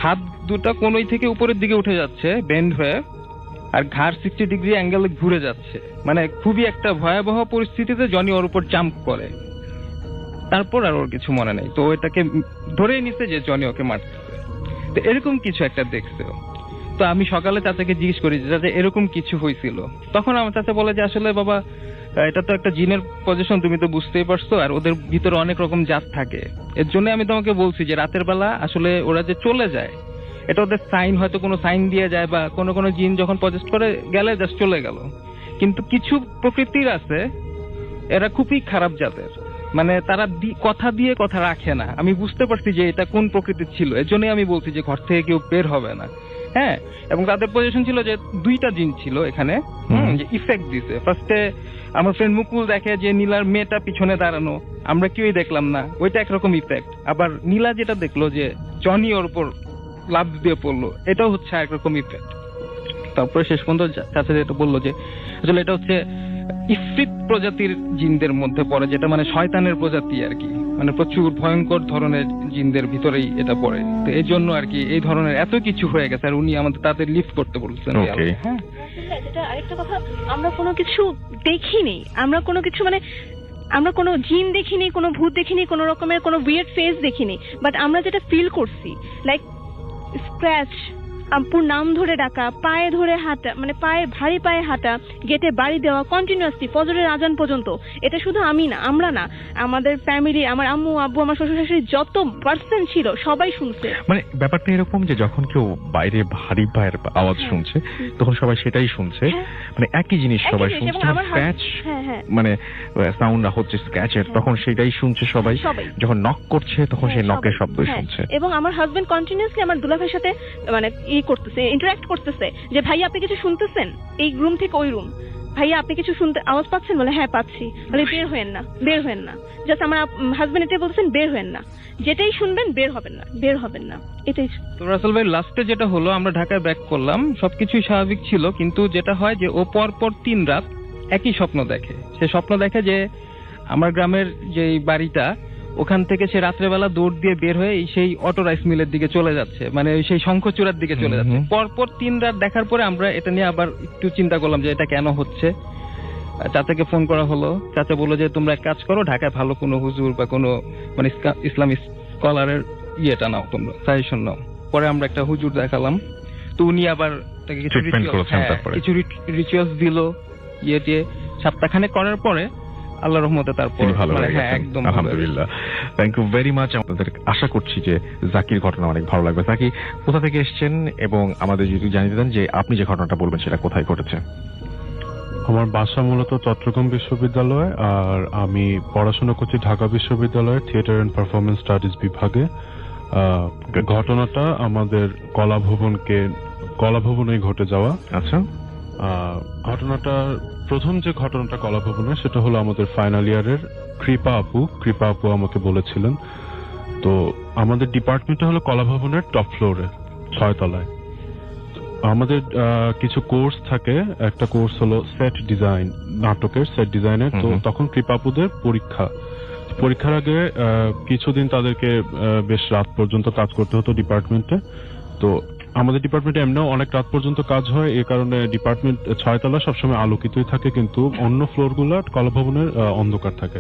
হাত দুটা কোনই থেকে উপরের দিকে উঠে যাচ্ছে বেন্ড হয়ে, আর ঘাড় 60 ডিগ্রি অ্যাঙ্গেলে ঘুরে যাচ্ছে, মানে খুবই একটা ভয়াবহ পরিস্থিতিতে জনি ওর উপর জাম্প করে। তারপর আর ওর কিছু মনে নেই, তো এটাকে ধরেই নিছে যে জনি ওকে মারতেছে। তো এরকম কিছু একটা দেখছে। তো আমি সকালে চাচাকে জিজ্ঞেস করি যে চাচা এরকম কিছু হয়েছিল, তখন আমার চাচা বলে যে আসলে বাবা এটা তো একটা জিনের পজিশন, তুমি তো বুঝতেই পারছো, আর ওদের ভিতরে অনেক রকম জাত থাকে। এর জন্য আমি তোমাকে বলছি যে রাতের বেলা আসলে ওরা যে চলে যায় এটা ওদের সাইন, হয়তো কোনো সাইন দিয়ে যায়, বা কোনো কোনো জিন যখন পজেস্ট করে গেলে জাস্ট চলে গেল। কিন্তু কিছু প্রকৃতির আছে এরা খুবই খারাপ জাতের, মানে তারা কথা দিয়ে কথা রাখে না। আমি বুঝতে পারছি যে এটা কোন প্রকৃতির ছিল, এর জন্যই আমি বলছি যে ঘর থেকে কেউ বের হবে না। হ্যাঁ, এবং তাদের পজিশন ছিল যে 2টা জিন ছিল এখানে, যে ইফেক্ট দিছে। ফার্স্টে আমার ফ্রেন্ড মুকুল দেখে যে নীলার মেয়েটা পিছনে দাঁড়ানো, আমরা কেউই দেখলাম না, ওইটা একরকম ইফেক্ট। আবার নীলা যেটা দেখলো যে জনি ওর উপর লাভ দিয়ে পড়লো, এটাও হচ্ছে একরকম ইফেক্ট। তারপরে শেষ পর্যন্ত চাচা যেটা বললো যে আসলে এটা হচ্ছে ইফরিত প্রজাতির জিনদের মধ্যে পড়ে, যেটা মানে শয়তানের প্রজাতি আর কি, মানে প্রচুর ভয়ঙ্কর ধরনের জিনদের ভিতরেই এটা পড়ে। তো এই জন্য আর কি এই ধরনের এত কিছু হয়ে গেছে, আর উনি আমাদের তাদের লিফট করতে বলছেন। হ্যাঁ, যেটা আরেকটা কথা, আমরা কোনো কিছু দেখিনি, আমরা কোনো কিছু মানে আমরা কোনো জিন দেখিনি, কোনো ভূত দেখিনি, কোনো রকমের কোনো উইয়ার্ড ফেস দেখিনি, বাট আমরা যেটা ফিল করছি লাইক স্ক্র্যাচ, আপুর নাম ধরে ডাকা, পায়ে ধরে হাঁটা, মানে পায়ে ভারী পায়ে হাঁটা, গেটে বাড়ি দেওয়া কন্টিনিউয়াসলি ফজরের আজান পর্যন্ত। এটা শুধু আমি না, আমরা না, আমাদের ফ্যামিলি, আমার আম্মু আব্বু, আমার শ্বশুর শাশুড়ি যত পার্সন ছিল সবাই শুনছে। মানে ব্যাপারটা এরকম যে যখন কেউ বাইরে ভারী পায়ের আওয়াজ শুনছে তখন সবাই সেটাই শুনছে, মানে একই জিনিস সবাই শুনছে, স্ক্র্যাচ মানে সাউন্ড হচ্ছে স্ক্র্যাচের, তখন সেটাই শুনছে সবাই। যখন নক করছে তখন সেই নকের শব্দই শুনছে। এবং আমার হাজবেন্ড কন্টিনিউয়াসলি আমার দুলাভাইয়ের সাথে মানে করতেছে, ইন্টারঅ্যাক্ট করতেছে যে ভাই আপনি কিছু শুনতেছেন, এই রুম থেকে ওই রুম, ভাইয়া আপনি কিছু শুনতে আওয়াজ পাচ্ছেন? বলে হ্যাঁ পাচ্ছি। বলে বের হয়েন না, বের হয়েন না। জাস্ট আমার হাজবেন্ড এটাই বলতেছেন, বের হয়েন না, যেটাই শুনবেন বের হবেন না, বের হবেন না, এটাই। তো রাসেল ভাই লাস্টে যেটা হলো, আমরা ঢাকায় ব্যাক করলাম, সবকিছুই স্বাভাবিক ছিল, কিন্তু যেটা হয় যে ও পর 3 রাত একই স্বপ্ন দেখে। সে স্বপ্ন দেখে যে আমার গ্রামের যে বাড়িটা, ওখান থেকে সে রাত্রেবেলা দৌড় দিয়ে বের হয়ে সেই অটো রাইস মিলের দিকে চলে যাচ্ছে, মানে সেই শঙ্খচূড়ার দিকে চলে যাচ্ছে। পরপর 3 রাত দেখার পরে আমরা এটা নিয়ে আবার একটু চিন্তা করলাম যে এটা কেন হচ্ছে। চাচাকে ফোন করা হলো, চাচা বললো যে তোমরা এক কাজ করো, ঢাকায় ভালো কোনো হুজুর বা কোনো মানে ইসলামিক স্কলারের ইয়েটা নাও, তোমরা সাজেশন নাও। পরে আমরা একটা হুজুর দেখালাম, তো উনি আবার কিছু রিচুয়ালস দিল, ইয়ে দিয়ে সপ্তাহখানেক করার পরে আল্লাহর রহমতে তারপর ভালো হয়ে গেছে। একদম আলহামদুলিল্লাহ, থ্যাংক ইউ ভেরি মাচ। আমাদের আশা করছি যে জাকির ঘটনা অনেক ভালো লাগবে। জাকি, কোথা থেকে এসেছেন এবং আমাদের যদি জানিয়ে দেন যে আপনি যে ঘটনাটা বলবেন সেটা কোথায় ঘটেছে? আমার বাসা মূলত চট্টগ্রাম বিশ্ববিদ্যালয়, আর আমি পড়াশোনা করছি ঢাকা বিশ্ববিদ্যালয়ের থিয়েটার এন্ড পারফরমেন্স স্টাডিজ বিভাগে। ঘটনাটা আমাদের কলাভবনে ঘটে যাওয়া। আচ্ছা, ঘটনাটা প্রথম যে ঘটনাটা কলাভবনে, সেটা হলো আমাদের ফাইনাল ইয়ারের কৃপা আপু আমাকে বলেছিলেন। তো আমাদের ডিপার্টমেন্টটা হলো কলাভবনের টপ ফ্লোরে 6 তলায়। আমাদের কিছু কোর্স থাকে, একটা কোর্স হলো সেট ডিজাইন, নাটকের সেট ডিজাইনের। তো তখন কৃপাপুদের পরীক্ষার আগে কিছুদিন তাদেরকে বেশ রাত পর্যন্ত কাজ করতে হতো ডিপার্টমেন্টে। তো আমাদের ডিপার্টমেন্টে এমনিও অনেক রাত পর্যন্ত কাজ হয়, এই কারণে ডিপার্টমেন্ট 6 তলা সবসময় আলোকিতই থাকে, কিন্তু অন্য ফ্লোর গুলো কলাভবনের অন্ধকার থাকে।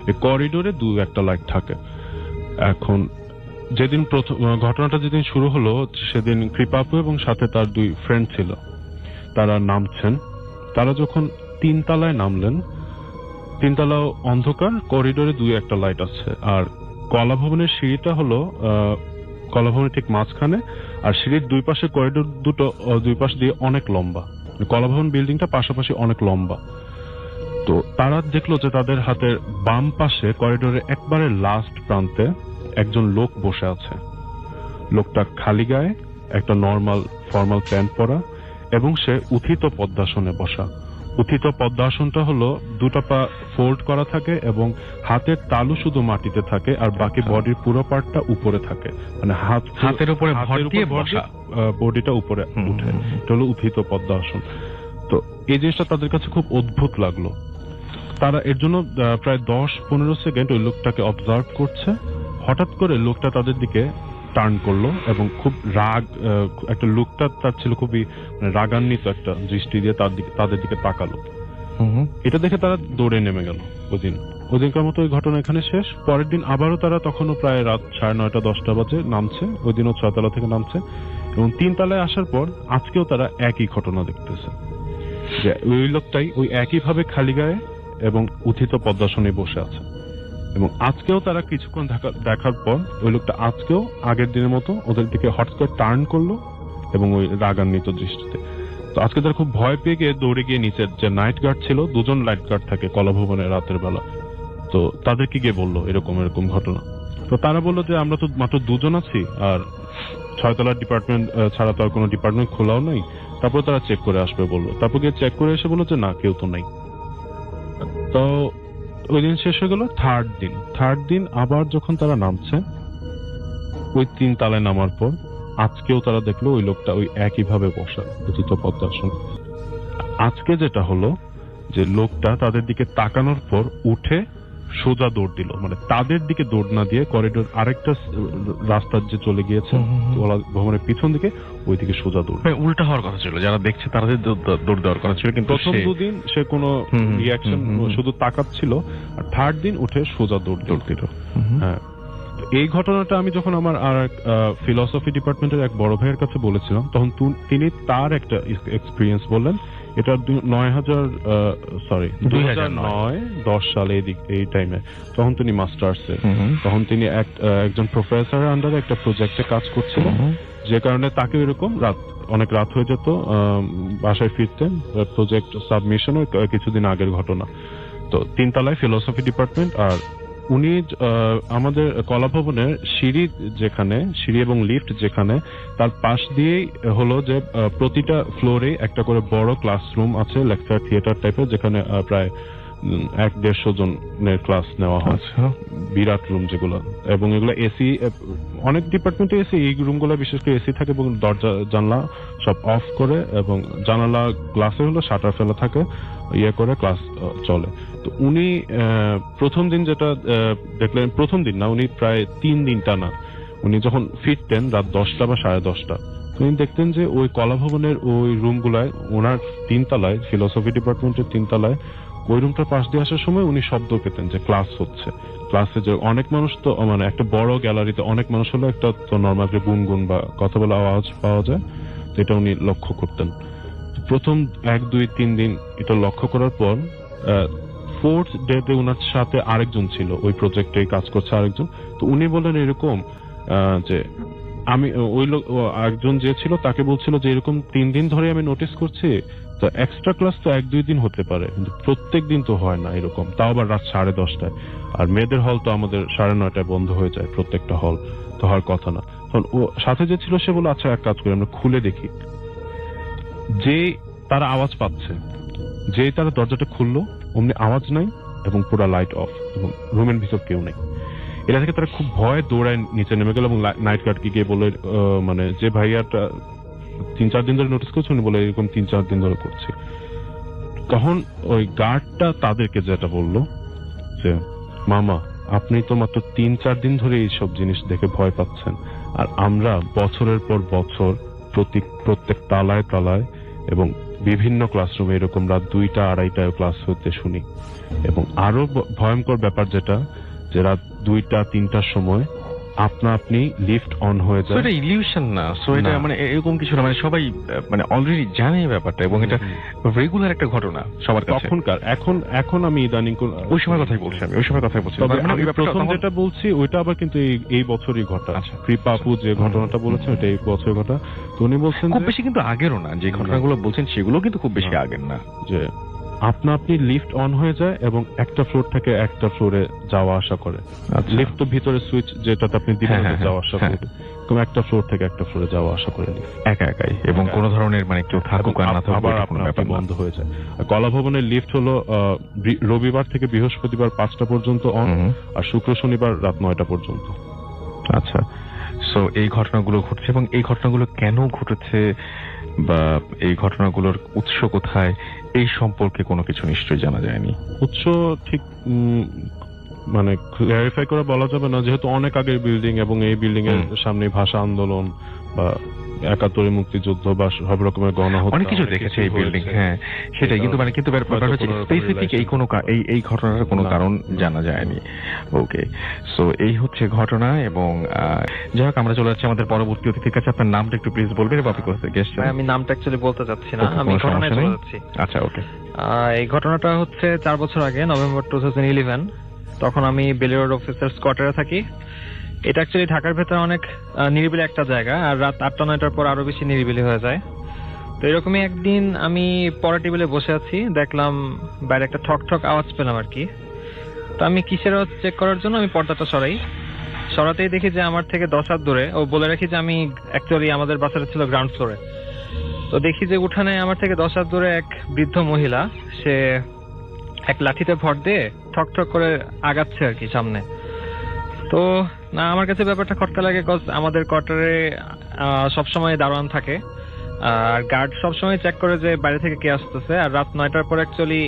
এই করিডোরে 2-1টা লাইট থাকে। এখন যেদিন ঘটনাটা যেদিন শুরু হলো, সেদিন কৃপাপু এবং সাথে তার 2 ফ্রেন্ড ছিল, তারা নামছেন। তারা যখন 3 তলায় নামলেন, 3 তলাও অন্ধকার, করিডোরে 2-1টা লাইট আছে। আর কলাভবনের সিঁড়িটা হলো কলাভবনের ঠিক মাঝখানে, আর সিঁড়ির 2 পাশে করিডোর 2 পাশ দিয়ে অনেক লম্বা। কলাভবন বিল্ডিংটা পাশাপাশি অনেক লম্বা। তো তারা দেখলো যে তাদের হাতের বাম পাশে করিডোরের একবারে লাস্ট প্রান্তে একজন লোক বসে আছে। লোকটা খালি গায়ে, একটা নর্মাল ফর্মাল প্যান্ট পরা, এবং সে উত্থিত পদ্মাসনে বসা। উত্থিত পদ্মাসনটা হলো 2টা পা ফোল্ড করা থাকে এবং হাতের তালু শুধু মাটিতে থাকে, আর বাকি বডির পুরো পার্টটা উপরে থাকে, মানে হাতের উপরে ভর দিয়ে বসা, বডিটা উপরে উঠে। এটা হলো উত্থিত পদ্মাসন। তো এই জিনিসটা তাদের কাছে খুব অদ্ভুত লাগলো। তারা এর জন্য প্রায় 10-15 সেকেন্ড ওই লোকটাকে অবজার্ভ করছে। হঠাৎ করে লোকটা তাদের দিকে টার্ন করলো এবং খুব রাগ, একটা লুকটা তার ছিল খুবই মানে রাগান্বিত একটা দৃষ্টি দিয়ে তাদের দিকে তাকালো। এটা দেখে তারা দৌড়ে নেমে গেল। ওদিনকার মতো ওই ঘটনা এখানে শেষ। পরের দিন আবারও তারা তখনও প্রায় রাত 9:30-10টা বাজে নামছে, ওই দিনও 6 তলা থেকে নামছে এবং 3 তলায় আসার পর আজকেও তারা একই ঘটনা দেখতেছে, যে ওই লোকটাই ওই একইভাবে খালি গায়ে এবং উত্থিত পদ্মাসনে বসে আছে। এবং আজকেও তারা কিছুক্ষণ দেখার পর ওই লোকটা আজকেও আগের দিনের মতো ওদের দিকে হট করে টার্ন করলো এবং ওই রাগান্বিত দৃষ্টিতে। তো আজকে তারা খুব ভয় পেয়ে গিয়ে দৌড়ে গিয়ে নিচের যে নাইট গার্ড ছিল, 2জন নাইট গার্ড থাকে কলাভবনে রাতের বেলা, তো তাদেরকে গিয়ে বললো এরকম ঘটনা। তো তারা বললো যে আমরা তো মাত্র 2জন আছি, আর 6 তলার ডিপার্টমেন্ট ছাড়া তো আর কোনো ডিপার্টমেন্ট খোলাও নাই, তারপর তারা চেক করে আসবে বললো। তারপর গিয়ে চেক করে এসে বললো যে না, কেউ তো নাই। তো ওই দিন শেষ হয়ে গেল। থার্ড দিন আবার যখন তারা নামছে, ওই 3 তলায় নামার পর আজকেও তারা দেখলো ওই লোকটা ওই একইভাবে বসা উত্থিত পদ্মাসন। আজকে যেটা হলো যে লোকটা তাদের দিকে তাকানোর পর উঠে সোজা দৌড় দিল, মানে তাদের দিকে দৌড় না দিয়ে করিডোর আরেকটা রাস্তার যে চলে গিয়েছে ভবনের পিছন দিকে, ওই দিকে সোজা দৌড়। উল্টা হওয়ার কথা ছিল, যারা দেখছে তাদের দৌড় দেওয়ার কথা ছিল, কিন্তু প্রথম 2 দিন সে কোনো রিয়াকশন, শুধু তাকাচ্ছিল, আর থার্ড দিন উঠে সোজা দৌড় দিল। হ্যাঁ, এই ঘটনাটা আমি যখন আমার আর ফিলসফি ডিপার্টমেন্টের এক বড় ভাইয়ের কাছে বলেছিলাম, তখন তিনি তার একটা এক্সপিরিয়েন্স বললেন। এটা 2009-10 সালে এই টাইমে, তখন তিনি মাস্টার্সে, তখন তিনি একজন প্রফেসরের আন্ডারে একটা প্রজেক্টে কাজ করছিলেন, যে কারণে তাকে এরকম অনেক রাত হয়ে যেত বাসায় ফিরতেন। প্রজেক্ট সাবমিশনের কিছুদিন আগের ঘটনা। তো 3 তলায় ফিলসফি ডিপার্টমেন্ট, আর উনি আমাদের কলাভবনের সিঁড়ি এবং লিফট যেখানে, তার পাশ দিয়েই হলো যে প্রতিটা ফ্লোরে একটা করে বড় ক্লাসরুম আছে, লেকচার থিয়েটার টাইপের, যেখানে প্রায় 100-150 জনের ক্লাস নেওয়া হয়। বিরাট রুম যেগুলো, এবং এগুলো এসি, অনেক ডিপার্টমেন্টে এসি, এই রুমগুলো বিশেষ করে এসি থাকে এবং দরজা জানলা সব অফ করে, এবং জানালা গ্লাসে হলো শাটার ফেলা থাকে, করে ক্লাস চলে। তো উনি প্রথম দিন যেটা দেখলেন, প্রথম দিন না, উনি প্রায় 3 দিন টানা উনি যখন ফিরতেন রাত 10টা বা 10:30, উনি দেখতেন যে ওই কলাভবনের ওই রুমগুলায়, ওনার 3 তলায় ফিলসফি ডিপার্টমেন্টের 3 তলায় ওই রুমটার পাশ দিয়ে আসার সময় উনি শব্দ পেতেন যে ক্লাস হচ্ছে। ক্লাসে যে অনেক মানুষ, তো মানে একটা বড় গ্যালারিতে অনেক মানুষ হলে একটা তো নর্মাল গুনগুন বা কথা বলা আওয়াজ পাওয়া যায়, যেটা উনি লক্ষ্য করতেন। প্রথম 1, 2, 3 দিন এটা লক্ষ্য করার পর 4th ডেতে ওনার সাথে আরেকজন ছিল, ওই প্রজেক্টে কাজ করছে আরেকজন। তো উনি বললেন এরকম যে আমি ওই লোক একজন যে ছিল তাকে বলছিল যে এরকম 3 দিন ধরে আমি নোটিস করছি, তো এক্সট্রা ক্লাস তো 1-2 দিন হতে পারে, কিন্তু প্রত্যেক দিন তো হয় না এরকম, তাও আবার রাত 10:30টায়। আর মেয়েদের হল তো আমাদের 9:30টায় বন্ধ হয়ে যায়, প্রত্যেকটা হল, তো হওয়ার কথা না। তখন ও সাথে যে ছিল সে বলে আচ্ছা এক কাজ করি, আমরা খুলে দেখি। যে তারা আওয়াজ পাচ্ছে, যেই তারা দরজাটা খুললো, অমনি আওয়াজ নাই এবং পুরো লাইট অফ, এবং রুমের ভিতর কেউ নেই। এটা থেকে তারা খুব ভয় দৌড়ায় নিচে নেমে গেল এবং নাইট গার্ডকে গিয়ে বলে, মানে যে ভাইয়াটা 3-4 দিন ধরে নোটিস করছে, উনি বলে এরকম 3-4 দিন ধরে করছে। তখন ওই গার্ডটা তাদেরকে যেটা বললো যে মামা, আপনি তো মাত্র 3-4 দিন ধরে এইসব জিনিস দেখে ভয় পাচ্ছেন, আর আমরা বছরের পর বছর প্রত্যেক তালায় তালায় এবং বিভিন্ন ক্লাসরুমে এরকম রাত 2টা-2:30টায় ক্লাস হতে শুনি। এবং আরো ভয়ঙ্কর ব্যাপার যেটা, যে রাত 2টা-3টার সময় আপনি লিফট অন হয়ে যায়। এটা ইলিউশন না, সো এটা মানে এরকম কিছু না, মানে সবাই মানে অলরেডি জানে ব্যাপারটা, এবং এটা রেগুলার একটা ঘটনা সবার কাছে। তখনকার, এখন আমি ইদানিং ওই সময় কথাই বলছি, আমি প্রথম যেটা বলছি ওইটা আবার কিন্তু এই বছরই ঘটা। কৃপা আপু যে ঘটনাটা বলেছেন ওটা এই বছরের ঘটা। তো উনি বলছেন খুব বেশি কিন্তু আগেরও না, যে ঘটনাগুলো বলছেন সেগুলো কিন্তু খুব বেশি আগের না, যে আপনি লিফট অন হয়ে যায় এবং একটা ফ্লোর থেকে একটা ফ্লোরে যাওয়া আসা করে। লিফট তো ভিতরে সুইচ যেটাতে আপনি দিবেন যাওয়া আসা করে, তুমি একটা ফ্লোর থেকে একটা ফ্লোরে যাওয়া আসা করে একাই, এবং কোন ধরনের মানে কেউ থাকুক আর না থাকুক আপনার বন্ধ হয়ে যায়। কলাভবনের লিফট হলো রবিবার থেকে বৃহস্পতিবার 5টা পর্যন্ত অন, আর শুক্র শনিবার রাত 9টা পর্যন্ত। আচ্ছা, সো এই ঘটনাগুলো ঘটছে, এবং এই ঘটনাগুলো কেন ঘটেছে বা এই ঘটনাগুলোর উৎস কোথায়, এই সম্পর্কে কোনো কিছু নিশ্চয়ই জানা যায়নি। উৎস ঠিক মানে ক্লারিফাই করে বলা যাবে না, যেহেতু অনেক আগের বিল্ডিং এবং এই বিল্ডিং এর সামনে ভাষা আন্দোলন বা ৭১ মুক্তিযুদ্ধ বা সব রকমের গণহত্যা অনেক কিছু দেখেছে এই বিল্ডিং। হ্যাঁ সেটাই, কিন্তু মানে কিন্তু ব্যাপার হচ্ছে স্পেসিফিক এই কোনো এই ঘটনার কোনো কারণ জানা যায়নি। ওকে, সো এই হচ্ছে ঘটনা। এবং যাই হোক, আমরা চলে যাচ্ছি আমাদের পরবর্তী অতিথির কাছে। আপনার নামটা একটু প্লিজ বলবেন এবং আপনি কোথা থেকে এসেছেন? আমি নামটা অ্যাকচুয়ালি বলতে চাচ্ছি না, আমি ঘটনায় চলে যাচ্ছি। আচ্ছা, ওকে। এই ঘটনাটা হচ্ছে 4 বছর আগে, নভেম্বর 2011। তখন আমি বেলি রোড অফিসার্স কোয়ার্টারে থাকি। এটা অ্যাকচুয়ালি ঢাকার ভেতরে অনেক নিরিবিলি একটা জায়গা, আর রাত 8টা-9টার পর আরো বেশি নিরিবিলি হয়ে যায়। তো এরকমই একদিন আমি পড়া টেবিলে বসে আছি, দেখলাম বাইরে একটা ঠক ঠক আওয়াজ পেলাম আর কি। তো আমি কিসের আওয়াজ চেক করার জন্য আমি পর্দাটা সরাতেই দেখি যে আমার থেকে 10 হাত দূরে, ও বলে রাখি যে আমি অ্যাকচুয়ালি আমাদের বাসাটা ছিল গ্রাউন্ড ফ্লোরে। তো দেখি যে উঠানে আমার থেকে 10 হাত দূরে এক বৃদ্ধ মহিলা, সে এক লাঠিতে ভর দিয়ে ঠক ঠক করে আগাচ্ছে আর কি সামনে। তো না, আমার কাছে ব্যাপারটা খটকা লাগে, কজ আমাদের কোয়ার্টারে সবসময় দারোয়ান থাকে, আর গার্ড সবসময় চেক করে যে বাইরে থেকে কে আসতেছে। আর রাত 9টার পর অ্যাকচুয়ালি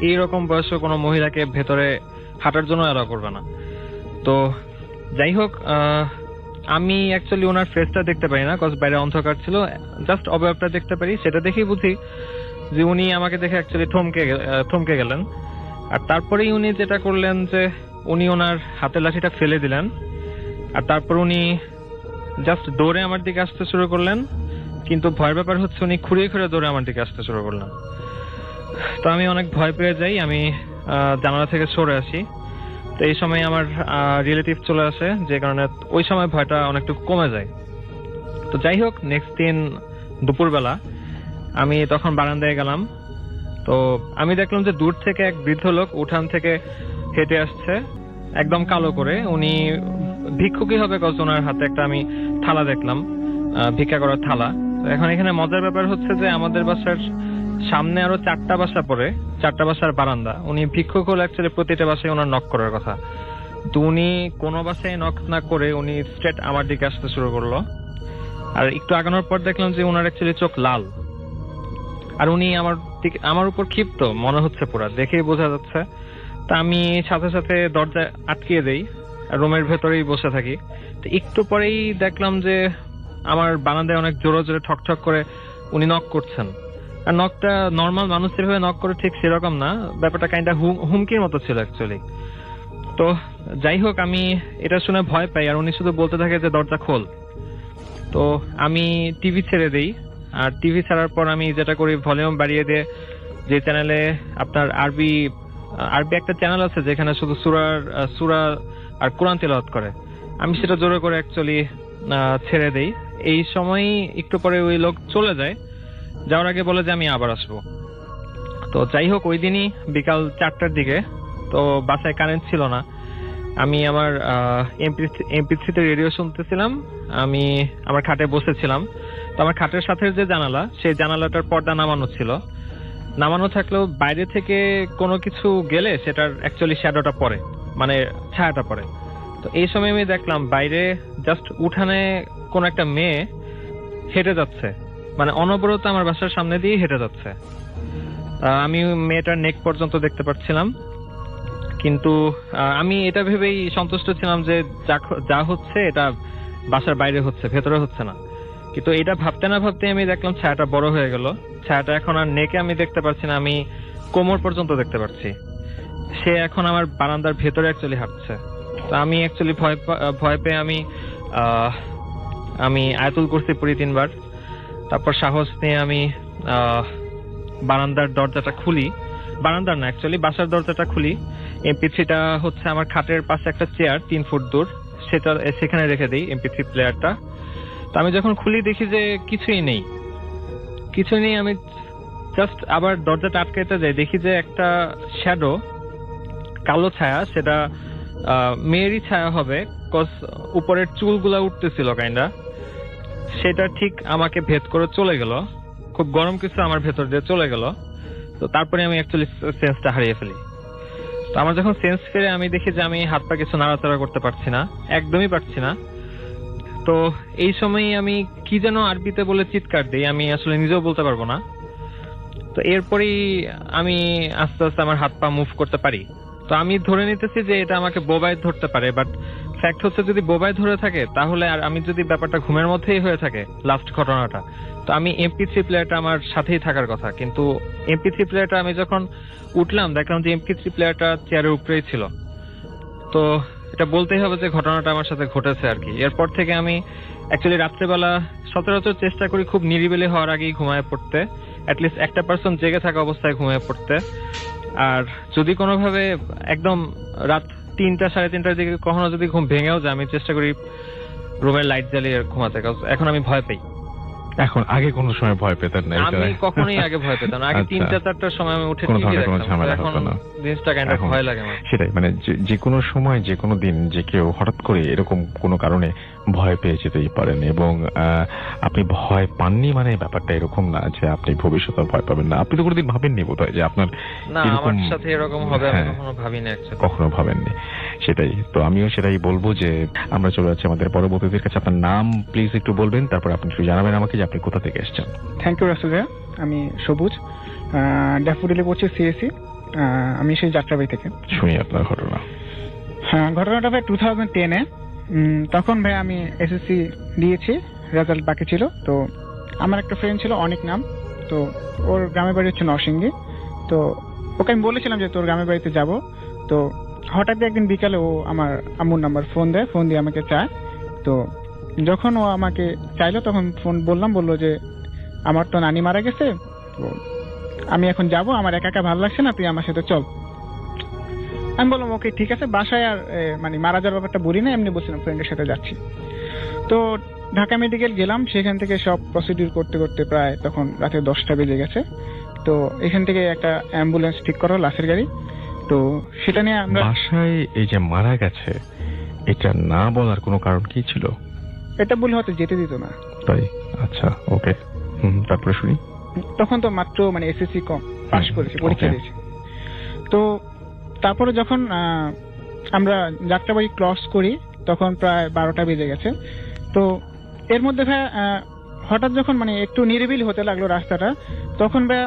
এইরকম বয়স্ক কোনো মহিলাকে ভেতরে হাঁটার জন্য অ্যালাউ করবে না। তো যাই হোক, আমি অ্যাকচুয়ালি ওনার ফেসটা দেখতে পারি না, কজ বাইরে অন্ধকার ছিল, জাস্ট অবয়বটা দেখতে পারি। সেটা দেখেই বুঝি যে উনি আমাকে দেখে অ্যাকচুয়ালি থমকে গেলেন। আর তারপরেই উনি যেটা করলেন যে উনি ওনার হাতের লাঠিটা ফেলে দিলেন, আর তারপর উনি জাস্ট দৌড়ে আমার দিকে আসতে শুরু করলেন। কিন্তু ভয়ের ব্যাপার হচ্ছে উনি খুঁড়িয়ে দৌড়ে আমার দিকে আসতে শুরু করলেন। তো আমি অনেক ভয় পেয়ে যাই, আমি জানালা থেকে সরে আসি। তো এই সময় আমার রিলেটিভ চলে আসে, যে কারণে ওই সময় ভয়টা অনেকটুকু কমে যায়। তো যাই হোক, নেক্সট দিন দুপুরবেলা আমি তখন বারান্দায় গেলাম। তো আমি দেখলাম যে দূর থেকে এক বৃদ্ধ লোক উঠান থেকে হেঁটে আসছে, একদম কালো করে। উনি ভিক্ষুকই হবে, কজ ওনার হাতে একটা আমি থালা দেখলাম, ভিক্ষা করার থালা। তো এখন এখানে মজার ব্যাপার হচ্ছে যে আমাদের বাসার সামনে আরো 4টা বাসা পড়ে, 4টা বাসার বারান্দা। উনি ভিক্ষুক হলে অ্যাকচুয়ালি প্রতিটা বাসায় ওনার নক করার কথা, তো উনি কোনো বাসায় নক না করে উনি স্ট্রেট আমার দিকে আসতে শুরু করলো। আর একটু আগানোর পর দেখলাম যে ওনার অ্যাকচুয়ালি চোখ লাল, আর উনি আমার উপর ক্ষিপ্ত মনে হচ্ছে, পুরা দেখেই বোঝা যাচ্ছে। তা আমি সাথে সাথে দরজা আটকিয়ে দেই, রুমের ভেতরেই বসে থাকি। তো একটু পরেই দেখলাম যে আমার বারান্দায় অনেক জোরে জোরে ঠক ঠক করে উনি নক করছেন। আর নকটা নর্মাল মানুষ যেভাবে নক করে ঠিক সেরকম না, ব্যাপারটা কাইন্ডা হুমকির মতো ছিল অ্যাকচুয়ালি। তো যাই হোক, আমি এটা শুনে ভয় পাই, আর উনি শুধু বলতে থাকে যে দরজা খোল। তো আমি টিভি ছেড়ে দেই, আর টিভি ছাড়ার পর আমি যেটা করি, ভলিউম বাড়িয়ে দিয়ে যে চ্যানেলে আপনার আরবি একটা চ্যানেল আছে যেখানে শুধু সূরা আর কোরআন তেলাওয়াত করে, আমি সেটা জোরে করে অ্যাকচুয়ালি ছেড়ে দেই। এই সময়ই একটু পরে ওই লোক চলে যায়, যাওয়ার আগে বলে যে আমি আবার আসবো। তো যাই হোক, ওই দিনই বিকাল 4টার দিকে, তো বাসায় কারেন্ট ছিল না, আমি আমার MP3-তে রেডিও শুনতেছিলাম, আমি আমার খাটে বসেছিলাম। তো আমার খাটের সাথে যে জানালা, সেই জানালাটার পর্দা নামানো থাকলেও বাইরে থেকে কোনো কিছু গেলে সেটার অ্যাকচুয়ালি শ্যাডোটা পড়ে, মানে ছায়াটা পড়ে। তো এই সময় আমি দেখলাম বাইরে জাস্ট উঠানে কোন একটা মেয়ে হেঁটে যাচ্ছে, মানে অনবরত আমার বাসার সামনে দিয়ে হেঁটে যাচ্ছে। আমি মেয়েটার নেক পর্যন্ত দেখতে পাচ্ছিলাম, কিন্তু আমি এটা ভেবেই সন্তুষ্ট ছিলাম যে যা হচ্ছে এটা বাসার বাইরে হচ্ছে, ভেতরে হচ্ছে না। কিন্তু এটা ভাবতে না ভাবতে আমি দেখলাম ছায়াটা বড় হয়ে গেল। ছায়াটা এখন আর নেকে আমি দেখতে পাচ্ছি না, আমি কোমর পর্যন্ত দেখতে পাচ্ছি। সে এখন আমার বারান্দার ভেতরে অ্যাকচুয়ালি হাঁটছে। তো আমি অ্যাকচুয়ালি ভয় পেয়ে আমি আয়াতুল কুরসি পড়ি 3 বার। তারপর সাহস নিয়ে আমি বারান্দার দরজাটা খুলি, বারান্দার না অ্যাকচুয়ালি বাসার দরজাটা খুলি। MP3টা হচ্ছে আমার খাটের পাশে একটা চেয়ার 3 ফুট দূর, সেখানে রেখে দিই MP3 প্লেয়ারটা। তো আমি যখন খুলি দেখি যে কিছুই নেই। আমি জাস্ট আবার দরজাটা আটকাইতে যাই, দেখি যে একটা শ্যাডো, কালো ছায়া, সেটা মেয়েরই ছায়া হবে, কজ উপরের চুলগুলা উঠতেছিল কাইন্ডা, সেটা ঠিক আমাকে ভেদ করে চলে গেল। খুব গরম কিছু আমার ভেতর দিয়ে চলে গেল। তো তারপরে আমি অ্যাকচুয়ালি সেন্সটা হারিয়ে ফেলি। তো আমার যখন সেন্স ফিরে আমি দেখি যে আমি হাত পা কিছু নাড়াচাড়া করতে পারছি না, একদমই পারছি না। তো এই সময় আমি কি যেন আরবিতে বলে চিৎকার দিই, আমি আসলে নিজেও বলতে পারবো না। তো এরপরেই আমি আস্তে আস্তে আমার হাত পা মুভ করতে পারি। তো আমি ধরে নিতেছি যে এটা আমাকে বোবায় ধরতে পারে, বাট ফ্যাক্ট হচ্ছে যদি বোবায় ধরে থাকে তাহলে, আর আমি যদি ব্যাপারটা ঘুমের মধ্যেই হয়ে থাকে লাস্ট ঘটনাটা, তো আমি MP3 প্লেয়ারটা আমার সাথেই থাকার কথা, কিন্তু MP3 প্লেয়ারটা আমি যখন উঠলাম দেখলাম যে MP3 প্লেয়ারটা চেয়ারের উপরেই ছিল। তো এটা বলতেই হবে যে ঘটনাটা আমার সাথে ঘটেছে আর কি। এরপর থেকে আমি অ্যাকচুয়ালি রাত্রেবেলা সচরাচর চেষ্টা করি খুব নিরিবিলি হওয়ার আগেই ঘুমায় পড়তে, অ্যাটলিস্ট একটা পার্সন জেগে থাকা অবস্থায় ঘুমিয়ে পড়তে। আর যদি কোনোভাবে একদম রাত 3টা 3:30টার দিকে কখনো যদি ঘুম ভেঙেও যায়, আমি চেষ্টা করি রুমের লাইট জ্বালিয়ে ঘুমাতে, কারণ এখন আমি ভয় পাই। এখন আগে কোনো সময় ভয় পেতেন না? আমি কখনোই আগে ভয় পেতাম না। আগে 3টা 4টার সময় আমি উঠে টিভি দেখতাম, এখন জিনিসটা কাইন্ড অফ ভয় লাগে আমার। সেটাই, মানে যে কোনো সময় যে কোনো দিন যে কেউ হঠাৎ করে এরকম কোনো কারণে ভয় পেয়ে যেতেই পারেন, এবং আপনি ভয় পাননি মানে ব্যাপারটা এরকম না যে আপনি ভবিষ্যতে ভয় পাবেন না। আপনি তো কোনোদিন ভাবেননি বোধহয় যে আপনার না, আমার সাথে এরকম হবে আমি কখনো ভাবিনি, কখনো ভাবেননি। সেটাই তো, আমিও সেটাই বলবো যে আমরা চলে যাচ্ছি আমাদের পরবর্তীদের কাছে। আপনার নাম প্লিজ একটু বলবেন, তারপর আপনি একটু জানাবেন আমাকে যে আপনি কোথা থেকে এসেছেন। থ্যাংক ইউ রাসেল ভাইয়া, আমি সবুজ, ড্যাফোডিলে পড়ছি সিএসসি, আমি সেই যাত্রাবাড়ি থেকে। শুনি আপনার ঘটনা। হ্যাঁ, ঘটনাটা ভাই 2010-এ, তখন ভাই আমি SSC দিয়েছি, রেজাল্ট বাকি ছিল। তো আমার একটা ফ্রেন্ড ছিল অনেক নাম, তো ওর গ্রামের বাড়ি হচ্ছে নরসিংদী। তো ওকে আমি বলেছিলাম যে তোর গ্রামের বাড়িতে যাব। তো হঠাৎ একদিন বিকালে ও আমার আম্মুর নাম্বার ফোন দেয়, ফোন দিয়ে আমাকে চায়। তো যখন ও আমাকে চাইলো তখন বললো যে আমার তো নানি মারা গেছে, তো আমি এখন যাব, আমার একা একা ভালো লাগছে না, তুই আমার সাথে চল। আমি বললাম ওকে ঠিক আছে। বাসায় আর মানে মারা যাওয়ার ব্যাপারটা বলি না, এমনি বলছিলাম ফ্রেন্ডের সাথে যাচ্ছি। তো ঢাকা মেডিকেল গেলাম, সেখান থেকে সব প্রসিডিউর করতে করতে প্রায় তখন রাতে 10টা বেজে গেছে। তো এখান থেকে একটা অ্যাম্বুলেন্স ঠিক করা, লাশের গাড়ি। তো সেটা নিয়ে আমরা বাসায় এই যে মারা গেছে এটা না বলার কোনো কারণ কি ছিল? এটা বলে হয়তো যেতে দিত না। তাই? আচ্ছা, ওকে। তারপরে শুনি। তখন তো মাত্র মানে SSC কম পাস করেছে, পরীক্ষা দিয়েছে। তো তারপরে যখন আমরা যাত্রাবাড়ি ক্রস করি তখন প্রায় 12টা বেজে গেছে। তো এর মধ্যে ভাই হঠাৎ যখন মানে একটু নিরিবিলি হতে লাগলো রাস্তাটা, তখন ভাই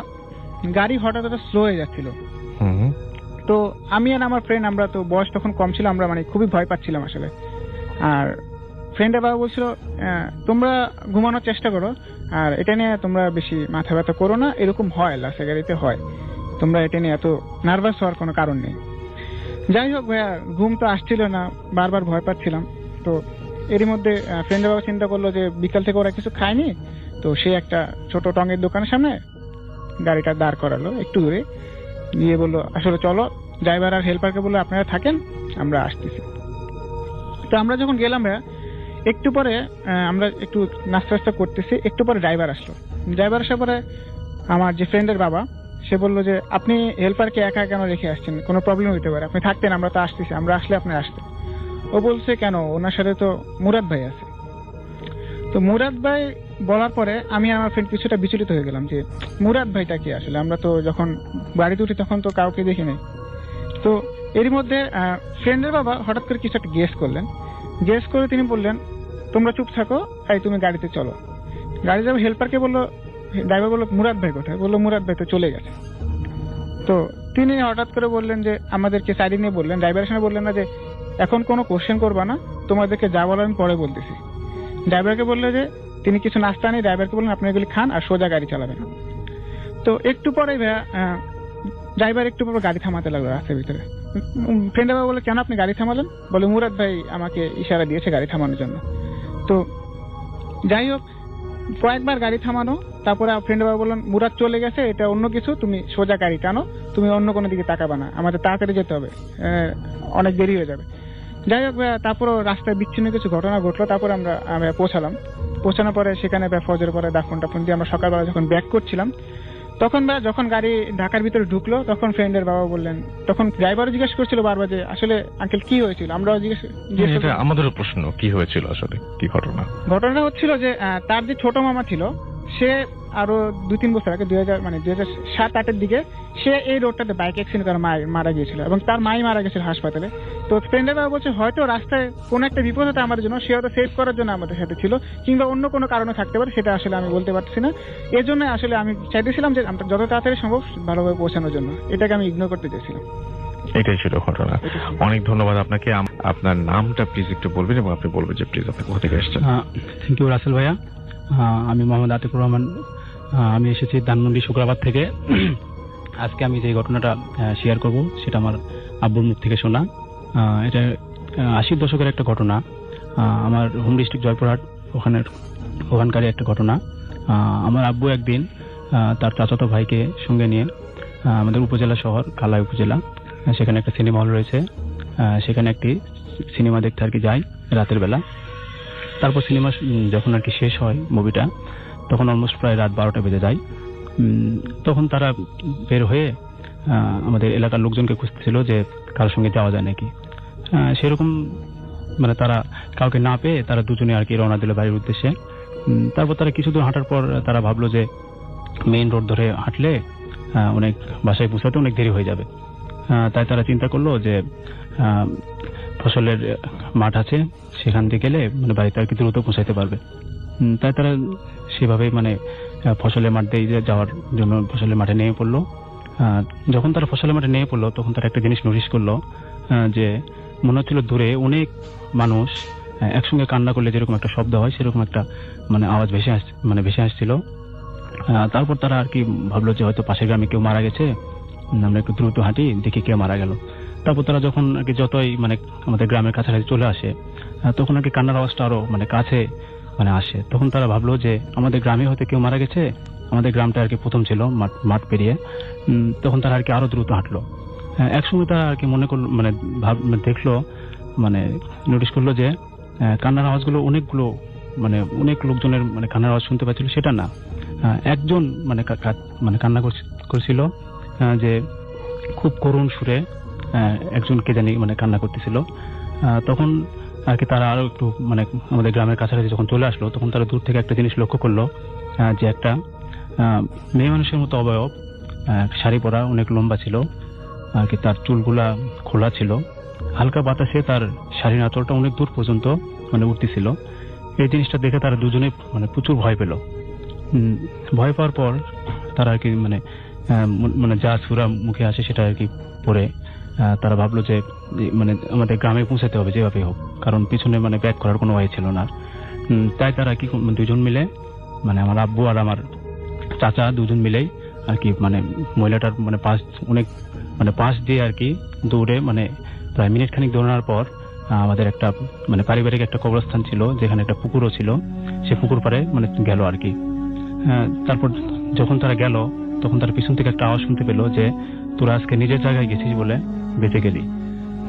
গাড়ি হঠাৎ স্লো হয়ে যাচ্ছিল। তো আমি আর আমার ফ্রেন্ড, আমরা তো বয়স তখন কম ছিল, আমরা মানে খুবই ভয় পাচ্ছিলাম আসলে। আর ফ্রেন্ডের বাবা বলছিল তোমরা ঘুমানোর চেষ্টা করো, আর এটা নিয়ে তোমরা বেশি মাথা ব্যথা করো না, এরকম হয় লাসে গাড়িতে হয়, তোমরা এটা নিয়ে এত নার্ভাস হওয়ার কোনো কারণ নেই। যাই হোক ভাইয়া, ঘুম তো আসছিল না, বারবার ভয় পাচ্ছিলাম। তো এরই মধ্যে ফ্রেন্ডের বাবা চিন্তা করলো যে বিকাল থেকে ওরা কিছু খায়নি, তো সে একটা ছোট টঙের দোকানের সামনে গাড়িটা দাঁড় করালো একটু দূরে, গিয়ে বললো আসলে চলো। ড্রাইভার আর হেল্পারকে বললো আপনারা থাকেন, আমরা আসতেছি। তো আমরা যখন গেলাম ভাইয়া, একটু পরে আমরা একটু নাস্তা করতেছি, একটু পরে ড্রাইভার আসলো। ড্রাইভার আসার পরে আমার যে ফ্রেন্ডের বাবা, সে বললো যে আপনি হেল্পারকে একা কেন রেখে আসছেন, কোনো প্রবলেম হইতে পারে, আপনি থাকতেন, আমরা তো আসতেছি, আমরা আসলে আপনি আসতেন। ও বলছে কেন, ওনার সাথে তো মুরাদ ভাই আছে। তো মুরাদ ভাই বলার পরে আমি আর আমার ফ্রেন্ড কিছুটা বিচলিত হয়ে গেলাম যে মুরাদ ভাইটা কি আসলে, আমরা তো যখন গাড়িতে উঠি তখন তো কাউকে দেখি নাই। তো এর মধ্যে ফ্রেন্ডের বাবা হঠাৎ করে কিছু একটা গেস করলেন, গেস করে তিনি বললেন তোমরা চুপ থাকো, তাই তুমি গাড়িতে চলো। গাড়ি যাবে, হেল্পারকে বললো, ড্রাইভার বললো মুরাদ ভাই কোথায়, বললো মুরাদ ভাই তো চলে গেছে। তো তিনি হঠাৎ করে বললেন যে আমাদেরকে সাইডে নিয়ে বললেন, ড্রাইভারের সামনে বললেন না যে এখন কোনো কোশ্চেন করবা না, তোমাদেরকে যা বলার আমি পরে বলতেছি। ড্রাইভারকে বললো যে তিনি কিছু নাস্তা নেই, ড্রাইভারকে বললেন আপনি এগুলি খান আর সোজা গাড়ি চালাবেন। তো একটু পরে ড্রাইভার একটু পরে গাড়ি থামাতে লাগলো রাস্তার ভিতরে। ফ্রেন্ডের বাবা বলে কেন আপনি গাড়ি থামালেন, বলে মুরাদ ভাই আমাকে ইশারা দিয়েছে গাড়ি থামানোর জন্য। তো যাই হোক, কয়েকবার গাড়ি থামানো, তারপরে ফ্রেন্ডের বাবা বললেন মুরাদ চলে গেছে, এটা অন্য কিছু, তুমি সোজা গাড়ি টানো, তুমি অন্য কোনো দিকে তাকাবা না, আমাদের তাড়াতাড়ি যেতে হবে, অনেক দেরি হয়ে যাবে। যাই হোক, তারপরও রাস্তায় বিচ্ছিন্ন কিছু ঘটনা ঘটলো। তারপরে আমরা পৌঁছানোর পরে সেখানে ফজরের পরে দাফন টাফন দিয়ে আমরা সকালবেলা যখন ব্যাক করছিলাম, তখন যখন গাড়ি ঢাকার ভিতরে ঢুকলো, তখন ফ্রেন্ডের বাবা বললেন, তখন ড্রাইভারও জিজ্ঞেস করছিল বারবার যে আসলে আঙ্কেল কি হয়েছিল, আমরাও আমাদেরও প্রশ্ন কি হয়েছিল, আসলে কি ঘটনা হচ্ছিল যে তার যে ছোট মামা ছিল, সে আরো 2-3 বছর আগে 2007-08-এর দিকে সে এই রোডটাতে বাইক অ্যাক্সিডেন্ট করে মারা গিয়েছিল, এবং তার মাই মারা গেছিল হাসপাতালে। তো ফ্রেন্ডের বাবা বলছে হয়তো রাস্তায় কোনো একটা বিপদ হতে আমাদের জন্য, সে হয়তো সেভ করার জন্য আমাদের সাথে ছিল, কিংবা অন্য কোনো কারণে থাকতে পারে, সেটা আসলে আমি বলতে পারছি না। এর জন্য আসলে আমি চাইতেছিলাম যে আমরা যত তাড়াতাড়ি সম্ভব ভালোভাবে পৌঁছানোর জন্য, এটাকে আমি ইগনোর করতে চাইছিলাম। এটাই ছিল ঘটনা। অনেক ধন্যবাদ আপনাকে। আপনার নামটা প্লিজ একটু বলবেন এবং আপনি বলবেন যে প্লিজ আপনি কোথা থেকে এসেছেন। থ্যাংক ইউ রাসেল ভাইয়া। আমি মোহাম্মদ আতিকুর রহমান। আমি এসেছি ধানমন্ডি শুক্রাবাদ থেকে। আজকে আমি যে ঘটনাটা শেয়ার করব সেটা আমার আব্বুর মুখ থেকে শোনা। এটা 80-র দশকের একটা ঘটনা। আমার হোম ডিস্ট্রিক্ট জয়পুরহাট, ওখানকারই একটা ঘটনা। আমার আব্বু একদিন তার চাচাতো ভাইকে সঙ্গে নিয়ে আমাদের উপজেলা শহর কালাই উপজেলা, সেখানে একটা সিনেমা হল রয়েছে, সেখানে একটি সিনেমা দেখতে আর কি যায় রাতের বেলা। তারপর সিনেমা যখন আর কি শেষ হয় মুভিটা, তখন অলমোস্ট প্রায় রাত 12টা বেজে যায়। তখন তারা বের হয়ে আমাদের এলাকার লোকজনকে খুঁজতেছিল যে কারোর সঙ্গে যাওয়া যায় নাকি। সেরকম মানে তারা কাউকে না পেয়ে তারা দুজনে আর কি রওনা দিল বাড়ির উদ্দেশ্যে। তারপর তারা কিছু দূর হাঁটার পর তারা ভাবলো যে মেইন রোড ধরে হাঁটলে অনেক বাসায় পৌঁছাতে অনেক দেরি হয়ে যাবে। তাই তারা চিন্তা করলো যে ফসলের মাঠ আছে, সেখান দিয়ে গেলে মানে বাড়িতে আর কি দ্রুত পৌঁছাইতে পারবে। তাই তারা সেভাবেই মানে ফসলের মাঠ দিয়ে যাওয়ার জন্য ফসলের মাঠে নেমে পড়লো। যখন তারা ফসলের মাঠে নেমে পড়লো তখন তারা একটা জিনিস নোটিস করলো যে মনে হচ্ছিল দূরে অনেক মানুষ একসঙ্গে কান্না করলে যেরকম একটা শব্দ হয় সেরকম একটা মানে আওয়াজ ভেসে আসছিল। তারপর তারা আর কি ভাবলো যে হয়তো পাশের গ্রামে কেউ মারা গেছে, আমরা একটু দ্রুত হাঁটি দেখি কে মারা গেল। তারপর তারা যখন আর কি যতই মানে আমাদের গ্রামের কাছাকাছি চলে আসে তখন আর কি কান্নার আওয়াজটা আরো মানে কাছে মানে আসে। তখন তারা ভাবলো যে আমাদের গ্রামে হয়তো কেউ মারা গেছে, আমাদের গ্রামটা আর কি প্রথম ছিল মাঠ পেরিয়ে। তখন তারা আর কি আরো দ্রুত হাঁটলো। একসময় তারা আর কি মনে করলো মানে দেখলো মানে নোটিস করলো যে কান্নার আওয়াজগুলো অনেক লোকজনের মানে কান্নার আওয়াজ শুনতে পাচ্ছিল সেটা না, একজন মানে কান্না করছিল যে খুব করুণ সুরে একজন কে জানি মানে কান্না করতেছিল। তখন আর কি তারা আরো একটু মানে আমাদের গ্রামের কাছাকাছি যখন চলে আসলো তখন তারা দূর থেকে একটা জিনিস লক্ষ্য করলো যে একটা মেয়ে মানুষের মতো অবয়ব, শাড়ি পরা, অনেক লম্বা ছিল আর কি, তার চুলগুলা খোলা ছিল, হালকা বাতাসে তার শাড়ির আঁচলটা অনেক দূর পর্যন্ত মানে উঠতেছিল। এই জিনিসটা দেখে তারা দুজনে মানে প্রচুর ভয় পেল। ভয় পাওয়ার পর তারা আর কি মানে যা সুরা মুখে আসে সেটা আর কি পরে তারা ভাবলো যে মানে আমাদের গ্রামে পৌঁছাতে হবে যেভাবে হোক, কারণ পিছনে মানে ব্যাক করার কোনো ওয়ে ছিল না। তাই তারা কি দুজন মিলে মানে আমার আব্বু আর আমার চাচা দুজন মিলেই আর কি মানে মহিলাটার মানে পাশ দিয়ে আর কি দৌড়ে মানে প্রায় মিনিট খানিক দৌড়ানোর পর আমাদের একটা মানে পারিবারিক একটা কবরস্থান ছিল যেখানে একটা পুকুরও ছিল, সে পুকুর পাড়ে মানে গেল আর কি। তারপর যখন তারা গেল তখন তার পিছন থেকে একটা আওয়াজ শুনতে পেলো যে তোরা আজকে নিজের জায়গায় গেছিস বলে বেঁচে গেলি।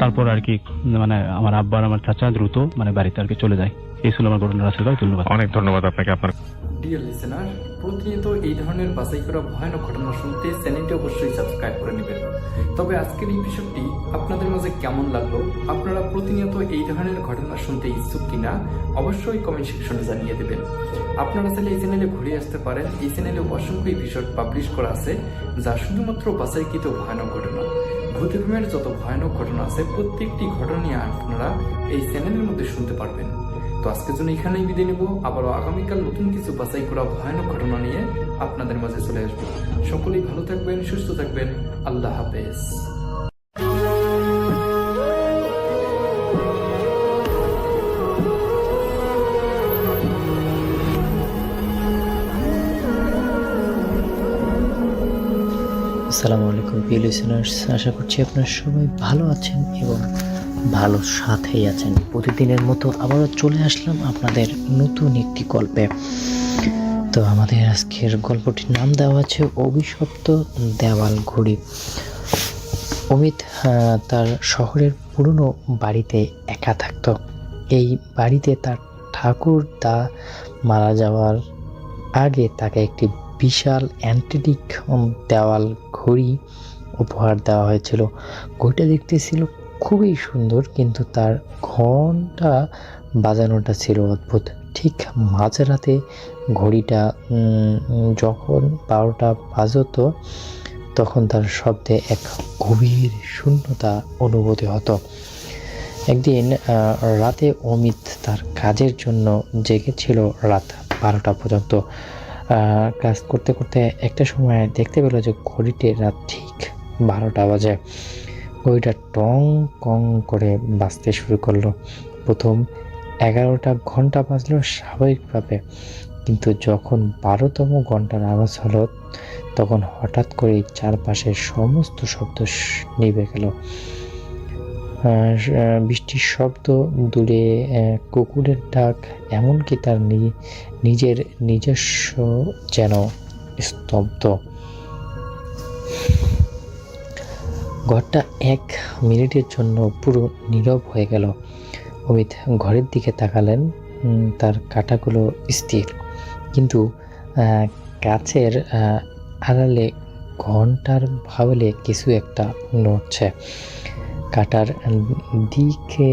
তারপর আর কি মানে আমার আব্বা আর আমার চাচা দ্রুত মানে বাড়িতে আর কি চলে যায়। এই ছিল আমার ঘটনা। রাসেল ভাই ধন্যবাদ। অনেক ধন্যবাদ আপনাকে। আপনার ডিয়ার লিসেনার, প্রতিনিয়ত এই ধরনের বাছাই করা ভয়ানক ঘটনা শুনতে চ্যানেলটি অবশ্যই সাবস্ক্রাইব করে নেবেন। তবে আজকের এই এপিসোডটি আপনাদের মাঝে কেমন লাগলো, আপনারা প্রতিনিয়ত এই ধরনের ঘটনা শুনতে ইচ্ছুক কিনা অবশ্যই কমেন্ট সেকশনে জানিয়ে দেবেন। আপনারা চাইলে এই চ্যানেলে ঘুরে আসতে পারেন। এই চ্যানেলে অসংখ্য এপিসোড পাবলিশ করা আছে যা শুধুমাত্র বাছাইকৃত ভয়ানক ঘটনা। ভূতের যত ভয়ানক ঘটনা আছে প্রত্যেকটি ঘটনা নিয়ে আপনারা এই চ্যানেলের মধ্যে শুনতে পারবেন। তো আজকের জন্য এখানেই বিদায় নেব। আবারও আগামীকাল নতুন কিছু বাছাই করা ভয়ানক ঘটনা নিয়ে আপনাদের মাঝে চলে আসবো। সকলেই ভালো থাকবেন, সুস্থ থাকবেন। আল্লাহ হাফেজ। আসসালামু আলাইকুম প্রিয় লিসেনার্স, আশা করছি আপনারা সবাই ভালো আছেন এবং ভালো সাথেই আছেন। প্রতিদিনের মতো আবারও চলে আসলাম আপনাদের নতুন একটি গল্পে। তো আমাদের আজকের গল্পটির নাম দেওয়া আছে অভিশপ্ত দেওয়াল ঘড়ি। অমিত তার শহরের পুরনো বাড়িতে একা থাকত। এই বাড়িতে তার ঠাকুরদা মারা যাওয়ার আগে তাকে একটি বিশাল অ্যান্টিক দেওয়াল ঘড়ি উপহার দেওয়া হয়েছিল। ঘড়িটা দেখতে ছিল খুবই সুন্দর, কিন্তু তার ঘন্টা বাজানোটা ছিল অদ্ভুত। ঠিক মাঝরাতে ঘড়িটা যখন 12টা বাজতো তখন তার শব্দে এক গভীর শূন্যতা অনুভূতি হতো। একদিন রাতে অমিত তার কাজের জন্য জেগেছিল রাত 12টা পর্যন্ত। কাজ করতে করতে একটা সময় দেখতে পেল যে ঘড়িতে রাত ঠিক 12টা বাজে। ঘড়িটা টং কং করে বাজতে শুরু করলো। প্রথম 11টা ঘন্টা বাজলো স্বাভাবিকভাবে, কিন্তু যখন 12তম ঘন্টার আওয়াজ হলো তখন হঠাৎ করে চারপাশের সমস্ত শব্দ নিভে গেল। বৃষ্টির শব্দ, দূরে কুকুরের ডাক, এমনকি তার নিজের নিজস্ব যেন স্তব্ধ। ঘরটা 1 মিনিটের জন্য পুরো নীরব হয়ে গেল। অমিত ঘরের দিকে তাকালেন। তার কাঁটাগুলো স্থির, কিন্তু কাছের আড়ালে ঘন্টার ভাবলে কিছু একটা নড়ছে। কাঁটার দিকে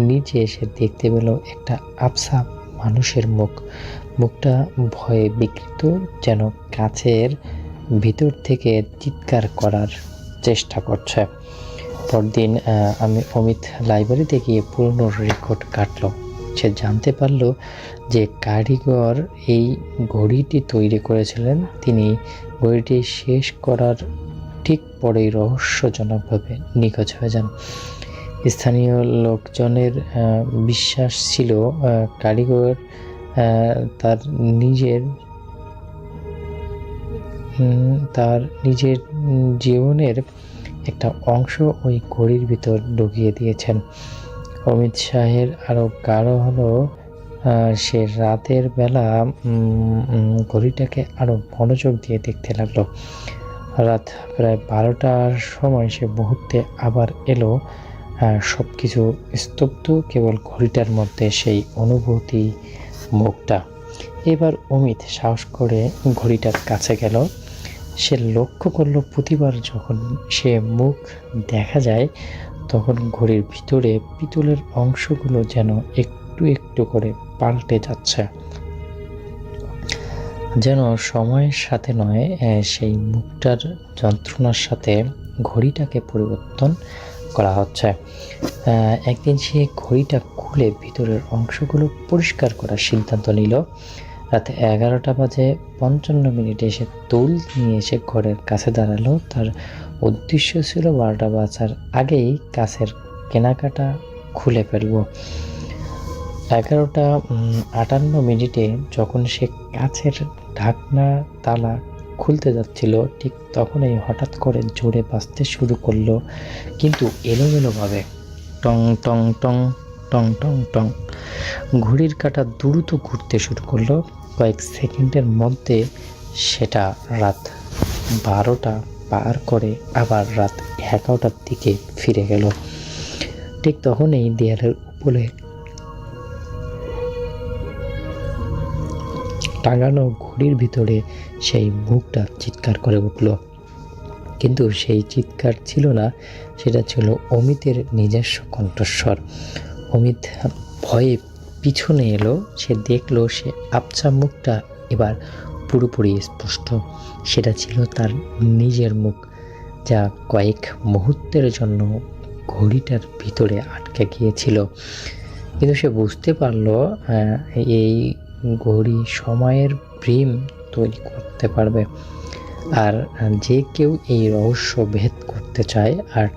নিচে এসে দেখতে পেল একটা আবছা মানুষের মুখ। মুখটা ভয়ে বিকৃত, যেন কাছের ভিতর থেকে চিৎকার করার চেষ্টা করছে। পরদিন অমিত লাইব্রেরিতে গিয়ে পুরনো রেকর্ড কাটল। সে জানতে পারল যে কারিগর এই ঘড়িটি তৈরি করেছিলেন তিনি ঘড়িটি শেষ করার ঠিক পরেই রহস্যজনকভাবে নিখোঁজ হয়ে যান। স্থানীয় লোকজনের বিশ্বাস ছিল কারিগর তার নিজের জীবনের একটা অংশ ওই ঘড়ির ভিতর ঢুকিয়ে দিয়েছেন। অমিত শাহের আরো গাঢ় হলো সে রাতের বেলা ঘড়িটাকে আরো মনোযোগ দিয়ে দেখতে লাগলো। রাত প্রায় 12টার সময় সে মুহূর্তে আবার এলো। সবকিছু স্তব্ধ, কেবল ঘড়িটার মধ্যে সেই অনুভূতি মুখটা। এবার অমিত সাহস করে ঘড়িটার কাছে গেল। সে লক্ষ্য করলো প্রতিবার যখন সে মুখ দেখা যায় তখন ঘড়ির ভিতরে পিতলের অংশগুলো যেন একটু একটু করে পাল্টে যাচ্ছে, যেন সময়ের সাথে নয়, সেই মুখটার যন্ত্রণার সাথে ঘড়িটাকে পরিবর্তন করা হচ্ছে। একদিন সে ঘড়িটা খুলে ভিতরের অংশগুলো পরিষ্কার করার সিদ্ধান্ত নিল। রাত 11টা বাজে 55 মিনিটে সে তুল নিয়ে এসে ঘরের কাছে দাঁড়ালো। তার উদ্দেশ্য ছিল 12টা বাজার আগেই কাছের কেনাকাটা খুলে ফেলব। 11টা 58 যখন সে কাছের ঢাকনা তালা খুলতে যাচ্ছিল, ঠিক তখনই হঠাৎ করে জোরে বাজতে শুরু করলো, কিন্তু এলোমেলোভাবে। টং টং টং টং টং টং। ঘড়ির কাঁটা দ্রুত ঘুরতে শুরু করলো। কয়েক সেকেন্ডের মধ্যে সেটা রাত 12টা পার করে আবার রাত 11টার দিকে ফিরে গেল। ঠিক তখনই দেয়ালের উপরে টাঙানো ঘড়ির ভিতরে সেই মুখটা চিৎকার করে উঠল। কিন্তু সেই চিৎকার ছিল না, সেটা ছিল অমিতের নিজস্ব কণ্ঠস্বর। অমিত ভয়ে পিছনে এলো। সে দেখলো সে আবছা মুখটা এবার পুরোপুরি স্পষ্ট। সেটা ছিল তার নিজের মুখ, যা কয়েক মুহূর্তের জন্য ঘড়িটার ভিতরে আটকে গিয়েছিল। কিন্তু সে বুঝতে পারলো এই ঘড়ি সময়ের ভ্রম তৈরি করতে পারবে, আর যে কেউ এই রহস্য ভেদ করতে চায় আর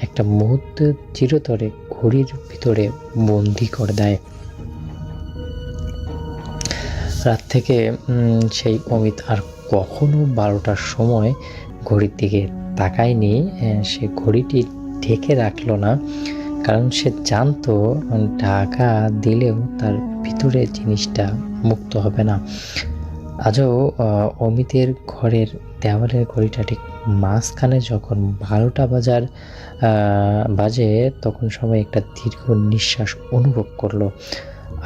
একটা মুহূর্ত চিরতরে ঘড়ির ভিতরে বন্দি করে দেয়। রাত থেকে সেই অমিত আর কখনো 12টার সময় ঘড়ির দিকে তাকায়নি। সে ঘড়িটি ঢেকে রাখলো না, কারণ সে জানতো ঢাকা দিলেও তার ভিতরে জিনিসটা মুক্ত হবে না। আজও অমিতের ঘরের দেওয়ালের ঘড়িটা ঠিক মাঝখানে যখন 12টা বাজে তখন সবাই একটা দীর্ঘ নিঃশ্বাস অনুভব করলো।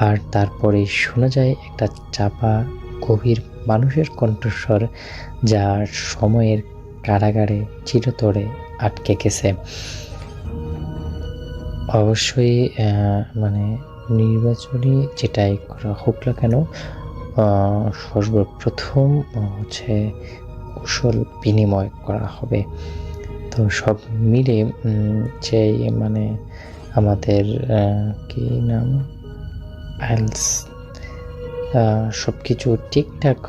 আর তারপরে শোনা যায় একটা চাপা গভীর মানুষের কণ্ঠস্বর, যা সময়ের কারাগারে চিরতরে আটকে গেছে। অবশ্যই নির্বাচনী যেটাই করা হোক না কেন, সর্বপ্রথম কুশল বিনিময় করা হবে। তো সব মিলে যে আমাদের কি নাম আইলস সব কিছু ঠিকঠাক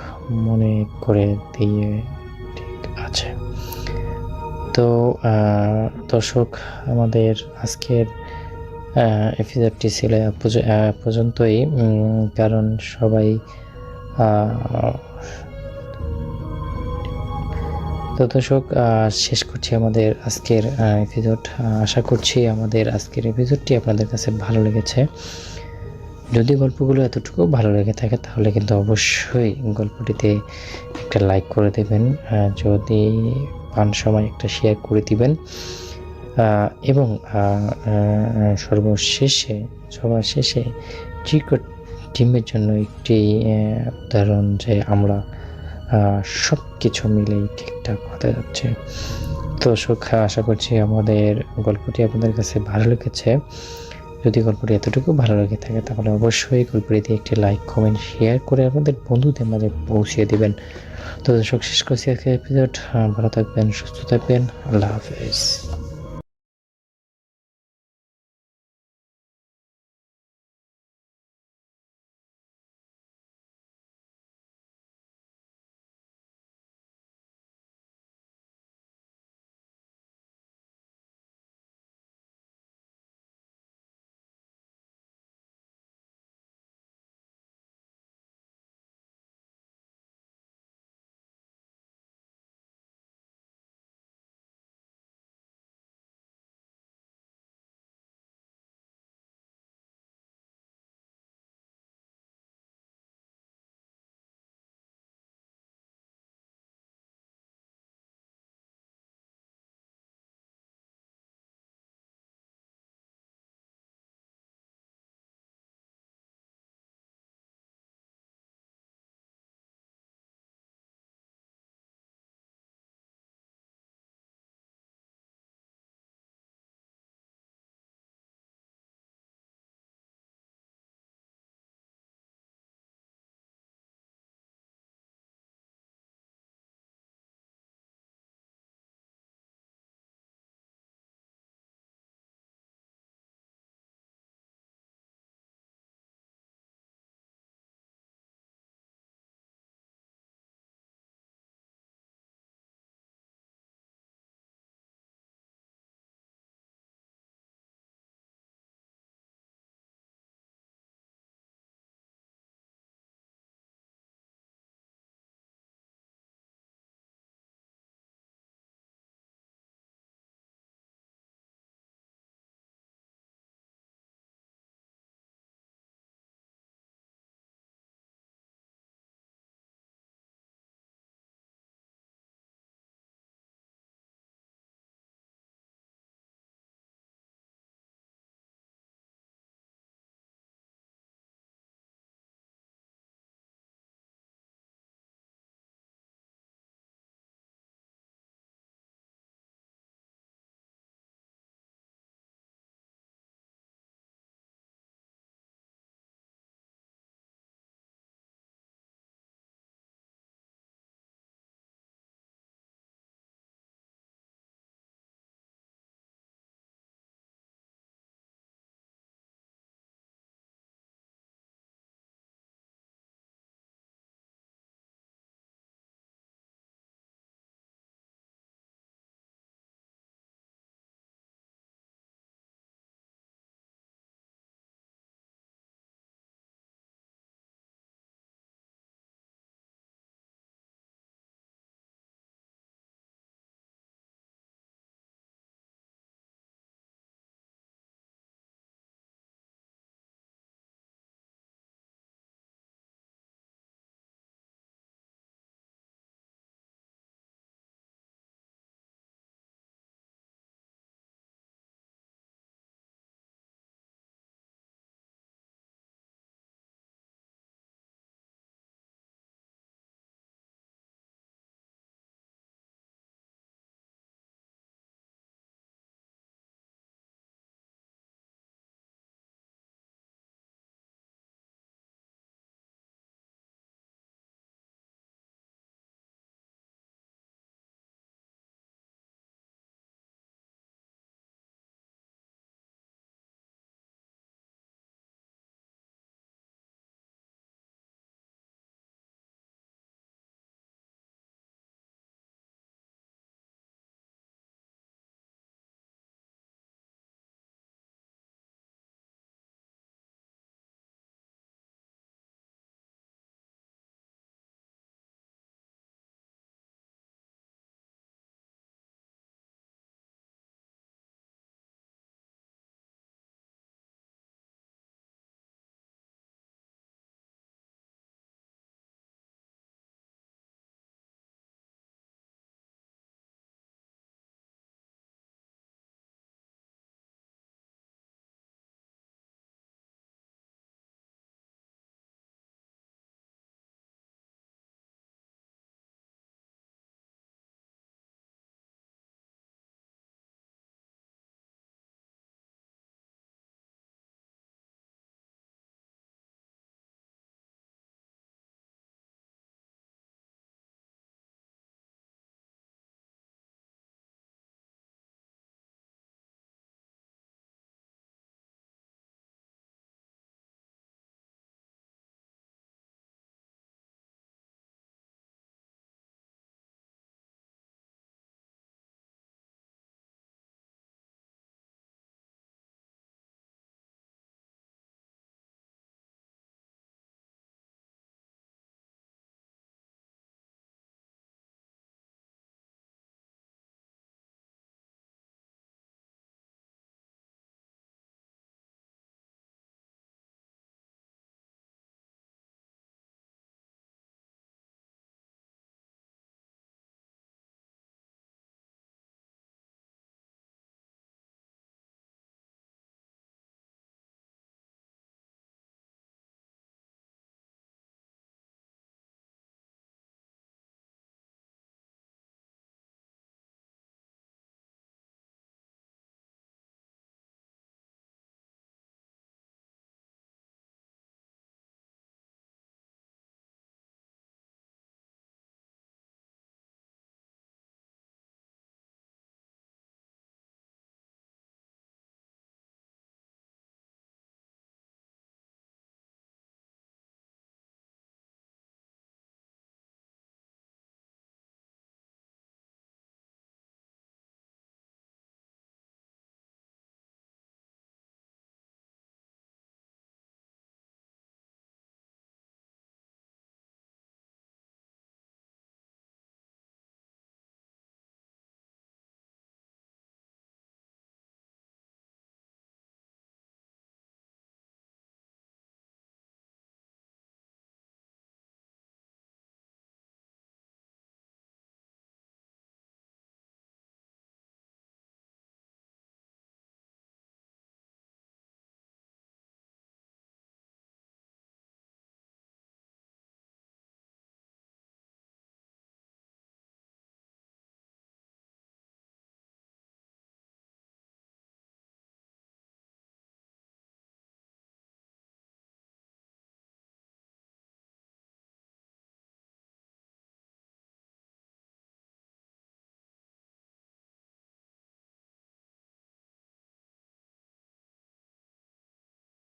মনে করে দিয়ে ঠিক আছে। তো দর্শক, আমাদের আজকের এপিসোডটি ছিল পর্যন্তই, কারণ সবাই তো দর্শক, শেষ করছি আমাদের আজকের এপিসোড। আশা করছি আমাদের আজকের এপিসোডটি আপনাদের কাছে ভালো লেগেছে। যদি গল্পগুলো এতটুকু ভালো লেগে থাকে তাহলে কিন্তু অবশ্যই গল্পটিতে একটা লাইক করে দেবেন, যদি পান সময় একটা শেয়ার করে দিবেন, এবং সবার শেষে চিকট টিমের জন্য একটি উদাহরণ যে আমরা সব কিছু মিলেই ঠিকঠাক হতে যাচ্ছে। তো আশা করছি আমাদের গল্পটি আপনাদের কাছে ভালো লেগেছে। যদি গল্পটি এতটুকু ভালো লেগে থাকে তাহলে অবশ্যই গল্পটিতে একটি লাইক, কমেন্ট, শেয়ার করে আপনাদের বন্ধুদের মাঝে পৌঁছে দিবেন। তো দর্শক, শেষ করছি আজকের এপিসোড। ভালো থাকবেন, সুস্থ থাকবেন, আল্লাহ হাফেজ।